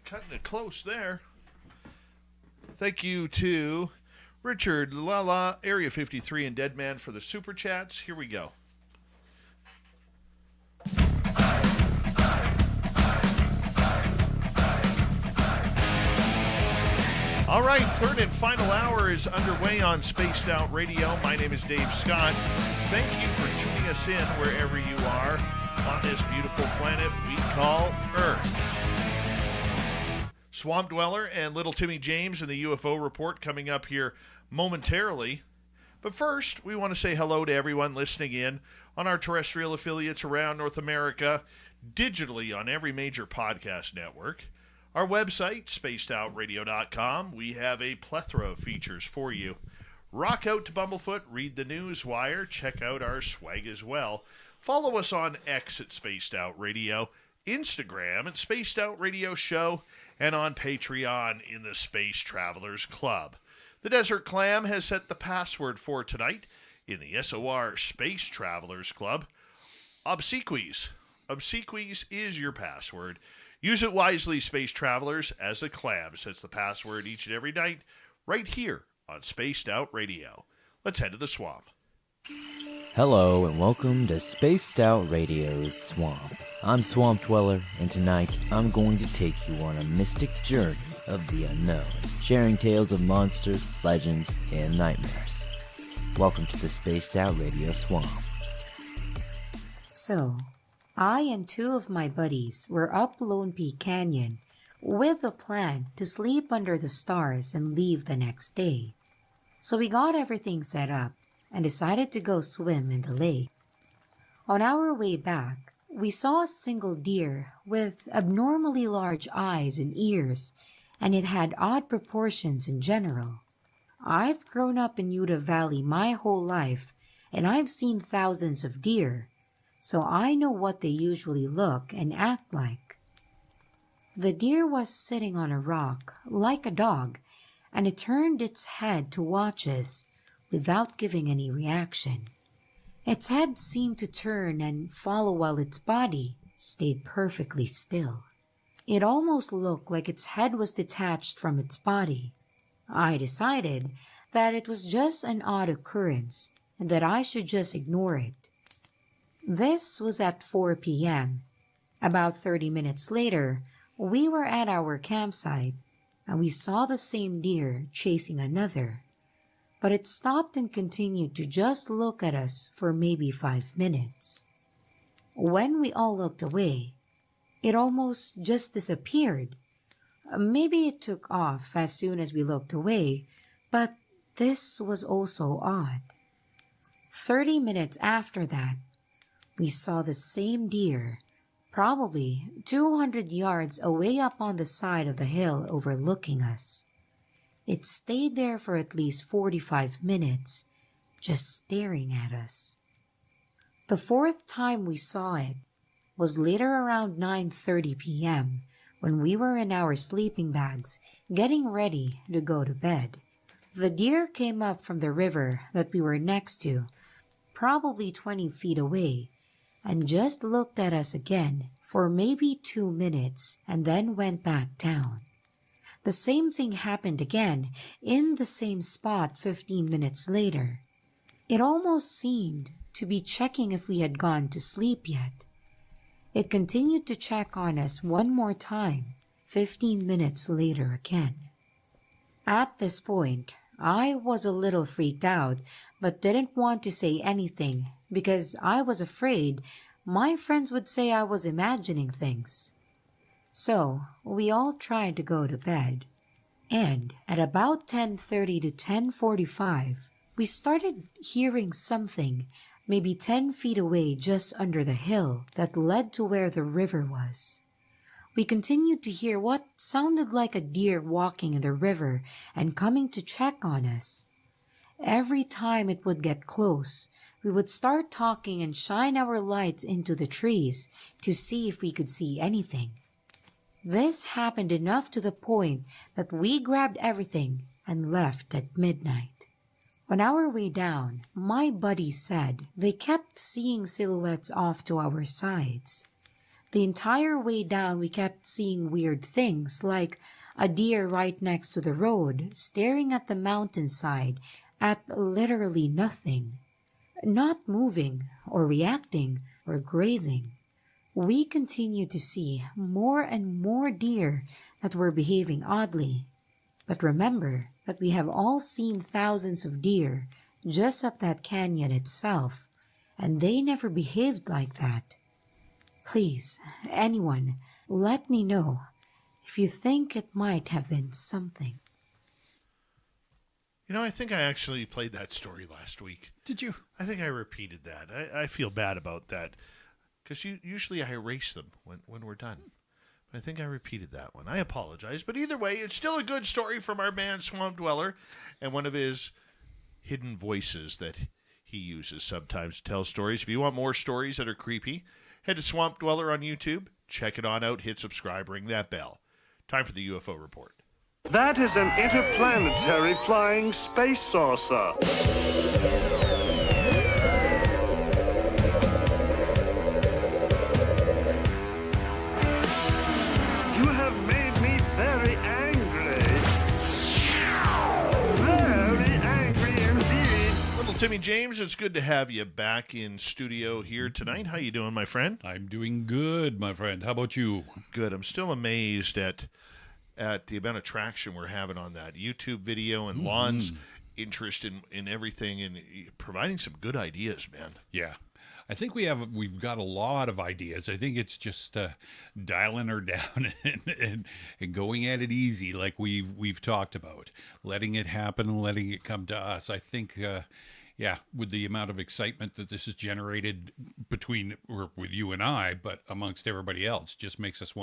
cutting it close there. Thank you to Richard Lala, Area 53, and Deadman for the super chats. Here we go. All right, third and final hour is underway on Spaced Out Radio. My name is Dave Scott. Thank you for tuning us in wherever you are on this beautiful planet we call Earth. Swamp Dweller and Little Timmy James and the UFO Report coming up here momentarily. But first, we want to say hello to everyone listening in on our terrestrial affiliates around North America, digitally on every major podcast network. Our website, spacedoutradio.com, we have a plethora of features for you. Rock out to Bumblefoot, read the news wire, check out our swag as well. Follow us on X at Spaced Out Radio, Instagram at Spaced Out Radio Show, and on Patreon in the Space Travelers Club. The Desert Clam has set the password for tonight in the SOR Space Travelers Club. Obsequies. Obsequies is your password. Use it wisely, Space Travelers, as the Clam sets the password each and every night right here on Spaced Out Radio. Let's head to the swamp. Hello and welcome to Spaced Out Radio's Swamp. I'm Swamp Dweller, and tonight I'm going to take you on a mystic journey of the unknown, sharing tales of monsters, legends, and nightmares. Welcome to the Spaced Out Radio Swamp. So, I and two of my buddies were up Lone Peak Canyon with a plan to sleep under the stars and leave the next day. So we got everything set up and decided to go swim in the lake. On our way back, we saw a single deer with abnormally large eyes and ears, and it had odd proportions in general. I've grown up in Utah Valley my whole life, and I've seen thousands of deer, so I know what they usually look and act like. The deer was sitting on a rock like a dog, and it turned its head to watch us without giving any reaction. Its head seemed to turn and follow while its body stayed perfectly still. It almost looked like its head was detached from its body. I decided that it was just an odd occurrence and that I should just ignore it. This was at 4 p.m. About 30 minutes later, we were at our campsite and we saw the same deer chasing another. But it stopped and continued to just look at us for maybe 5 minutes. When we all looked away, it almost just disappeared. Maybe it took off as soon as we looked away, but this was also odd. 30 minutes after that, we saw the same deer, probably 200 yards away up on the side of the hill overlooking us. It stayed there for at least 45 minutes, just staring at us. The fourth time we saw it was later around 9:30 p.m. when we were in our sleeping bags getting ready to go to bed. The deer came up from the river that we were next to, probably 20 feet away, and just looked at us again for maybe 2 minutes and then went back down. The same thing happened again in the same spot 15 minutes later. It almost seemed to be checking if we had gone to sleep yet. It continued to check on us one more time, 15 minutes later again. At this point, I was a little freaked out, but didn't want to say anything because I was afraid my friends would say I was imagining things. So, we all tried to go to bed, and at about 10:30 to 10:45, we started hearing something maybe 10 feet away just under the hill that led to where the river was. We continued to hear what sounded like a deer walking in the river and coming to check on us. Every time it would get close, we would start talking and shine our lights into the trees to see if we could see anything. This happened enough to the point that we grabbed everything and left at midnight. On our way down, my buddy said they kept seeing silhouettes off to our sides. The entire way down, we kept seeing weird things, like a deer right next to the road, staring at the mountainside at literally nothing, not moving or reacting or grazing. We continued to see more and more deer that were behaving oddly. But remember that we have all seen thousands of deer just up that canyon itself, and they never behaved like that. Please, anyone, let me know if you think it might have been something. You know, I think I actually played that story last week. Did you? I think I repeated that. I feel bad about that because usually I erase them when we're done. But I think I repeated that one. I apologize. But either way, it's still a good story from our man Swamp Dweller and one of his hidden voices that he uses sometimes to tell stories. If you want more stories that are creepy, head to Swamp Dweller on YouTube. Check it on out. Hit subscribe. Ring that bell. Time for the UFO report. That is an interplanetary flying space saucer. You have made me very angry. Very angry indeed. Little Timmy James, it's good to have you back in studio here tonight. How you doing, my friend? I'm doing good, my friend. How about you? Good. I'm still amazed at the amount of traction we're having on that YouTube video and Lon's interest in everything and providing some good ideas, man. Yeah. I think we've got a lot of ideas. I think it's just dialing her down and going at it easy, like we've talked about, letting it happen and letting it come to us. I think, with the amount of excitement that this has generated with you and I, but amongst everybody else, just makes us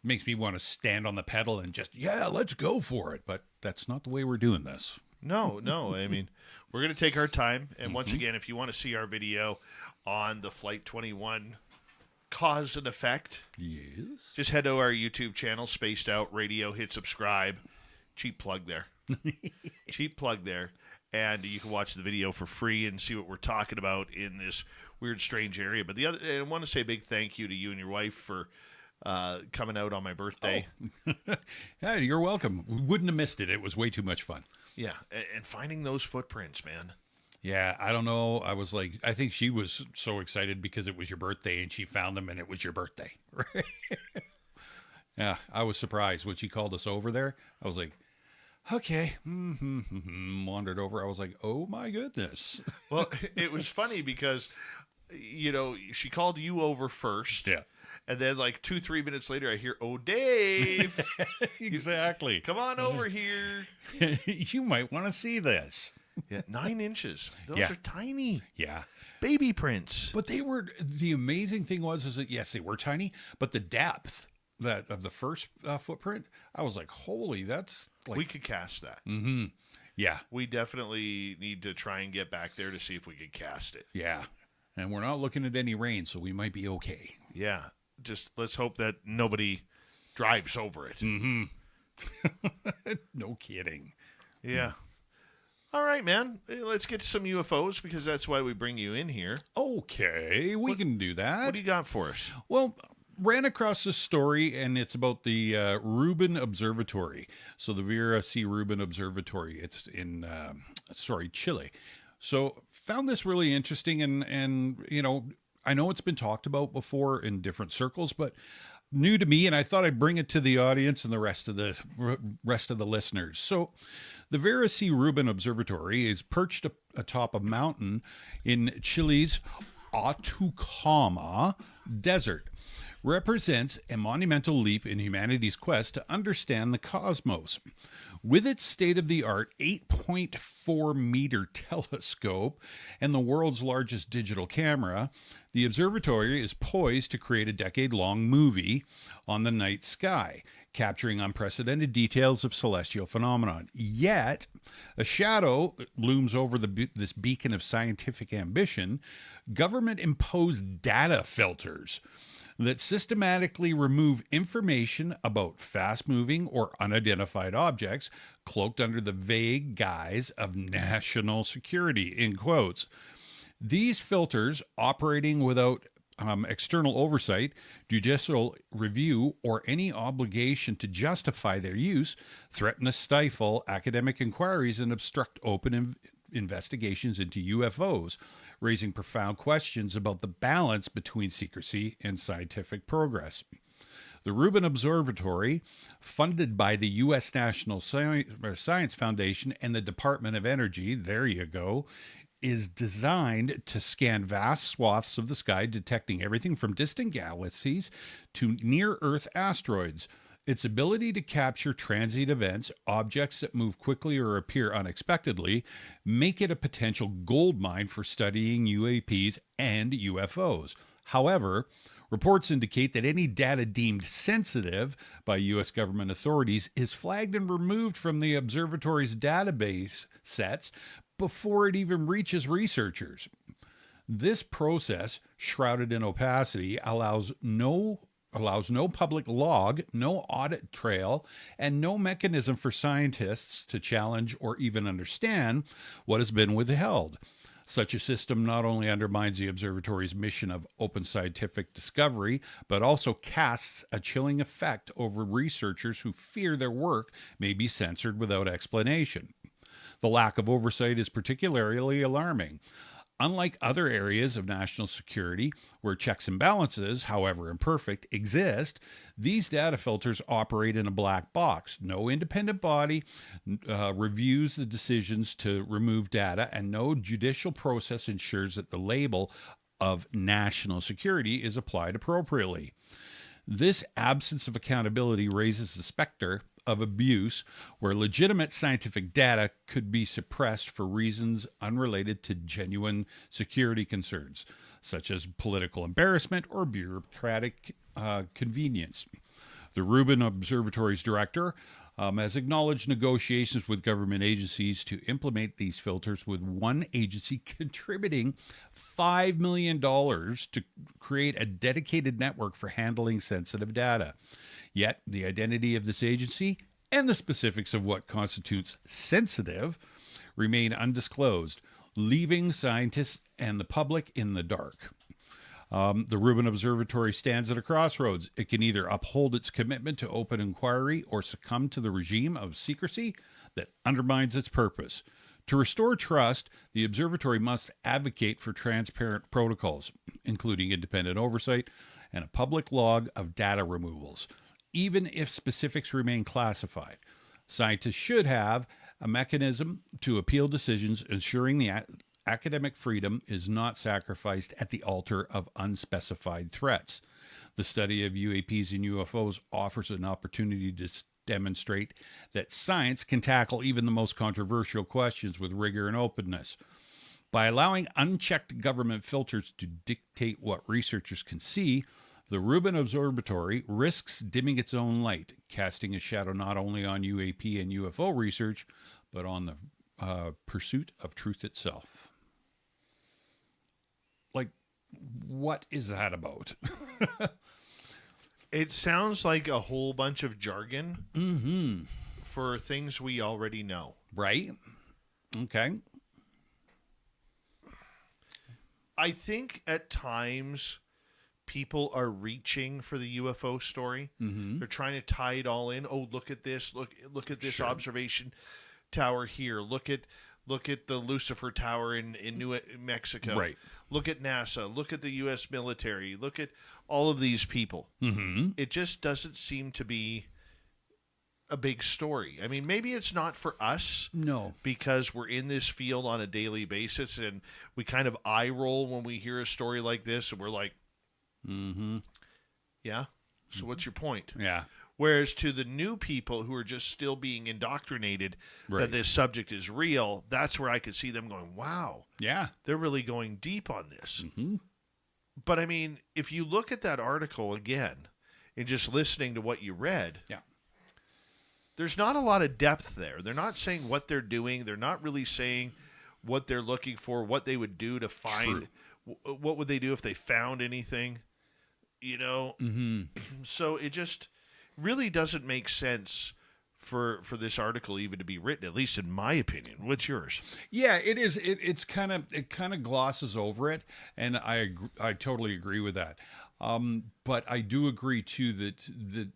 makes me want to stand on the pedal and just, let's go for it. But that's not the way we're doing this. No. I mean, we're going to take our time. And once again, if you want to see our video on the Flight 21 cause and effect, yes, just head to our YouTube channel, Spaced Out Radio, hit subscribe. Cheap plug there. Cheap plug there. And you can watch the video for free and see what we're talking about in this weird, strange area. But and I want to say a big thank you to you and your wife for coming out on my birthday. Oh. Yeah, you're welcome. We wouldn't have missed it. It was way too much fun. Yeah, and finding those footprints, man. Yeah, I don't know. I was like, I think she was so excited because it was your birthday and she found them and it was your birthday. Right? Yeah, I was surprised when she called us over there. I was like, okay. Wandered over. I was like, oh my goodness. Well, it was funny because, she called you over first. Yeah. And then like 2-3 minutes later, I hear, "Oh, Dave." Exactly. Come on over here. You might want to see this. Yeah, 9 inches. Those Yeah. are tiny. Yeah. Baby prints. But the amazing thing is that, yes, they were tiny, but the depth of the first footprint, I was like, holy, that's like. We could cast that. Mm-hmm. Yeah. We definitely need to try and get back there to see if we could cast it. Yeah. And we're not looking at any rain, so we might be okay. Yeah. Just let's hope that nobody drives over it. Mm-hmm. No kidding. Yeah. All right, man. Let's get to some UFOs because that's why we bring you in here. Okay, we can do that. What do you got for us? Well, ran across this story, and it's about the Rubin Observatory. So the Vera C. Rubin Observatory. It's in, Chile. So found this really interesting, and I know it's been talked about before in different circles, but new to me, and I thought I'd bring it to the audience and the rest of the listeners. So the Vera C. Rubin Observatory is perched atop a mountain in Chile's Atacama Desert. Represents a monumental leap in humanity's quest to understand the cosmos. With its state-of-the-art 8.4-meter telescope and the world's largest digital camera, the observatory is poised to create a decade-long movie on the night sky, capturing unprecedented details of celestial phenomenon. Yet, a shadow looms over this beacon of scientific ambition. Government-imposed data filters that systematically remove information about fast-moving or unidentified objects cloaked under the vague guise of national security, in quotes. These filters, operating without external oversight, judicial review, or any obligation to justify their use, threaten to stifle academic inquiries and obstruct open investigations into UFOs, raising profound questions about the balance between secrecy and scientific progress. The Rubin Observatory, funded by the U.S. National Science Foundation and the Department of Energy, there you go, is designed to scan vast swaths of the sky, detecting everything from distant galaxies to near-Earth asteroids. Its ability to capture transient events, objects that move quickly or appear unexpectedly, make it a potential goldmine for studying UAPs and UFOs. However, reports indicate that any data deemed sensitive by U.S. government authorities is flagged and removed from the observatory's database sets before it even reaches researchers. This process, shrouded in opacity, allows no public log, no audit trail, and no mechanism for scientists to challenge or even understand what has been withheld. Such a system not only undermines the observatory's mission of open scientific discovery, but also casts a chilling effect over researchers who fear their work may be censored without explanation. The lack of oversight is particularly alarming. Unlike other areas of national security, where checks and balances, however imperfect, exist, these data filters operate in a black box. No independent body reviews the decisions to remove data, and no judicial process ensures that the label of national security is applied appropriately. This absence of accountability raises the specter of abuse, where legitimate scientific data could be suppressed for reasons unrelated to genuine security concerns, such as political embarrassment or bureaucratic convenience. The Rubin Observatory's director has acknowledged negotiations with government agencies to implement these filters, with one agency contributing $5 million to create a dedicated network for handling sensitive data. Yet, the identity of this agency and the specifics of what constitutes sensitive remain undisclosed, leaving scientists and the public in the dark. The Rubin Observatory stands at a crossroads. It can either uphold its commitment to open inquiry or succumb to the regime of secrecy that undermines its purpose. To restore trust, the observatory must advocate for transparent protocols, including independent oversight and a public log of data removals, even if specifics remain classified. Scientists should have a mechanism to appeal decisions, ensuring the academic freedom is not sacrificed at the altar of unspecified threats. The study of UAPs and UFOs offers an opportunity to demonstrate that science can tackle even the most controversial questions with rigor and openness. By allowing unchecked government filters to dictate what researchers can see, the Rubin Observatory risks dimming its own light, casting a shadow not only on UAP and UFO research, but on the pursuit of truth itself. Like, what is that about? It sounds like a whole bunch of jargon for things we already know. Right? Okay. I think at times people are reaching for the UFO story. They're trying to tie it all in. Oh, look at this. Look at this observation tower here. Look at the Lucifer Tower in New Mexico. Right. Look at NASA. Look at the U.S. military. Look at all of these people. It just doesn't seem to be a big story. I mean, maybe it's not for us. No. Because we're in this field on a daily basis, and we kind of eye roll when we hear a story like this, and we're like, yeah? So what's your point? Yeah. Whereas to the new people who are just still being indoctrinated that this subject is real, that's where I could see them going, wow. Yeah. They're really going deep on this. But, I mean, if you look at that article again and just listening to what you read, there's not a lot of depth there. They're not saying what they're doing. They're not really saying what they're looking for, what they would do to find. What would they do if they found anything? You know? So it just really doesn't make sense for this article even to be written, at least in my opinion. What's yours? Yeah, it is. It kind of glosses over it, and I totally agree with that. But I do agree too that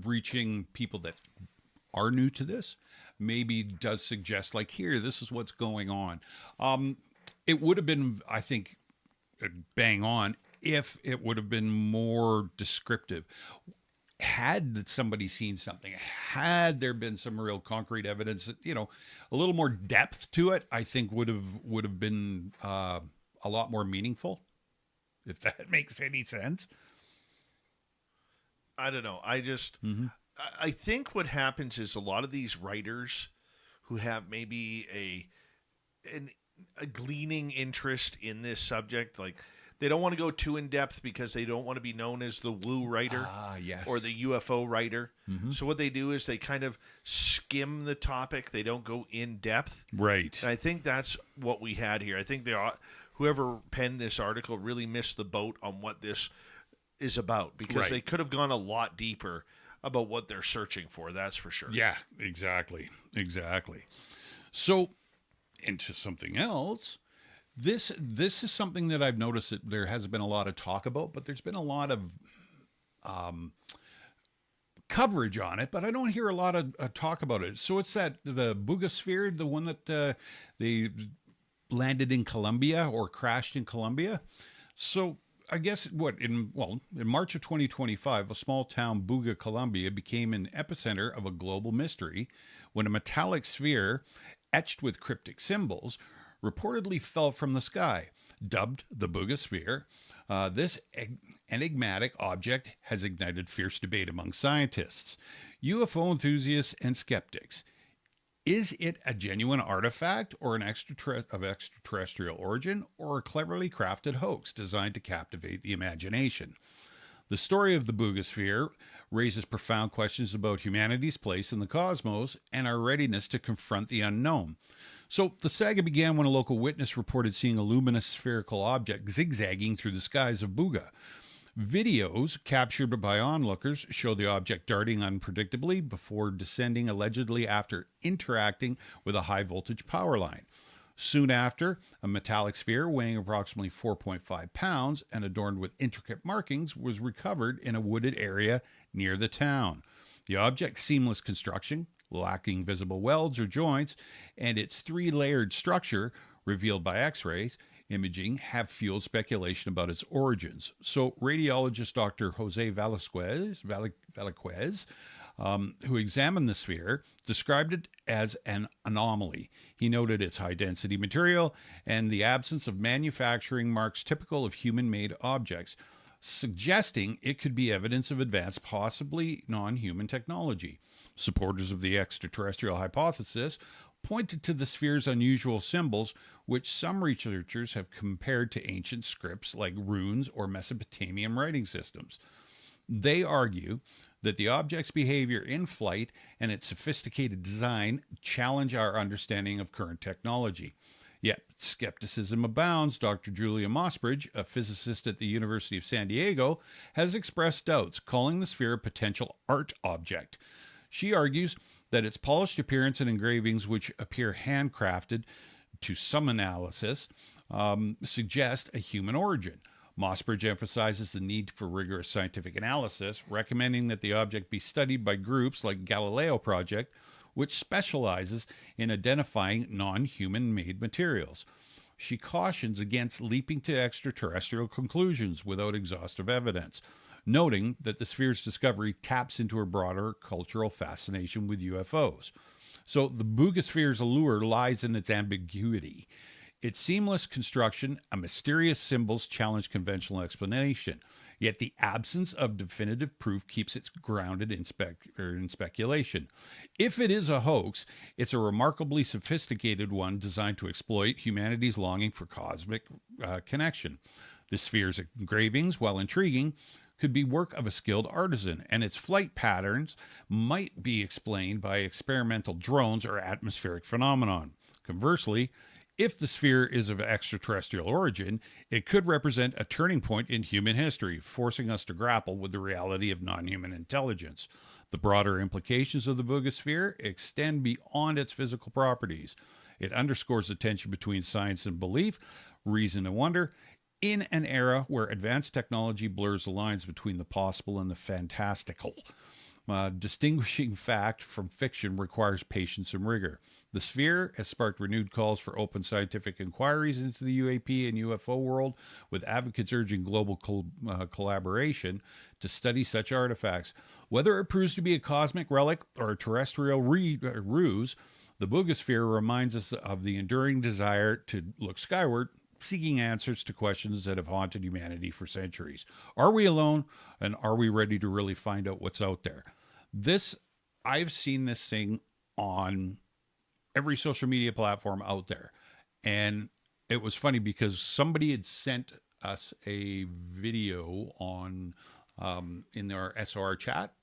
reaching people that are new to this maybe does suggest, like, here, this is what's going on. It would have been, I think, bang on if it would have been more descriptive. Had somebody seen something, had there been some real concrete evidence, a little more depth to it, I think would have been a lot more meaningful, if that makes any sense. I don't know. I think what happens is a lot of these writers who have maybe a gleaning interest in this subject, like, they don't want to go too in depth because they don't want to be known as the woo writer or the UFO writer. Mm-hmm. So what they do is they kind of skim the topic. They don't go in depth. Right. And I think that's what we had here. I think whoever penned this article really missed the boat on what this is about, because they could have gone a lot deeper about what they're searching for. That's for sure. Yeah, exactly. So, into something else. This is something that I've noticed that there hasn't been a lot of talk about, but there's been a lot of coverage on it, but I don't hear a lot of talk about it. So it's the Boogosphere, the one that they landed in Colombia or crashed in Colombia. So I guess in March of 2025, a small town, Buga, Colombia, became an epicenter of a global mystery when a metallic sphere etched with cryptic symbols reportedly fell from the sky. Dubbed the Boogosphere, this enigmatic object has ignited fierce debate among scientists, UFO enthusiasts, and skeptics. Is it a genuine artifact or an extraterrestrial origin, or a cleverly crafted hoax designed to captivate the imagination? The story of the Boogosphere raises profound questions about humanity's place in the cosmos and our readiness to confront the unknown. So the saga began when a local witness reported seeing a luminous spherical object zigzagging through the skies of Buga. Videos captured by onlookers show the object darting unpredictably before descending allegedly after interacting with a high-voltage power line. Soon after, a metallic sphere weighing approximately 4.5 pounds and adorned with intricate markings was recovered in a wooded area near the town. The object's seamless construction, lacking visible welds or joints, and its three-layered structure, revealed by X-rays imaging, have fueled speculation about its origins. So radiologist Dr. Jose Velasquez, who examined the sphere, described it as an anomaly. He noted its high-density material and the absence of manufacturing marks typical of human-made objects, suggesting it could be evidence of advanced, possibly non-human technology. Supporters of the extraterrestrial hypothesis pointed to the sphere's unusual symbols, which some researchers have compared to ancient scripts like runes or Mesopotamian writing systems. They argue that the object's behavior in flight and its sophisticated design challenge our understanding of current technology. Yet skepticism abounds. Dr. Julia Mossbridge, a physicist at the University of San Diego, has expressed doubts, calling the sphere a potential art object. She argues that its polished appearance and engravings, which appear handcrafted to some analysis, suggest a human origin. Mossbridge emphasizes the need for rigorous scientific analysis, recommending that the object be studied by groups like Galileo Project, which specializes in identifying non-human made materials. She cautions against leaping to extraterrestrial conclusions without exhaustive evidence, noting that the sphere's discovery taps into her broader cultural fascination with UFOs. So the Boogosphere's allure lies in its ambiguity. Its seamless construction and mysterious symbols challenge conventional explanation, yet the absence of definitive proof keeps it grounded in speculation. If it is a hoax, it's a remarkably sophisticated one designed to exploit humanity's longing for cosmic connection. The sphere's engravings, while intriguing, could be work of a skilled artisan, and its flight patterns might be explained by experimental drones or atmospheric phenomenon. Conversely, If the sphere is of extraterrestrial origin, it could represent a turning point in human history, forcing us to grapple with the reality of non-human intelligence. The broader implications of the boogosphere extend beyond its physical properties. It underscores the tension between science and belief, reason and wonder, in an era where advanced technology blurs the lines between the possible and the fantastical. Distinguishing fact from fiction requires patience and rigor. The sphere has sparked renewed calls for open scientific inquiries into the UAP and UFO world, with advocates urging global collaboration to study such artifacts. Whether it proves to be a cosmic relic or a terrestrial ruse, the boogosphere reminds us of the enduring desire to look skyward, seeking answers to questions that have haunted humanity for centuries. Are we alone? And are we ready to really find out what's out there? I've seen this thing on every social media platform out there. And it was funny because somebody had sent us a video on in our SR chat.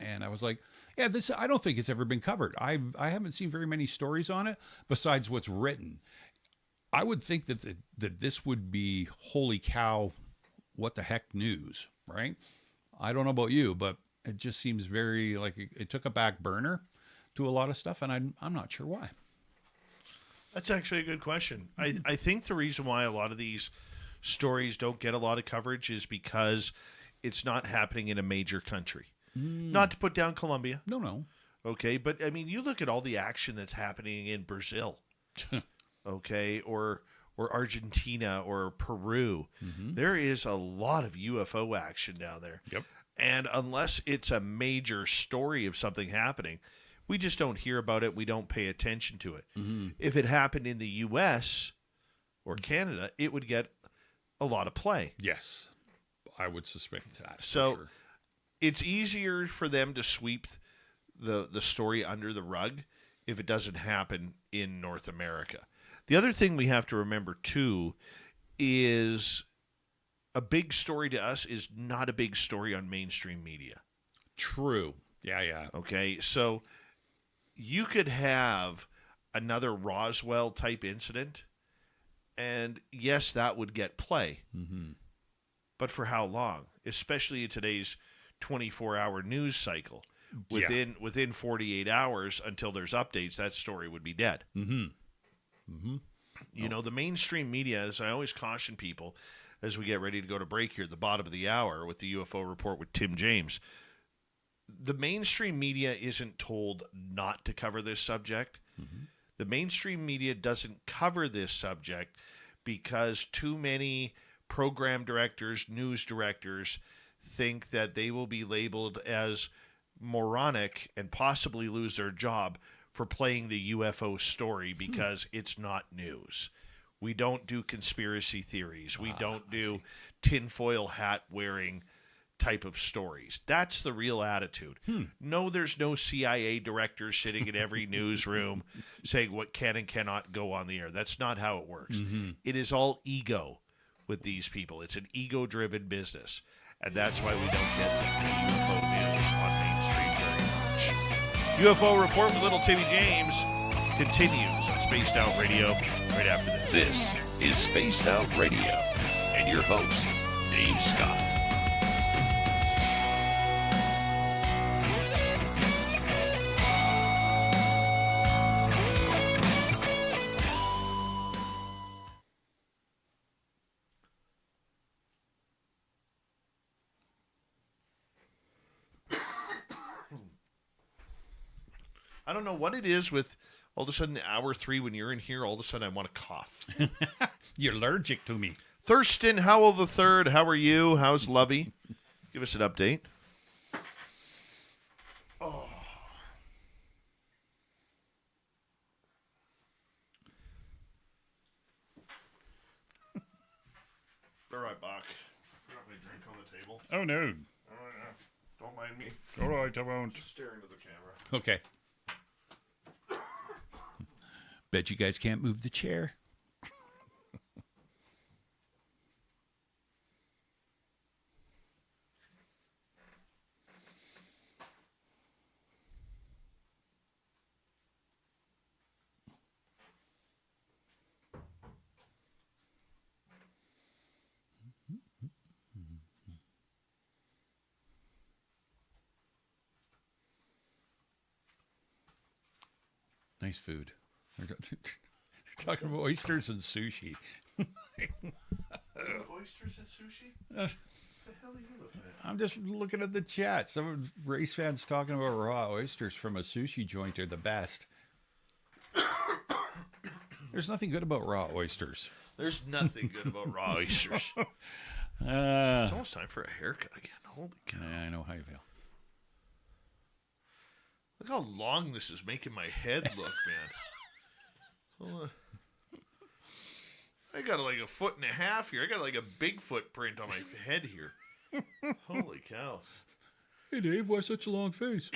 And I was like, yeah, I don't think it's ever been covered. I haven't seen very many stories on it besides what's written. I would think that this would be holy cow, what the heck news, right? I don't know about you, but it just seems very like it took a back burner to a lot of stuff, and I'm not sure why. That's actually a good question. I think the reason why a lot of these stories don't get a lot of coverage is because it's not happening in a major country. Not to put down Colombia. No. Okay, but I mean, you look at all the action that's happening in Brazil. Okay, or Argentina or Peru. There is a lot of UFO action down there. Yep. And unless it's a major story of something happening, we just don't hear about it. We don't pay attention to it. If it happened in the U.S. or Canada, it would get a lot of play. Yes, I would suspect that. So sure. It's easier for them to sweep the story under the rug if it doesn't happen in North America. The other thing we have to remember, too, is a big story to us is not a big story on mainstream media. True. Yeah. Okay, so you could have another Roswell-type incident, and yes, that would get play. But for how long? Especially in today's 24-hour news cycle. Within 48 hours, until there's updates, that story would be dead. You know, the mainstream media, as I always caution people as we get ready to go to break here at the bottom of the hour with the UFO Report with Tim James, the mainstream media isn't told not to cover this subject. The mainstream media doesn't cover this subject because too many program directors, news directors think that they will be labeled as moronic and possibly lose their job for playing the UFO story because it's not news. We don't do conspiracy theories. We don't do tinfoil hat wearing type of stories. That's the real attitude. No, there's no CIA director sitting in every newsroom saying what can and cannot go on the air. That's not how it works. It is all ego with these people. It's an ego-driven business. And that's why we don't get the UFO news on mainstream very much. UFO Report with Little Timmy James continues on Spaced Out Radio right after this. This is Spaced Out Radio and your host, Dave Scott. I don't know what it is with all of a sudden hour 3 when you're in here, all of a sudden I want to cough. You're allergic to me. Thurston Howell the Third, how are you? How's Lovey? Give us an update. Oh. All right, Bach. Forgot my drink on the table. Oh, no. Oh, yeah. Don't mind me. All right, I won't. Just staring to the camera. Okay. Bet you guys can't move the chair. Nice food. They're talking about oysters and sushi. Oysters and sushi? What the hell are you looking at? I'm just looking at the chat. Some race fans talking about raw oysters from a sushi joint are the best. There's nothing good about raw oysters. There's nothing good about raw oysters. It's almost time for a haircut again. Holy cow. I know how you feel. Look how long this is making my head look, man. Hold on. I got like a foot and a half here. I got like a big footprint on my head here. Holy cow. Hey, Dave, why such a long face?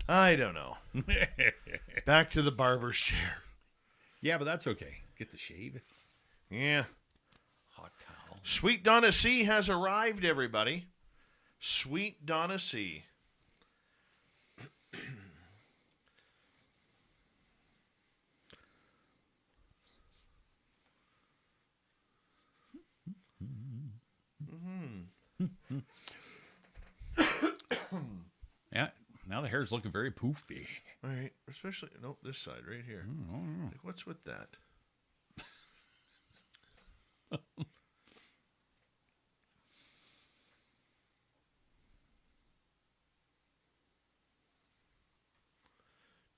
I don't know. Back to the barber's chair. Yeah, but that's okay. Get the shave. Yeah. Hot towel. Sweet Donna C has arrived, everybody. Sweet Donna C. Yeah, now the hair's looking very poofy. All right, especially this side right here. Like, what's with that?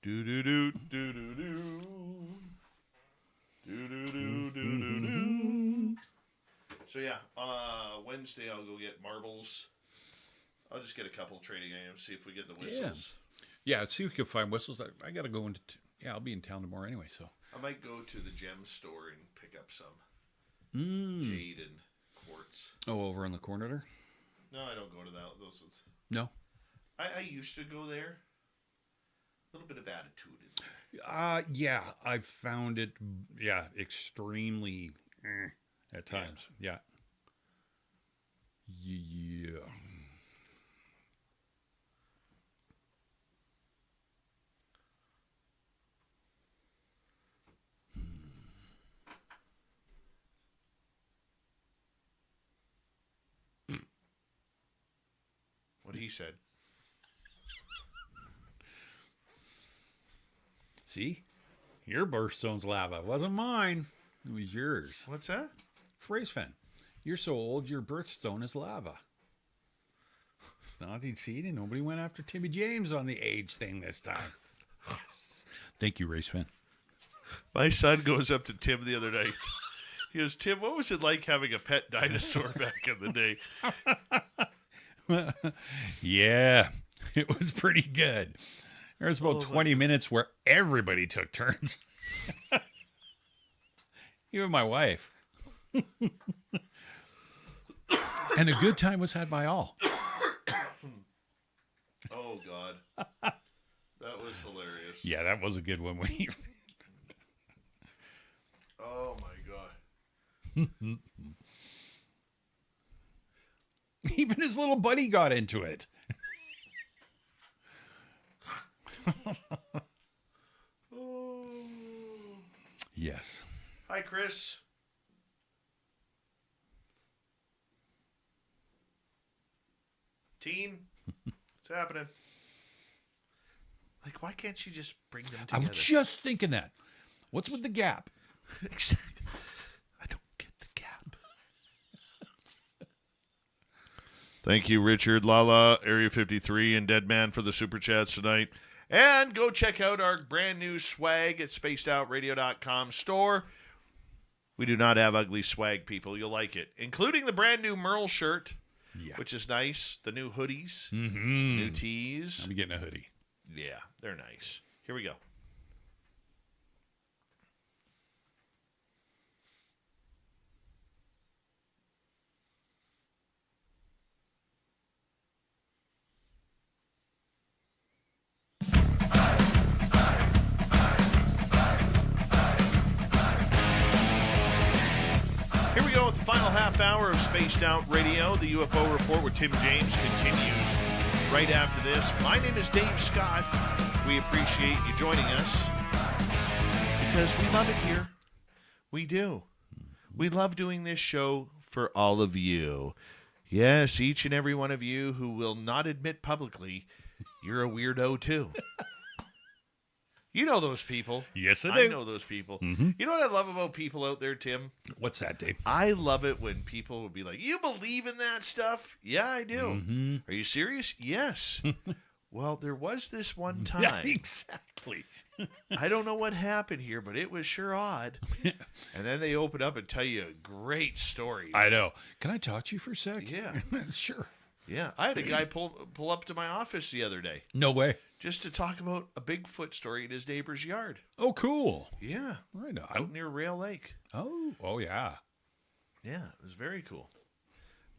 Do do do do do do do do do do do. So yeah, Wednesday I'll go get marbles. I'll just get a couple trading items, see if we get the whistles. Yeah, see if we can find whistles. I got to go into... I'll be in town tomorrow anyway, so... I might go to the gem store and pick up some jade and quartz. Oh, over in the corner there? No, I don't go to that. Those ones. No? I used to go there. A little bit of attitude in there. Yeah, I've found it, extremely at times. Yeah. Yeah. What he said. See? Your birthstone's lava. It wasn't mine. It was yours. What's that? Phrase fan. You're so old, your birthstone is lava. It's not see, nobody went after Timmy James on the age thing this time. Yes. Thank you, race fan. My son goes up to Tim the other night. He goes, Tim, what was it like having a pet dinosaur back in the day? Yeah, it was pretty good. There was about 20 minutes where everybody took turns. Even my wife. And a good time was had by all. Oh, God. That was hilarious. Yeah, that was a good one. When he... Oh, my God. Even his little buddy got into it. Oh. Yes. Hi, Chris. Teen, what's happening? Like, why can't you just bring them together? I was just thinking that. What's with the gap? I don't get the gap. Thank you, Richard, Lala, Area 53, and Deadman for the super chats tonight. And go check out our brand new swag at spacedoutradio.com store. We do not have ugly swag, people. You'll like it, including the brand new Merle shirt, which is nice. The new hoodies, new tees. I'm getting a hoodie. Yeah, they're nice. Here we go. Here we go with the final half hour of Spaced Out Radio. The UFO Report with Tim James continues right after this. My name is Dave Scott. We appreciate you joining us because we love it here. We do. We love doing this show for all of you. Yes, each and every one of you who will not admit publicly you're a weirdo too. You know those people. Yes, I I do. know those people. Mhm. You know what I love about people out there, Tim? What's that, Dave? I love it when people will be like, "You believe in that stuff?" "Yeah, I do." Mhm. "Are you serious?" "Yes." "Well, there was this one time. Yeah, exactly. I don't know what happened here, but it was sure odd." And then they open up and tell you a great story. I know. Can I talk to you for a sec? Yeah. Sure. Yeah, I had a guy pull up to my office the other day No way. just to talk about a Bigfoot story in his neighbor's yard. Oh, cool. Yeah, Right out on. near Rail Lake. Oh, yeah. Yeah, it was very cool.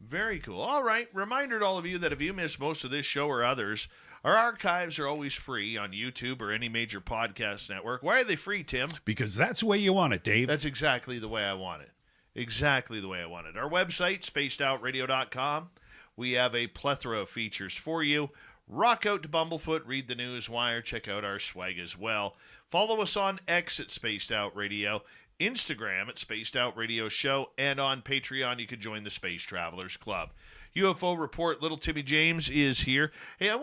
Very cool. All right, reminder to all of you that if you missed most of this show or others, our archives are always free on YouTube or any major podcast network. Why are they free, Tim? Because that's the way you want it, Dave. That's exactly the way I want it. Exactly the way I want it. Our website, spacedoutradio.com. We have a plethora of features for you. Rock out to Bumblefoot, read the news wire, check out our swag as well. Follow us on X at Spaced Out Radio, Instagram at Spaced Out Radio Show, and on Patreon you can join the Space Travelers Club. UFO Report, Little Timmy James is here. Hey, I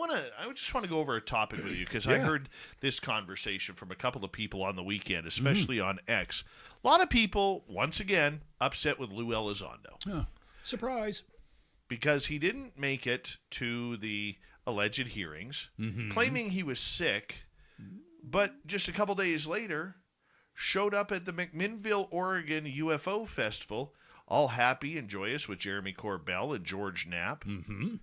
just want to go over a topic with you because I heard this conversation from a couple of people on the weekend, especially on X. A lot of people, once again, upset with Lou Elizondo. Oh, surprise. Because he didn't make it to the alleged hearings, claiming he was sick, but just a couple days later showed up at the McMinnville, Oregon UFO Festival, all happy and joyous with Jeremy Corbell and George Knapp. Mm-hmm.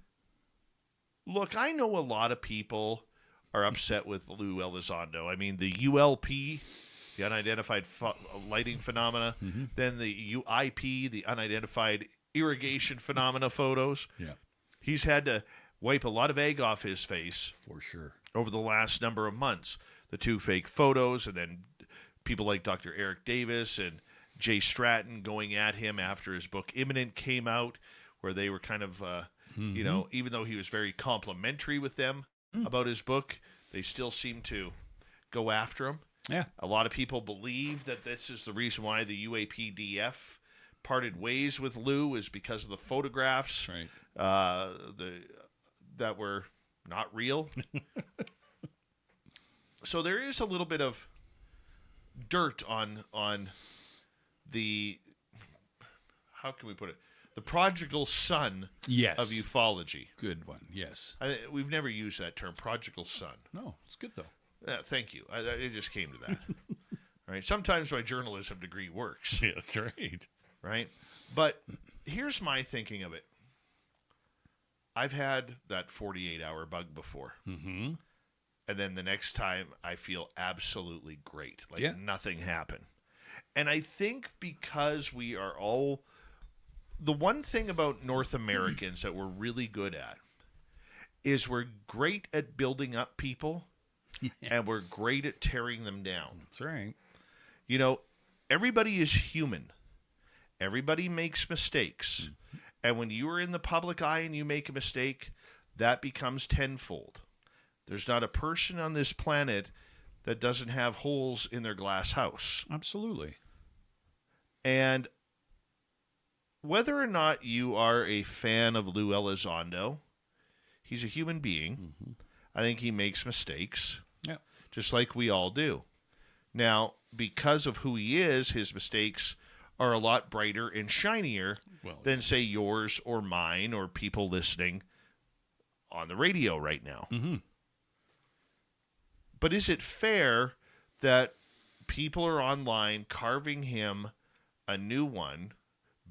Look, I know a lot of people are upset with Lou Elizondo. I mean, the ULP, the unidentified lighting phenomena, then the UIP, the unidentified irrigation phenomena photos. Yeah. He's had to wipe a lot of egg off his face For sure. over the last number of months. The two fake photos, and then people like Dr. Eric Davis and Jay Stratton going at him after his book Imminent came out, where they were kind of, you know, even though he was very complimentary with them about his book, they still seem to go after him. Yeah. A lot of people believe that this is the reason why the UAPDF parted ways with Lou is because of the photographs Right. that were not real. So there is a little bit of dirt on the, how can we put it, the prodigal son Yes. of ufology. Good one. Yes. We've never used that term, prodigal son. No, it's good, though. Thank you. It just came to that. All right. Sometimes my journalism degree works. Yeah, that's right. Right? But here's my thinking of it. I've had that 48-hour bug before. Mm-hmm. And then the next time I feel absolutely great. Like Yeah. nothing happened. And I think because we are all... The one thing about North Americans that we're really good at is we're great at building up people and we're great at tearing them down. That's right. You know, everybody is human. Everybody makes mistakes. And when you are in the public eye and you make a mistake, that becomes tenfold. There's not a person on this planet that doesn't have holes in their glass house. Absolutely. And whether or not you are a fan of Lou Elizondo, he's a human being. I think he makes mistakes, Yeah. just like we all do. Now, because of who he is, his mistakes are a lot brighter and shinier Well, than, say, yours or mine or people listening on the radio right now. Mm-hmm. But is it fair that people are online carving him a new one,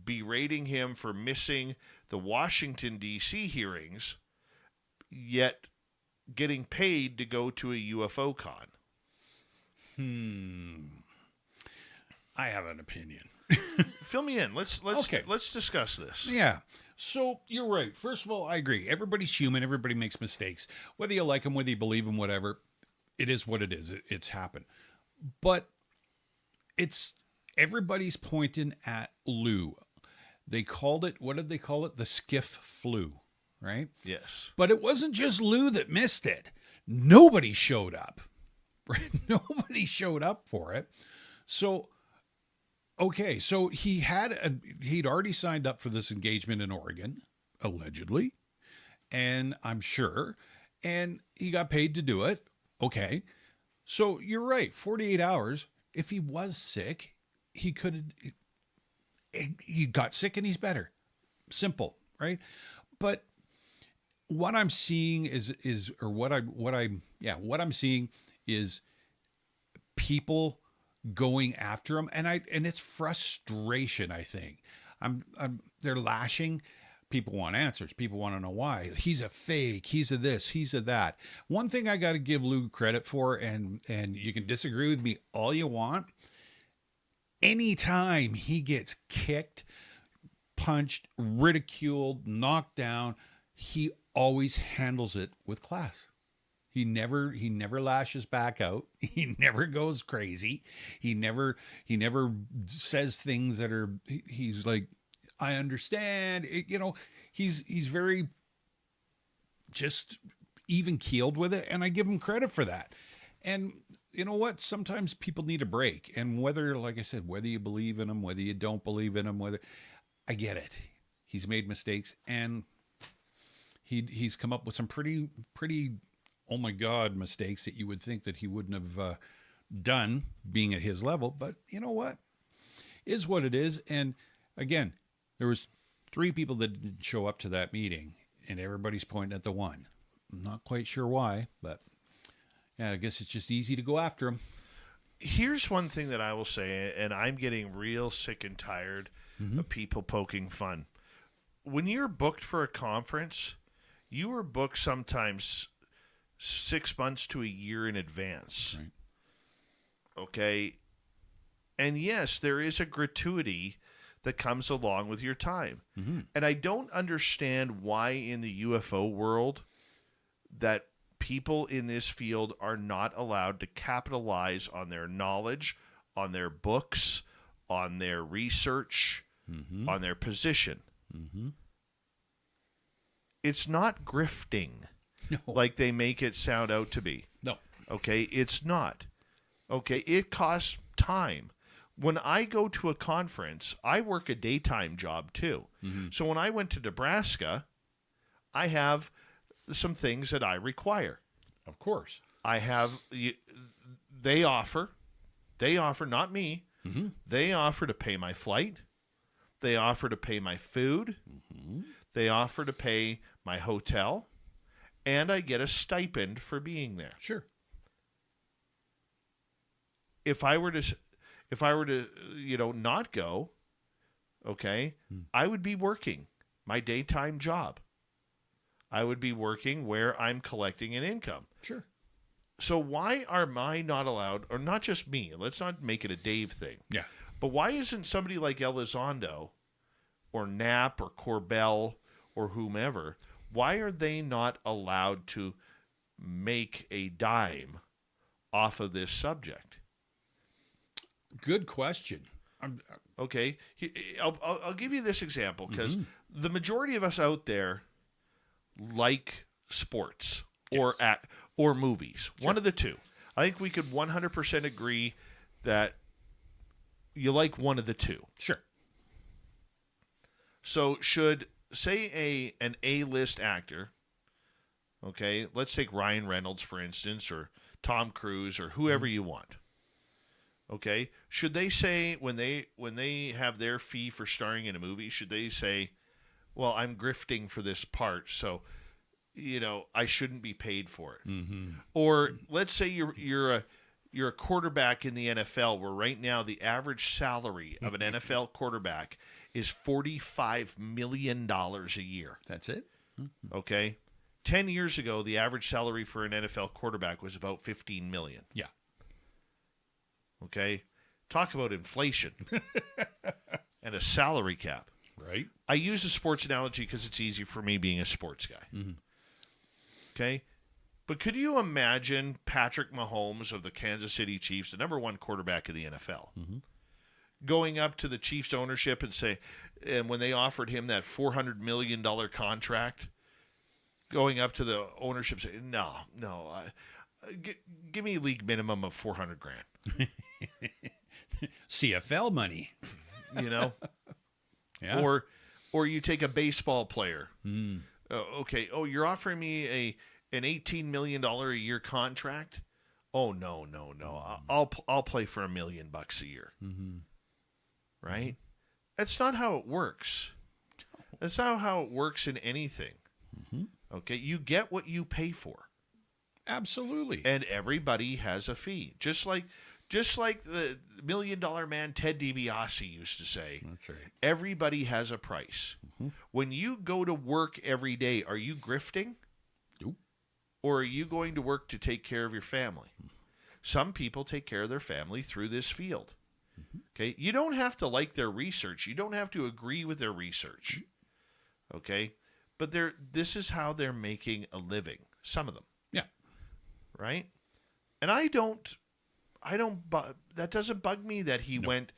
berating him for missing the Washington, D.C. hearings, yet getting paid to go to a UFO con? I have an opinion. Fill me in. Let's discuss this. Yeah. So you're right. First of all, I agree. Everybody's human. Everybody makes mistakes. Whether you like them, whether you believe them, whatever, it is what it is. It's happened. But it's everybody's pointing at Lou. They called it, what did they call it? The skiff flu, right? Yes. But it wasn't just Lou that missed it. Nobody showed up. Right? Nobody showed up for it. So, okay, so he'd already signed up for this engagement in Oregon allegedly, and I'm sure, and he got paid to do it. Okay. So you're right. 48 hours. If he was sick, he got sick and he's better. Simple, right? But what I'm seeing what I'm seeing is people going after him, and it's frustration. I think they're lashing. People want answers. People want to know why. He's a fake. He's a this. He's a that. One thing I got to give Lou credit for, and you can disagree with me all you want. Anytime he gets kicked, punched, ridiculed, knocked down, he always handles it with class. He never lashes back out. He never goes crazy. He never says things that are, he's like, I understand. He's very just even keeled with it, and I give him credit for that. And you know what? Sometimes people need a break, and whether, like I said, whether you believe in him, whether you don't believe in him, I get it. He's made mistakes, and he's come up with some pretty oh my God mistakes that you would think that he wouldn't have done being at his level. But you know what? Is what it is. And again, there was 3 people that didn't show up to that meeting, and everybody's pointing at the one. I'm not quite sure why, but yeah, I guess it's just easy to go after him. Here's one thing that I will say, and I'm getting real sick and tired of people poking fun. When you're booked for a conference, you are booked sometimes 6 months to a year in advance. Right. Okay? And yes, there is a gratuity that comes along with your time. Mm-hmm. And I don't understand why in the UFO world that people in this field are not allowed to capitalize on their knowledge, on their books, on their research, on their position. Mm-hmm. It's not grifting like they make it sound out to be. No. Okay, it's not. Okay, it costs time. When I go to a conference, I work a daytime job too. Mm-hmm. So when I went to Nebraska, I have some things that I require. Of course. They offer, not me. Mm-hmm. They offer to pay my flight. They offer to pay my food. Mm-hmm. They offer to pay my hotel. And I get a stipend for being there. Sure. If I were to, not go, okay, I would be working my daytime job. I would be working where I'm collecting an income. Sure. So why am I not allowed, or not just me, let's not make it a Dave thing. Yeah. But why isn't somebody like Elizondo or Knapp or Corbell or whomever, why are they not allowed to make a dime off of this subject? Good question. Okay. I'll give you this example because the majority of us out there like sports or movies. Sure. One of the two. I think we could 100% agree that you like one of the two. Sure. So should, say, an A-list actor, okay, let's take Ryan Reynolds, for instance, or Tom Cruise, or whoever you want. Okay, should they say when they have their fee for starring in a movie, should they say, well, I'm grifting for this part, so I shouldn't be paid for it? Mm-hmm. Or let's say you're a quarterback in the NFL, where right now the average salary of an NFL quarterback is $45 million a year. That's it? Mm-hmm. Okay, 10 years ago, the average salary for an NFL quarterback was about $15 million. Yeah. Okay, talk about inflation and a salary cap. Right. I use a sports analogy because it's easy for me being a sports guy. Mm-hmm. Okay, but could you imagine Patrick Mahomes of the Kansas City Chiefs, the number 1 quarterback of the NFL, going up to the Chiefs ownership and when they offered him that $400 million contract, going up to the ownership saying, no, give me a league minimum of $400,000. CFL money. Yeah. Or you take a baseball player. Okay. Oh, you're offering me an $18 million a year contract? Oh, no. I'll play for $1 million a year. Right? That's not how it works. That's not how it works in anything. Okay? You get what you pay for. Absolutely. And everybody has a fee. Just like the $1 Million Man Ted DiBiase used to say. That's right. Everybody has a price. When you go to work every day, are you grifting? Nope. Or are you going to work to take care of your family? Some people take care of their family through this field. Okay? You don't have to like their research. You don't have to agree with their research. Okay? But this is how they're making a living. Some of them. Yeah. Right? And that doesn't bug me that he went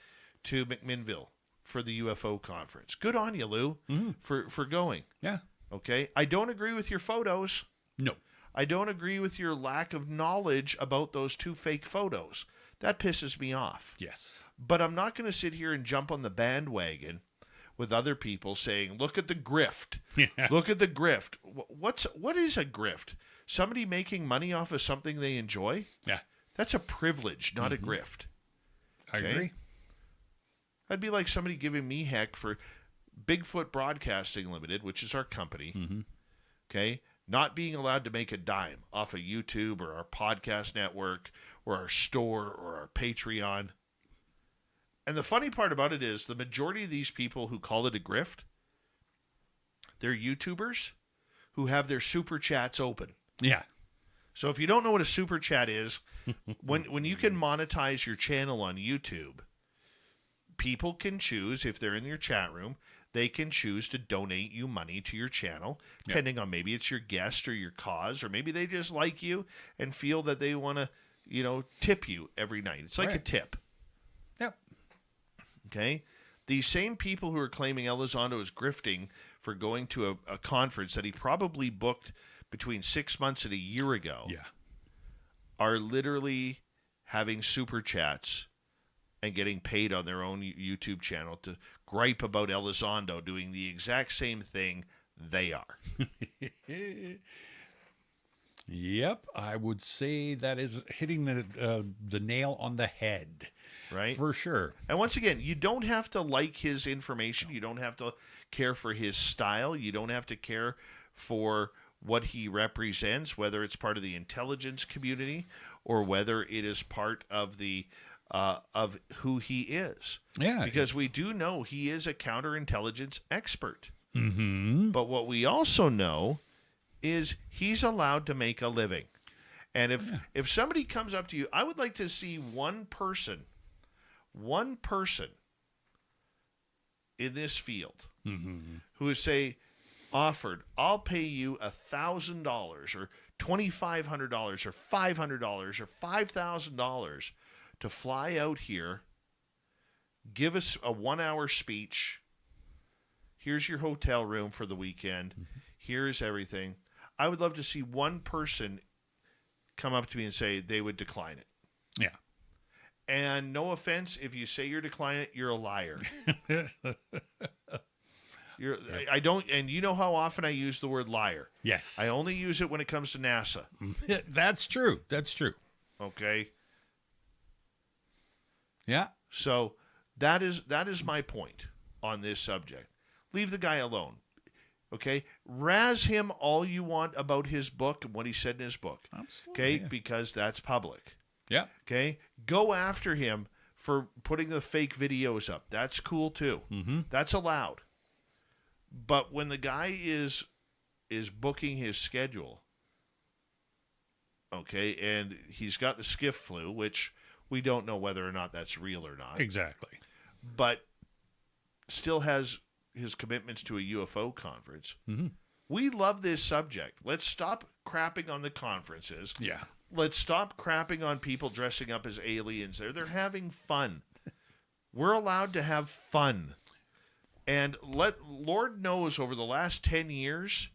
to McMinnville for the UFO conference. Good on you, Lou, for going. Yeah. Okay? I don't agree with your photos. No. I don't agree with your lack of knowledge about those 2 fake photos. That pisses me off. Yes. But I'm not going to sit here and jump on the bandwagon with other people saying, look at the grift. Yeah. Look at the grift. What is a grift? Somebody making money off of something they enjoy? Yeah. That's a privilege, not a grift. I agree. That'd be like somebody giving me heck for Bigfoot Broadcasting Limited, which is our company, okay, not being allowed to make a dime off of YouTube or our podcast network or our store or our Patreon. And the funny part about it is the majority of these people who call it a grift, they're YouTubers who have their super chats open. Yeah. So if you don't know what a super chat is, when you can monetize your channel on YouTube, people can choose, if they're in your chat room, they can choose to donate you money to your channel, depending on maybe it's your guest or your cause, or maybe they just like you and feel that they want to, tip you every night. It's like a tip. Yep. Okay? These same people who are claiming Elizondo is grifting for going to a conference that he probably booked between 6 months and a year ago are literally having super chats and getting paid on their own YouTube channel to gripe about Elizondo doing the exact same thing they are. Yep, I would say that is hitting the nail on the head. Right? For sure. And once again, you don't have to like his information. You don't have to care for his style. You don't have to care for what he represents, whether it's part of the intelligence community or whether it is part of the of who he is. Yeah. Because we do know he is a counterintelligence expert. Mm-hmm. But what we also know is he's allowed to make a living. And if somebody comes up to you, I would like to see one person in this field who is, say, offered, I'll pay you $1,000 or $2,500 or $500 or $5,000 to fly out here, give us a 1-hour speech. Here's your hotel room for the weekend. Here's everything. I would love to see one person come up to me and say they would decline it. Yeah. And no offense, if you say you're declining it, you're a liar. I don't, and you know how often I use the word liar. Yes. I only use it when it comes to NASA. That's true. That's true. Okay. Yeah. So that is my point on this subject. Leave the guy alone. Okay? Razz him all you want about his book and what he said in his book. Absolutely. Okay? Yeah. Because that's public. Yeah. Okay? Go after him for putting the fake videos up. That's cool too. That's allowed. But when the guy is booking his schedule, okay, and he's got the skiff flu, which we don't know whether or not that's real or not. Exactly. But still has his commitments to a UFO conference. We love this subject. Let's stop crapping on the conferences. Yeah. Let's stop crapping on people dressing up as aliens there. They're having fun. We're allowed to have fun. And Lord knows over the last 10 years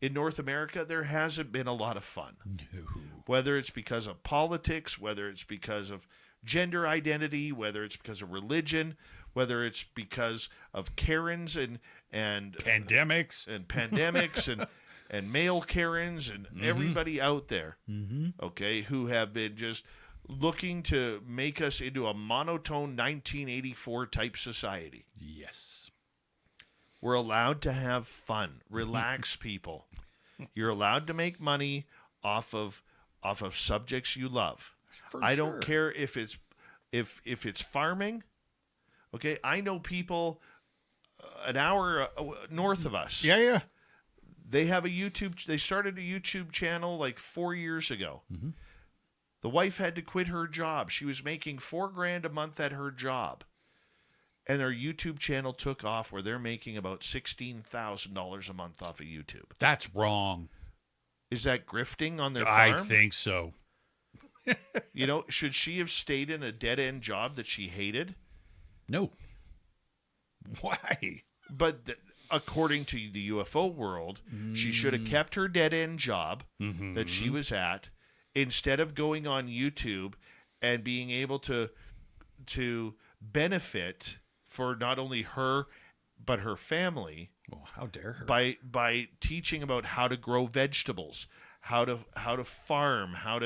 in North America, there hasn't been a lot of fun. No. Whether it's because of politics, whether it's because of gender identity, whether it's because of religion, whether it's because of Karens and Pandemics. and male Karens and everybody out there, okay, who have been just looking to make us into a monotone 1984 type society. Yes. We're allowed to have fun. Relax, people. You're allowed to make money off of subjects you love. I don't care if it's farming. Okay, I know people an hour north of us. Yeah. They have they started a YouTube channel like 4 years ago. The wife had to quit her job. She was making $4,000 a month at her job. And their YouTube channel took off where they're making about $16,000 a month off of YouTube. That's wrong. Is that grifting on their farm? I think so. Should she have stayed in a dead-end job that she hated? No. Why? But according to the UFO world, she should have kept her dead-end job that she was at instead of going on YouTube and being able to benefit for not only her but her family. Well, how dare her? By teaching about how to grow vegetables, how to farm, how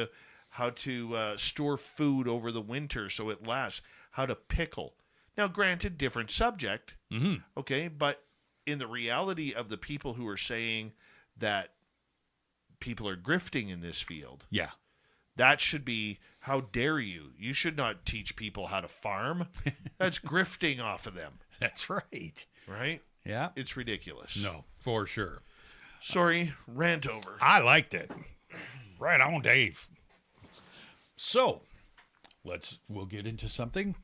to store food over the winter so it lasts, how to pickle. Now, granted, different subject, okay, but in the reality of the people who are saying that people are grifting in this field, yeah, that should be, how dare you? You should not teach people how to farm. That's grifting off of them. That's right. Right? Yeah. It's ridiculous. No, for sure. Sorry, rant over. I liked it. Right on, Dave. So, we'll get into something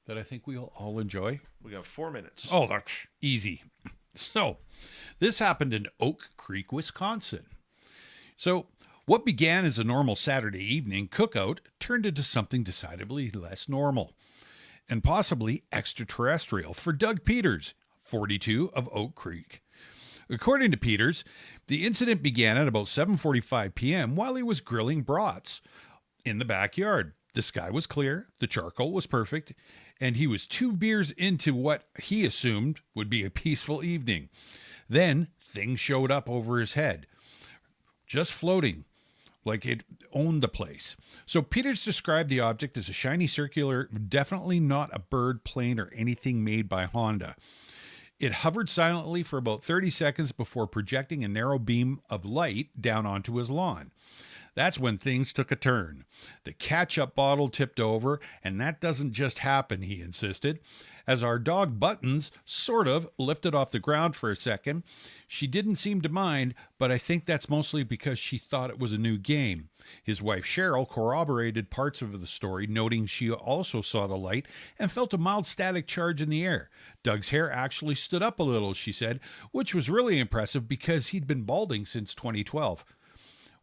that I think we'll all enjoy. We got 4 minutes. Oh, that's easy. So, this happened in Oak Creek, Wisconsin. So, what began as a normal Saturday evening cookout turned into something decidedly less normal and possibly extraterrestrial for Doug Peters, 42, of Oak Creek. According to Peters, the incident began at about 7:45 p.m. while he was grilling brats in the backyard. The sky was clear, the charcoal was perfect, and he was 2 beers into what he assumed would be a peaceful evening. Then things showed up over his head, just floating like it owned the place. So Peters described the object as a shiny circular, definitely not a bird, plane, or anything made by Honda. It hovered silently for about 30 seconds before projecting a narrow beam of light down onto his lawn. That's when things took a turn. The catch-up bottle tipped over, and that doesn't just happen, he insisted. As our dog Buttons sort of lifted off the ground for a second, she didn't seem to mind, but I think that's mostly because she thought it was a new game. His wife Cheryl corroborated parts of the story, noting she also saw the light and felt a mild static charge in the air. Doug's hair actually stood up a little, she said, which was really impressive because he'd been balding since 2012.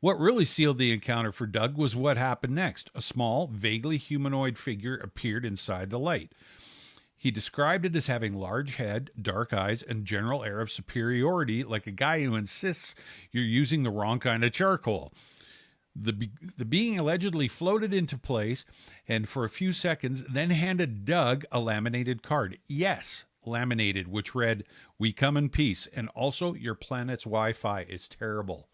What really sealed the encounter for Doug was what happened next. A small, vaguely humanoid figure appeared inside the light. He described it as having large head, dark eyes, and general air of superiority, like a guy who insists you're using the wrong kind of charcoal. The being allegedly floated into place and for a few seconds then handed Doug a laminated card. Yes, laminated, which read, "We come in peace, and also your planet's Wi-Fi is terrible."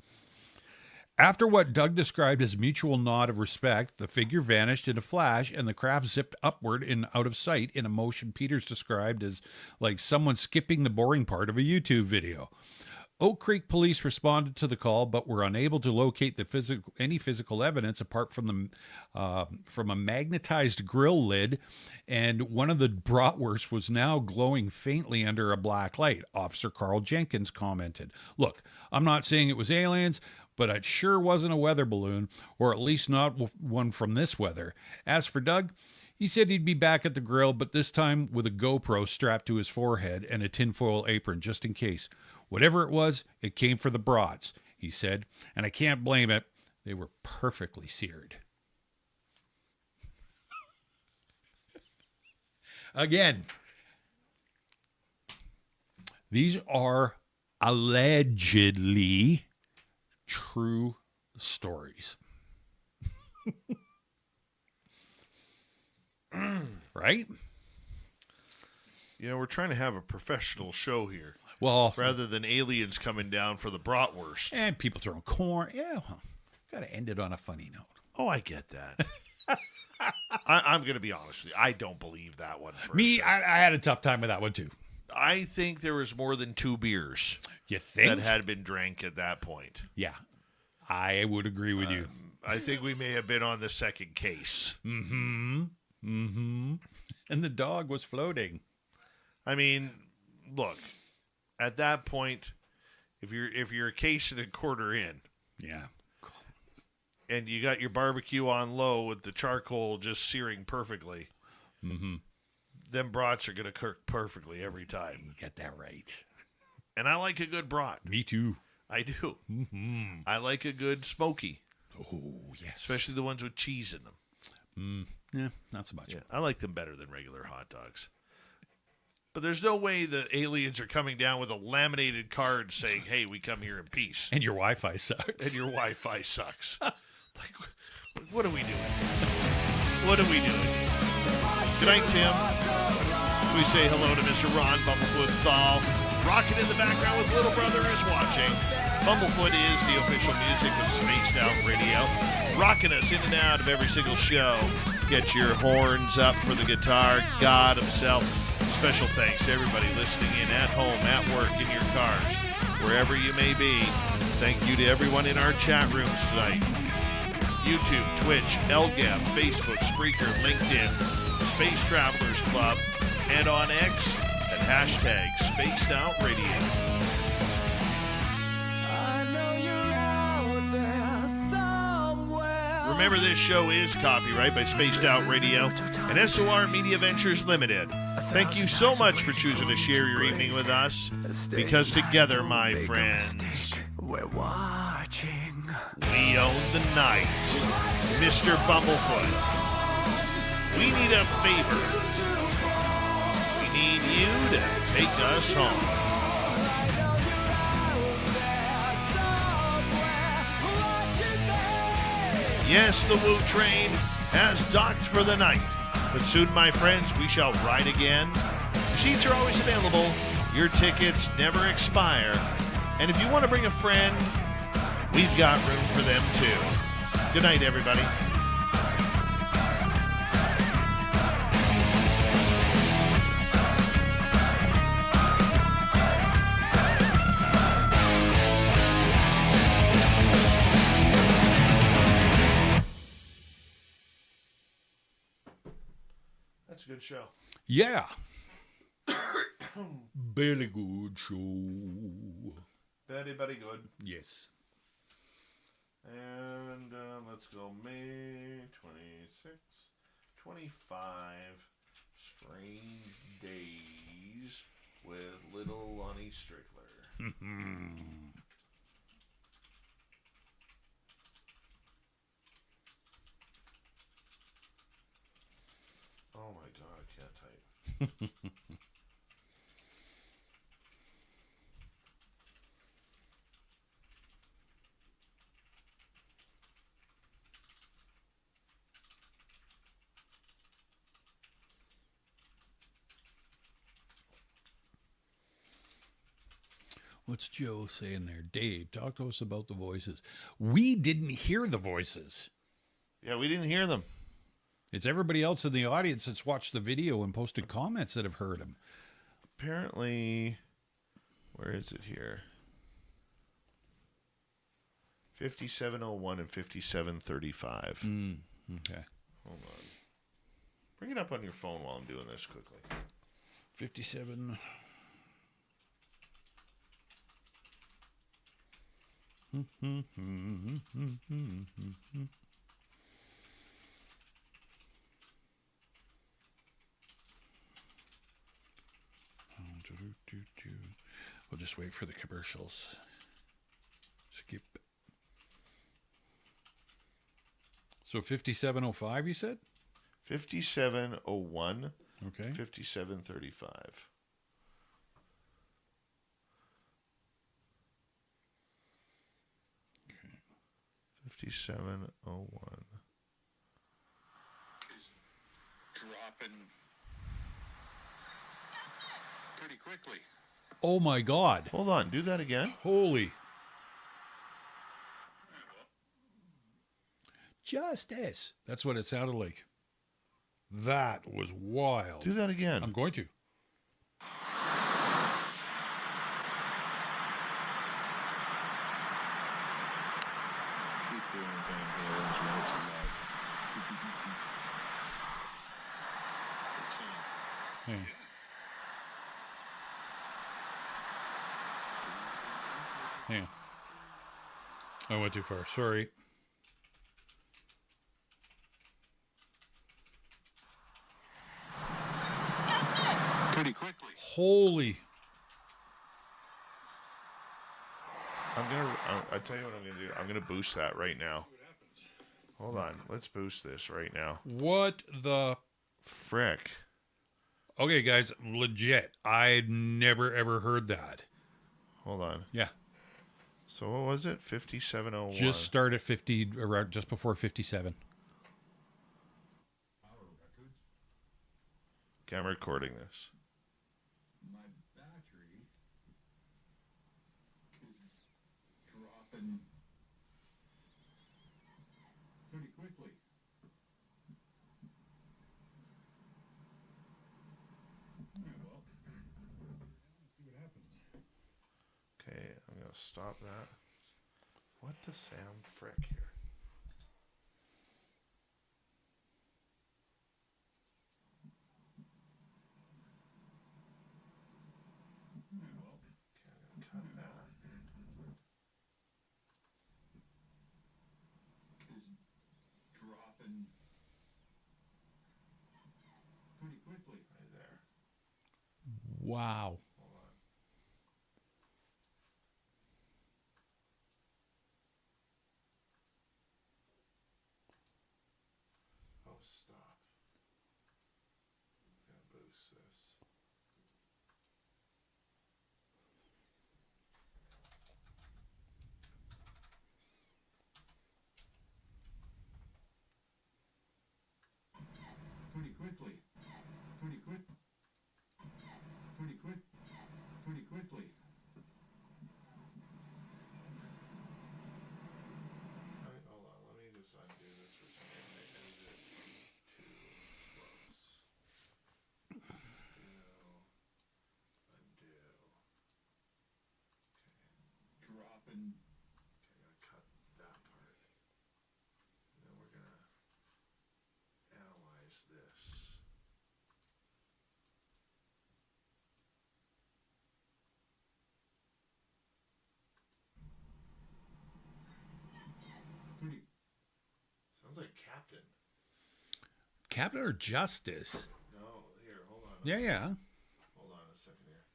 After what Doug described as a mutual nod of respect, the figure vanished in a flash and the craft zipped upward and out of sight in a motion Peters described as like someone skipping the boring part of a YouTube video. Oak Creek police responded to the call but were unable to locate any physical evidence apart from a magnetized grill lid, and one of the bratwursts was now glowing faintly under a black light. Officer Carl Jenkins commented, "Look, I'm not saying it was aliens, but it sure wasn't a weather balloon, or at least not one from this weather." As for Doug, he said he'd be back at the grill, but this time with a GoPro strapped to his forehead and a tinfoil apron just in case. Whatever it was, it came for the brats, he said, and I can't blame it. They were perfectly seared. Again, these are allegedly true stories. Right? We're trying to have a professional show here. Well, rather than aliens coming down for the bratwurst. And people throwing corn. Yeah, well, got to end it on a funny note. Oh, I get that. I'm going to be honest with you. I don't believe that one. I had a tough time with that one, too. I think there was more than 2 beers. You think? That had been drank at that point. Yeah, I would agree with you. I think we may have been on the second case. Mm-hmm. Mm-hmm. And the dog was floating. I mean, look, at that point, if you're a case and a quarter in, yeah, and you got your barbecue on low with the charcoal just searing perfectly, them brats are going to cook perfectly every time. You get that right. And I like a good brat. Me too. I do. Mm-hmm. I like a good smoky. Oh, yes. Especially the ones with cheese in them. Yeah, not so much. Yeah, I like them better than regular hot dogs. But there's no way the aliens are coming down with a laminated card saying, hey, we come here in peace. And your Wi-Fi sucks. And your Wi-Fi sucks. Like, what are we doing? What are we doing? Good night, Tim. We say hello to Mr. Ron Bumblefoot Thal. Rocking in the background with Little Brother is watching. Bumblefoot is the official music of Spaced Out Radio. Rocking us in and out of every single show. Get your horns up for the guitar god himself. Special thanks to everybody listening in at home, at work, in your cars, wherever you may be. Thank you to everyone in our chat rooms tonight. YouTube, Twitch, LGAB, Facebook, Spreaker, LinkedIn, the Space Travelers Club, and on X at hashtag Spaced Out Radio. Remember, this show is copyright by Spaced Out Radio and SOR Media Ventures Limited. Thank you so much for choosing to share your evening with us, because together, my friends, we're watching. We own the night. Mr. Bumblefoot, we need a favor. We need you to take us home. Yes, the Woo train has docked for the night. But soon, my friends, we shall ride again. Seats are always available. Your tickets never expire. And if you want to bring a friend, we've got room for them too. Good night, everybody. That's a good show. Yeah. Very good show. Very, very good. Yes. And let's go May 26, 25, Strange Days with Little Lonnie Strickler. Oh my God, I can't type. What's Joe saying there? Dave, talk to us about the voices. We didn't hear the voices. Yeah, we didn't hear them. It's everybody else in the audience that's watched the video and posted comments that have heard them. Apparently, where is it here? 5701 and 5735. Okay. Hold on. Bring it up on your phone while I'm doing this quickly. 57. We'll just wait for the commercials. Skip. So 5705, you said? 5701. Okay. 5735. Okay. 5701. Dropping. Oh my God. Hold on. Do that again. Holy. Justice. That's what it sounded like. That was wild. Do that again. I'm going to. Hey. Hang on. I went too far. Sorry. Pretty quickly. Holy. I tell you what I'm gonna do. I'm gonna boost that right now. Hold on. Let's boost this right now. What the frick? Okay, guys, legit. I'd never ever heard that. Hold on. Yeah. So what was it? 5701. Just start at 50, around just before 57. Okay, I'm recording this. My battery is dropping pretty quickly. Well, see what happens. Okay, I'm gonna stop that. What the Sam frick here? Dropping pretty quickly. Right there. Wow. Hold on. Oh, stop. I'm gonna boost this. Pretty quickly. Pretty quick. Pretty quick. Pretty quickly. Hold on, let me just undo this for some reason. I ended it too close. Undo. Okay. Dropping. Okay, I gotta cut that part. And then we're gonna analyze this. Pretty. Sounds like Captain. Captain or Justice? No, here, hold on. Yeah, yeah. Hold on a second here.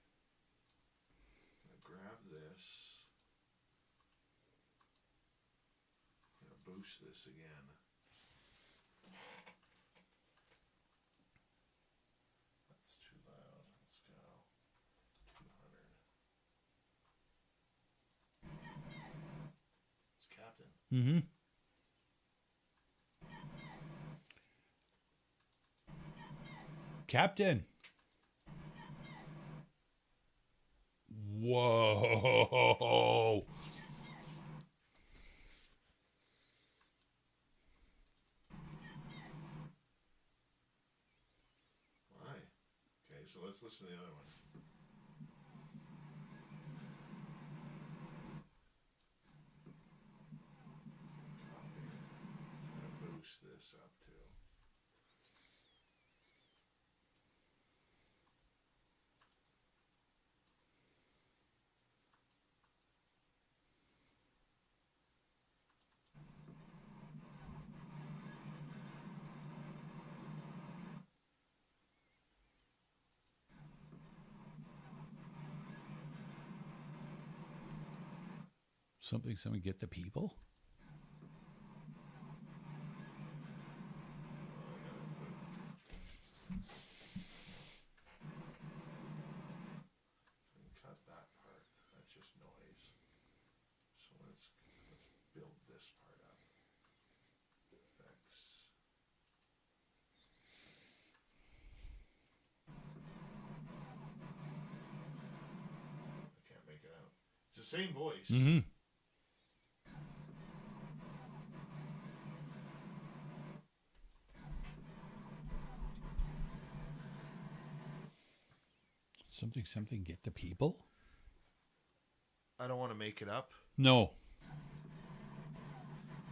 I'm gonna grab this. I'm gonna boost this again. That's too loud. Let's go. 200. It's Captain. Mm-hmm. Captain. Whoa. Why? Okay, so let's listen to the other one. Copy. I'm gonna boost this up too. Something get the people? Cut that part. That's just noise. So let's build this part up. Effects. same voice. Mm-hmm. Something get the people? I don't want to make it up. No.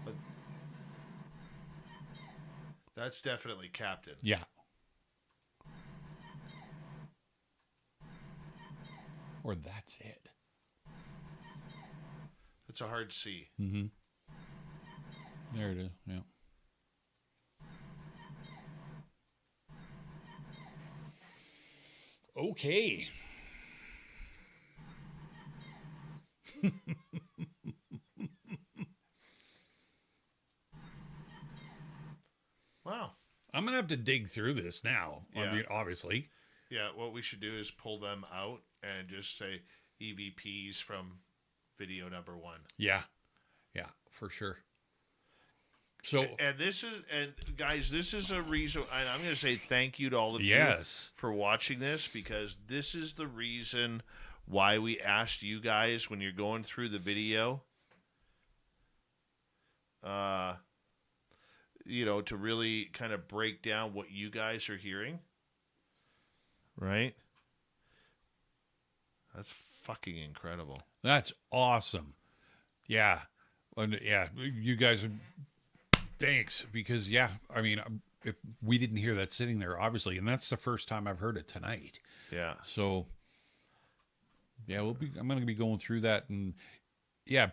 But that's definitely Captain. Yeah. Or that's it. It's a hard C. Mm-hmm. There it is. Yeah. Okay. Wow. I'm gonna have to dig through this now. Yeah. I mean, obviously. Yeah, what we should do is pull them out and just say EVPs from video number 1. Yeah. Yeah, for sure. So And guys, this is a reason, and I'm going to say thank you to all of you yes, for watching this, because this is the reason why we asked you guys when you're going through the video, to really kind of break down what you guys are hearing. Right? That's fucking incredible. that's awesome. Yeah. And yeah, you guys, thanks, because yeah, I mean, if we didn't hear that sitting there, obviously, and that's the first time I've heard it tonight. Yeah. So yeah, I'm going to be going through that, and yeah,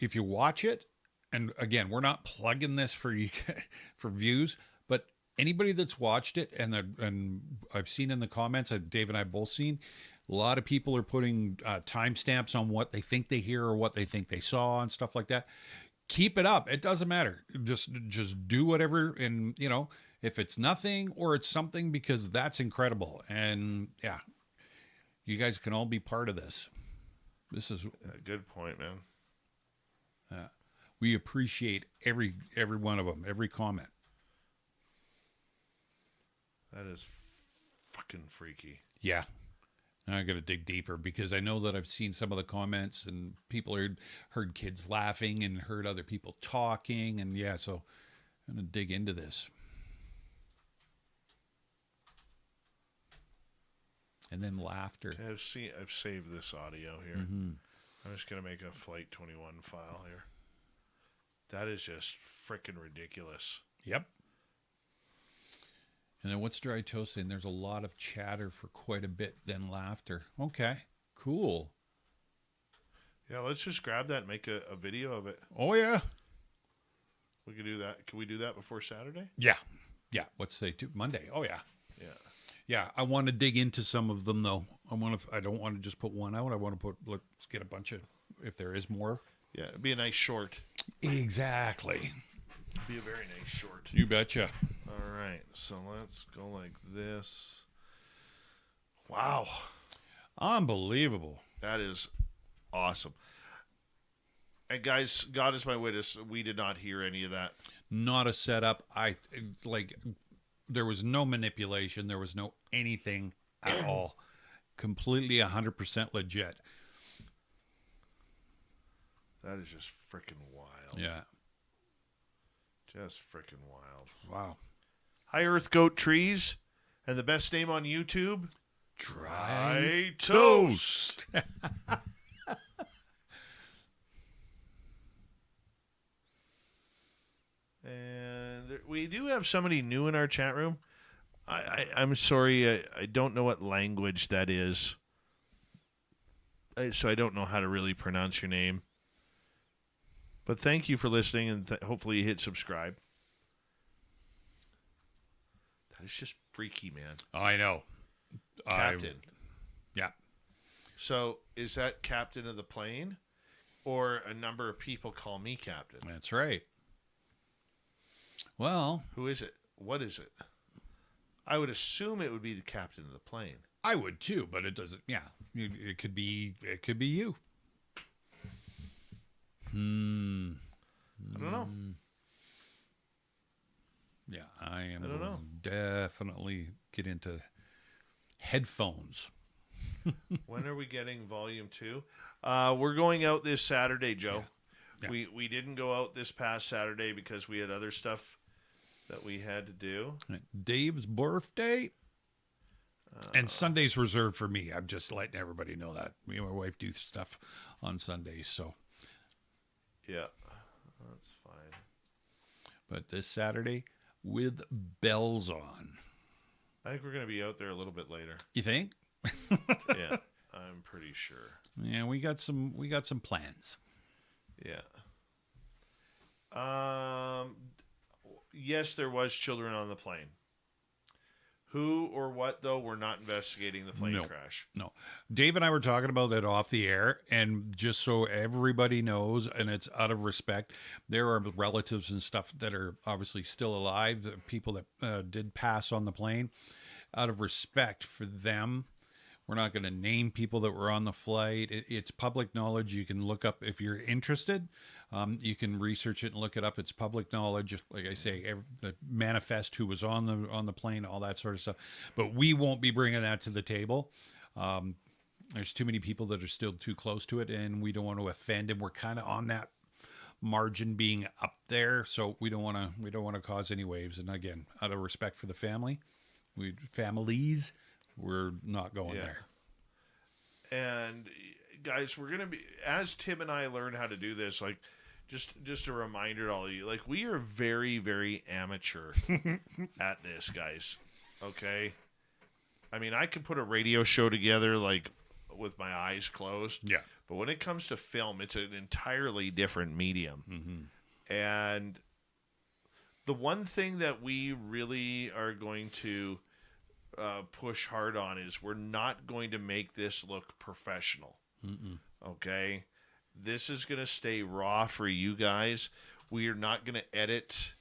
if you watch it, and again, we're not plugging this for you for views, but anybody that's watched it, and I've seen in the comments, Dave and I both seen, a lot of people are putting timestamps on what they think they hear or what they think they saw and stuff like that. Keep it up. It doesn't matter. Just do whatever, and if it's nothing or it's something, because that's incredible. And yeah, you guys can all be part of this. This is a good point, man. We appreciate every one of them, every comment. That is fucking freaky. Yeah. Now I got to dig deeper, because I know that I've seen some of the comments, and people heard kids laughing and heard other people talking, and yeah, so I'm going to dig into this. And then laughter. Okay, I've saved this audio here. Mm-hmm. I'm just going to make a Flight 21 file here. That is just freaking ridiculous. Yep. And then what's Dry Toast saying? There's a lot of chatter for quite a bit, then laughter. Okay, cool. Yeah, let's just grab that and make a video of it. Oh, yeah. We could do that. Can we do that before Saturday? Yeah. Yeah. What's say Monday? Oh, yeah. Yeah. Yeah. I want to dig into some of them, though. I don't want to just put one out. I want to let's get a bunch of, if there is more. Yeah, it'd be a nice short. Exactly. Be a very nice short. You betcha. All right, so let's go like this. Wow. Unbelievable. That is awesome. And guys, God is my witness, we did not hear any of that. Not a setup. There was no manipulation. There was no anything at all. Completely 100% legit. That is just freaking wild. Yeah. Just freaking wild. Wow. Hi, Earth Goat Trees. And the best name on YouTube? Dry Toast. And we do have somebody new in our chat room. I'm sorry, I don't know what language that is. So I don't know how to really pronounce your name. But thank you for listening, and hopefully you hit subscribe. That is just freaky, man. I know. Captain. Yeah. So is that captain of the plane? Or a number of people call me captain? That's right. Well. Who is it? What is it? I would assume it would be the captain of the plane. I would too, but it doesn't. Yeah. It could be you. I don't know. Yeah, I don't know. Definitely get into headphones. When are we getting volume 2? We're going out this Saturday, Joe. Yeah. We didn't go out this past Saturday because we had other stuff that we had to do. Dave's birthday. And Sunday's reserved for me. I'm just letting everybody know that. Me and my wife do stuff on Sundays, so. Yeah, that's fine. But this Saturday with bells on. I think we're going to be out there a little bit later. You think? Yeah, I'm pretty sure. Yeah, we got some plans. Yeah. Yes, there was children on the plane. Who or what, though, we're not investigating the plane crash. No. Dave and I were talking about that off the air, and just so everybody knows, and it's out of respect, there are relatives and stuff that are obviously still alive, the people that did pass on the plane. Out of respect for them, we're not going to name people that were on the flight. It's public knowledge. You can look up if you're interested. You can research it and look it up. It's public knowledge. Like I say, the manifest who was on the plane, all that sort of stuff. But we won't be bringing that to the table. There's too many people that are still too close to it, and we don't want to offend. And we're kind of on that margin being up there, so we don't want to cause any waves. And again, out of respect for the families, we're not going there. And guys, we're gonna be, as Tim and I learn how to do this, like just a reminder to all of you, like we are very, very amateur at this, guys. Okay, I mean, I could put a radio show together like with my eyes closed. Yeah. But when it comes to film, it's an entirely different medium. Mm-hmm. And the one thing that we really are going to push hard on is we're not going to make this look professional. Mm-mm. Okay? This is going to stay raw for you guys. We are not going to edit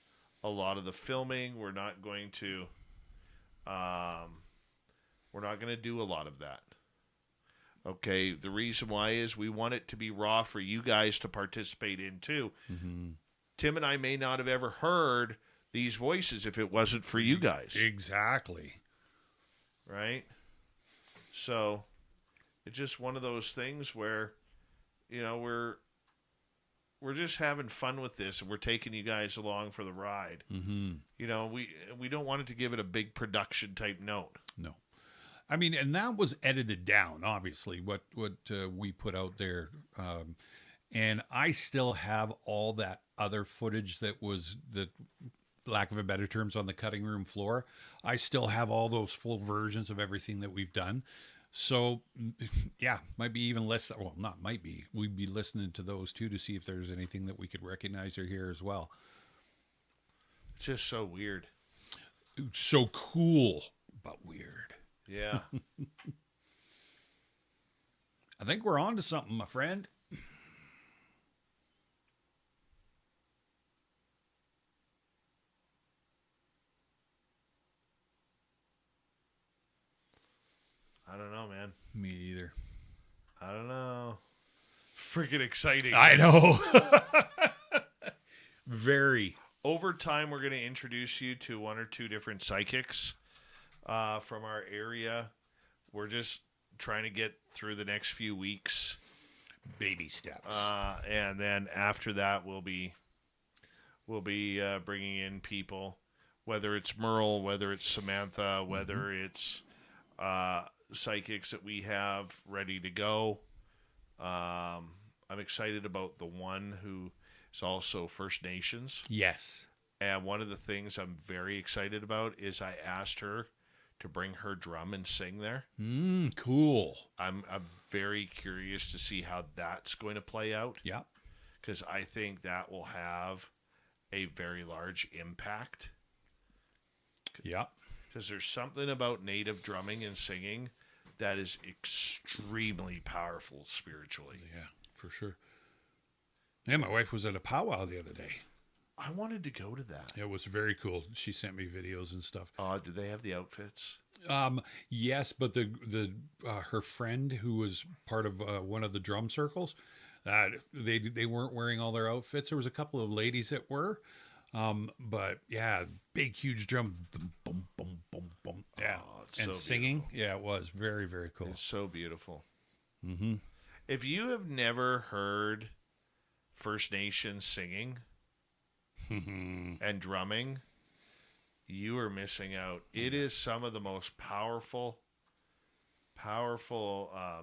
a lot of the filming. We're not going to do a lot of that. Okay? The reason why is we want it to be raw for you guys to participate in too. Mm-hmm. Tim and I may not have ever heard these voices if it wasn't for you guys. Exactly. Right? So it's just one of those things where, you know, we're just having fun with this, and we're taking you guys along for the ride. Mm-hmm. You know, we don't want it to give it a big production type note. No. I mean, and that was edited down, obviously, what we put out there. And I still have all that other footage that was, the lack of a better terms, on the cutting room floor. I still have all those full versions of everything that we've done. So, yeah, might be even less. Well, not might be. We'd be listening to those too to see if there's anything that we could recognize or hear as well. It's just so weird. So cool, but weird. Yeah. I think we're on to something, my friend. I don't know, man. Me either. I don't know. Freaking exciting. I know. Very. Over time, we're going to introduce you to one or two different psychics from our area. We're just trying to get through the next few weeks. Baby steps. And then after that, we'll be bringing in people, whether it's Merle, whether it's Samantha, whether it's psychics that we have ready to go. I'm excited about the one who is also First Nations. Yes. And one of the things I'm very excited about is I asked her to bring her drum and sing there. Cool. I'm very curious to see how that's going to play out. Yeah. Because I think that will have a very large impact. Yeah. Because there's something about native drumming and singing that is extremely powerful spiritually. Yeah, for sure. Yeah, my wife was at a powwow the other day. I wanted to go to that. It was very cool. She sent me videos and stuff. Did they have the outfits? Yes, but the her friend who was part of one of the drum circles, they weren't wearing all their outfits. There was a couple of ladies that were, But yeah, big, huge drum. Boom, boom, boom, boom, boom. Yeah. Oh, it's and so singing. beautiful. Yeah, it was very, very cool. It's so beautiful. Mm-hmm. If you have never heard First Nations singing and drumming, you are missing out. It is some of the most powerful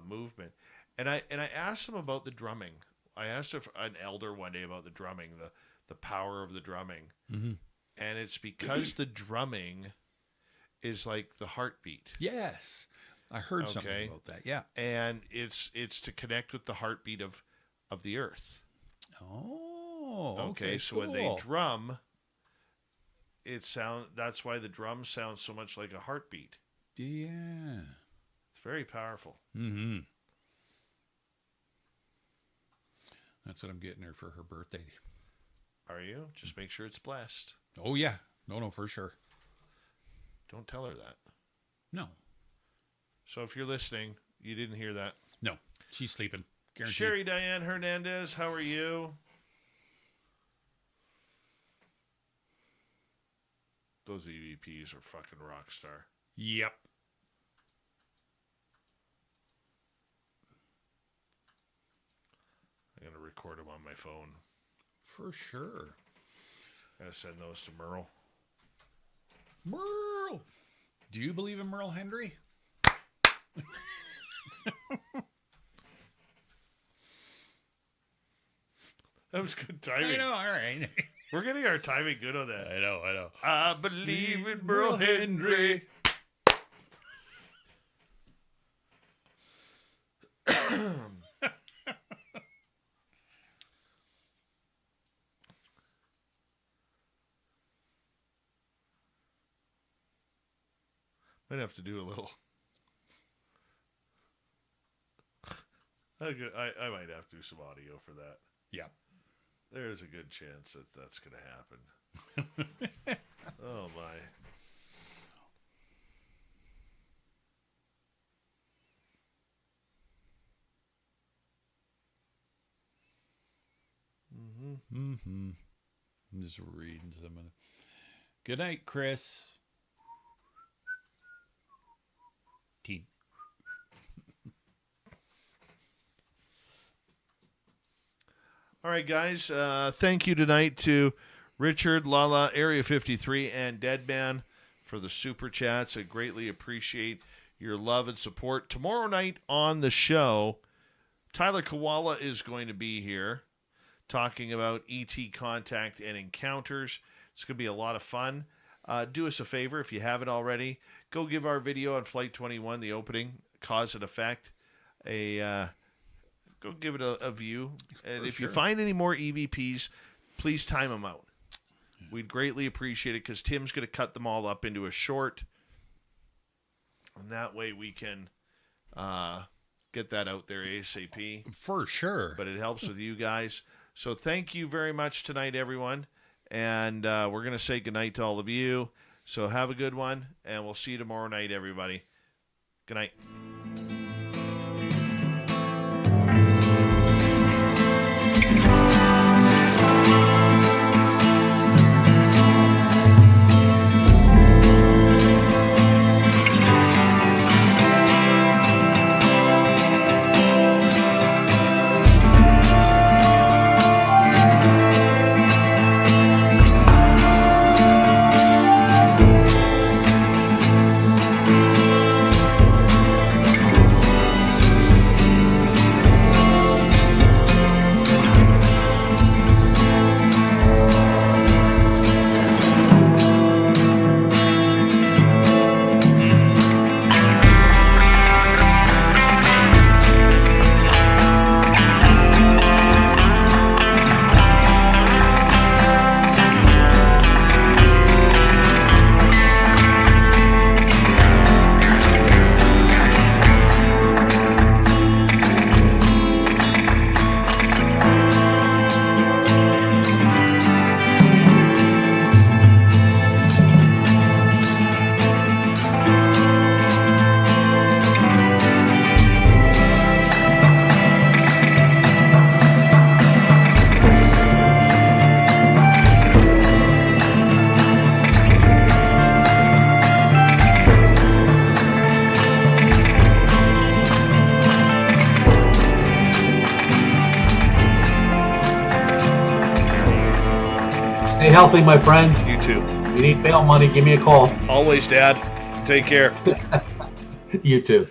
movement. And I asked them about the drumming. I asked an elder one day about the drumming, the power of the drumming. Mm-hmm. And it's because the drumming is like the heartbeat. Yes. I heard something about that. Yeah. And it's to connect with the heartbeat of the earth. Oh, okay. So cool. when they drum, that's why the drum sounds so much like a heartbeat. Yeah. It's very powerful. Mm-hmm. That's what I'm getting her for her birthday. Are you? Just make sure it's blessed. Oh, yeah. No, for sure. Don't tell her that. No. So if you're listening, you didn't hear that. No. She's sleeping. Guaranteed. Sherry Diane Hernandez, how are you? Those EVPs are fucking rock star. Yep. I'm going to record them on my phone. For sure. Got to send those to Merle. Merle! Do you believe in Merle Henry? That was good timing. I know, all right. We're getting our timing good on that. I know. I believe in Merle Henry. Might have to do a little. I might have to do some audio for that. Yeah. There's a good chance that that's going to happen. Oh, my. Mm-hmm. I'm just reading some of it. Good night, Chris. Teen. All right, guys. Thank you tonight to Richard, Lala, Area 53, and Deadman for the super chats. I greatly appreciate your love and support. Tomorrow night on the show, Tyler Koala is going to be here talking about ET contact and encounters. It's going to be a lot of fun. Do us a favor, if you haven't already, go give our video on Flight 21, the opening, cause and effect, go give it a view. And if you find any more EVPs, please time them out. We'd greatly appreciate it because Tim's going to cut them all up into a short. And that way we can get that out there ASAP. For sure. But it helps with you guys. So thank you very much tonight, everyone. And we're going to say goodnight to all of you. So have a good one, and we'll see you tomorrow night, everybody. Good night. Stay healthy, my friend. You too. If you need bail money, give me a call. Always, Dad. Take care. You too.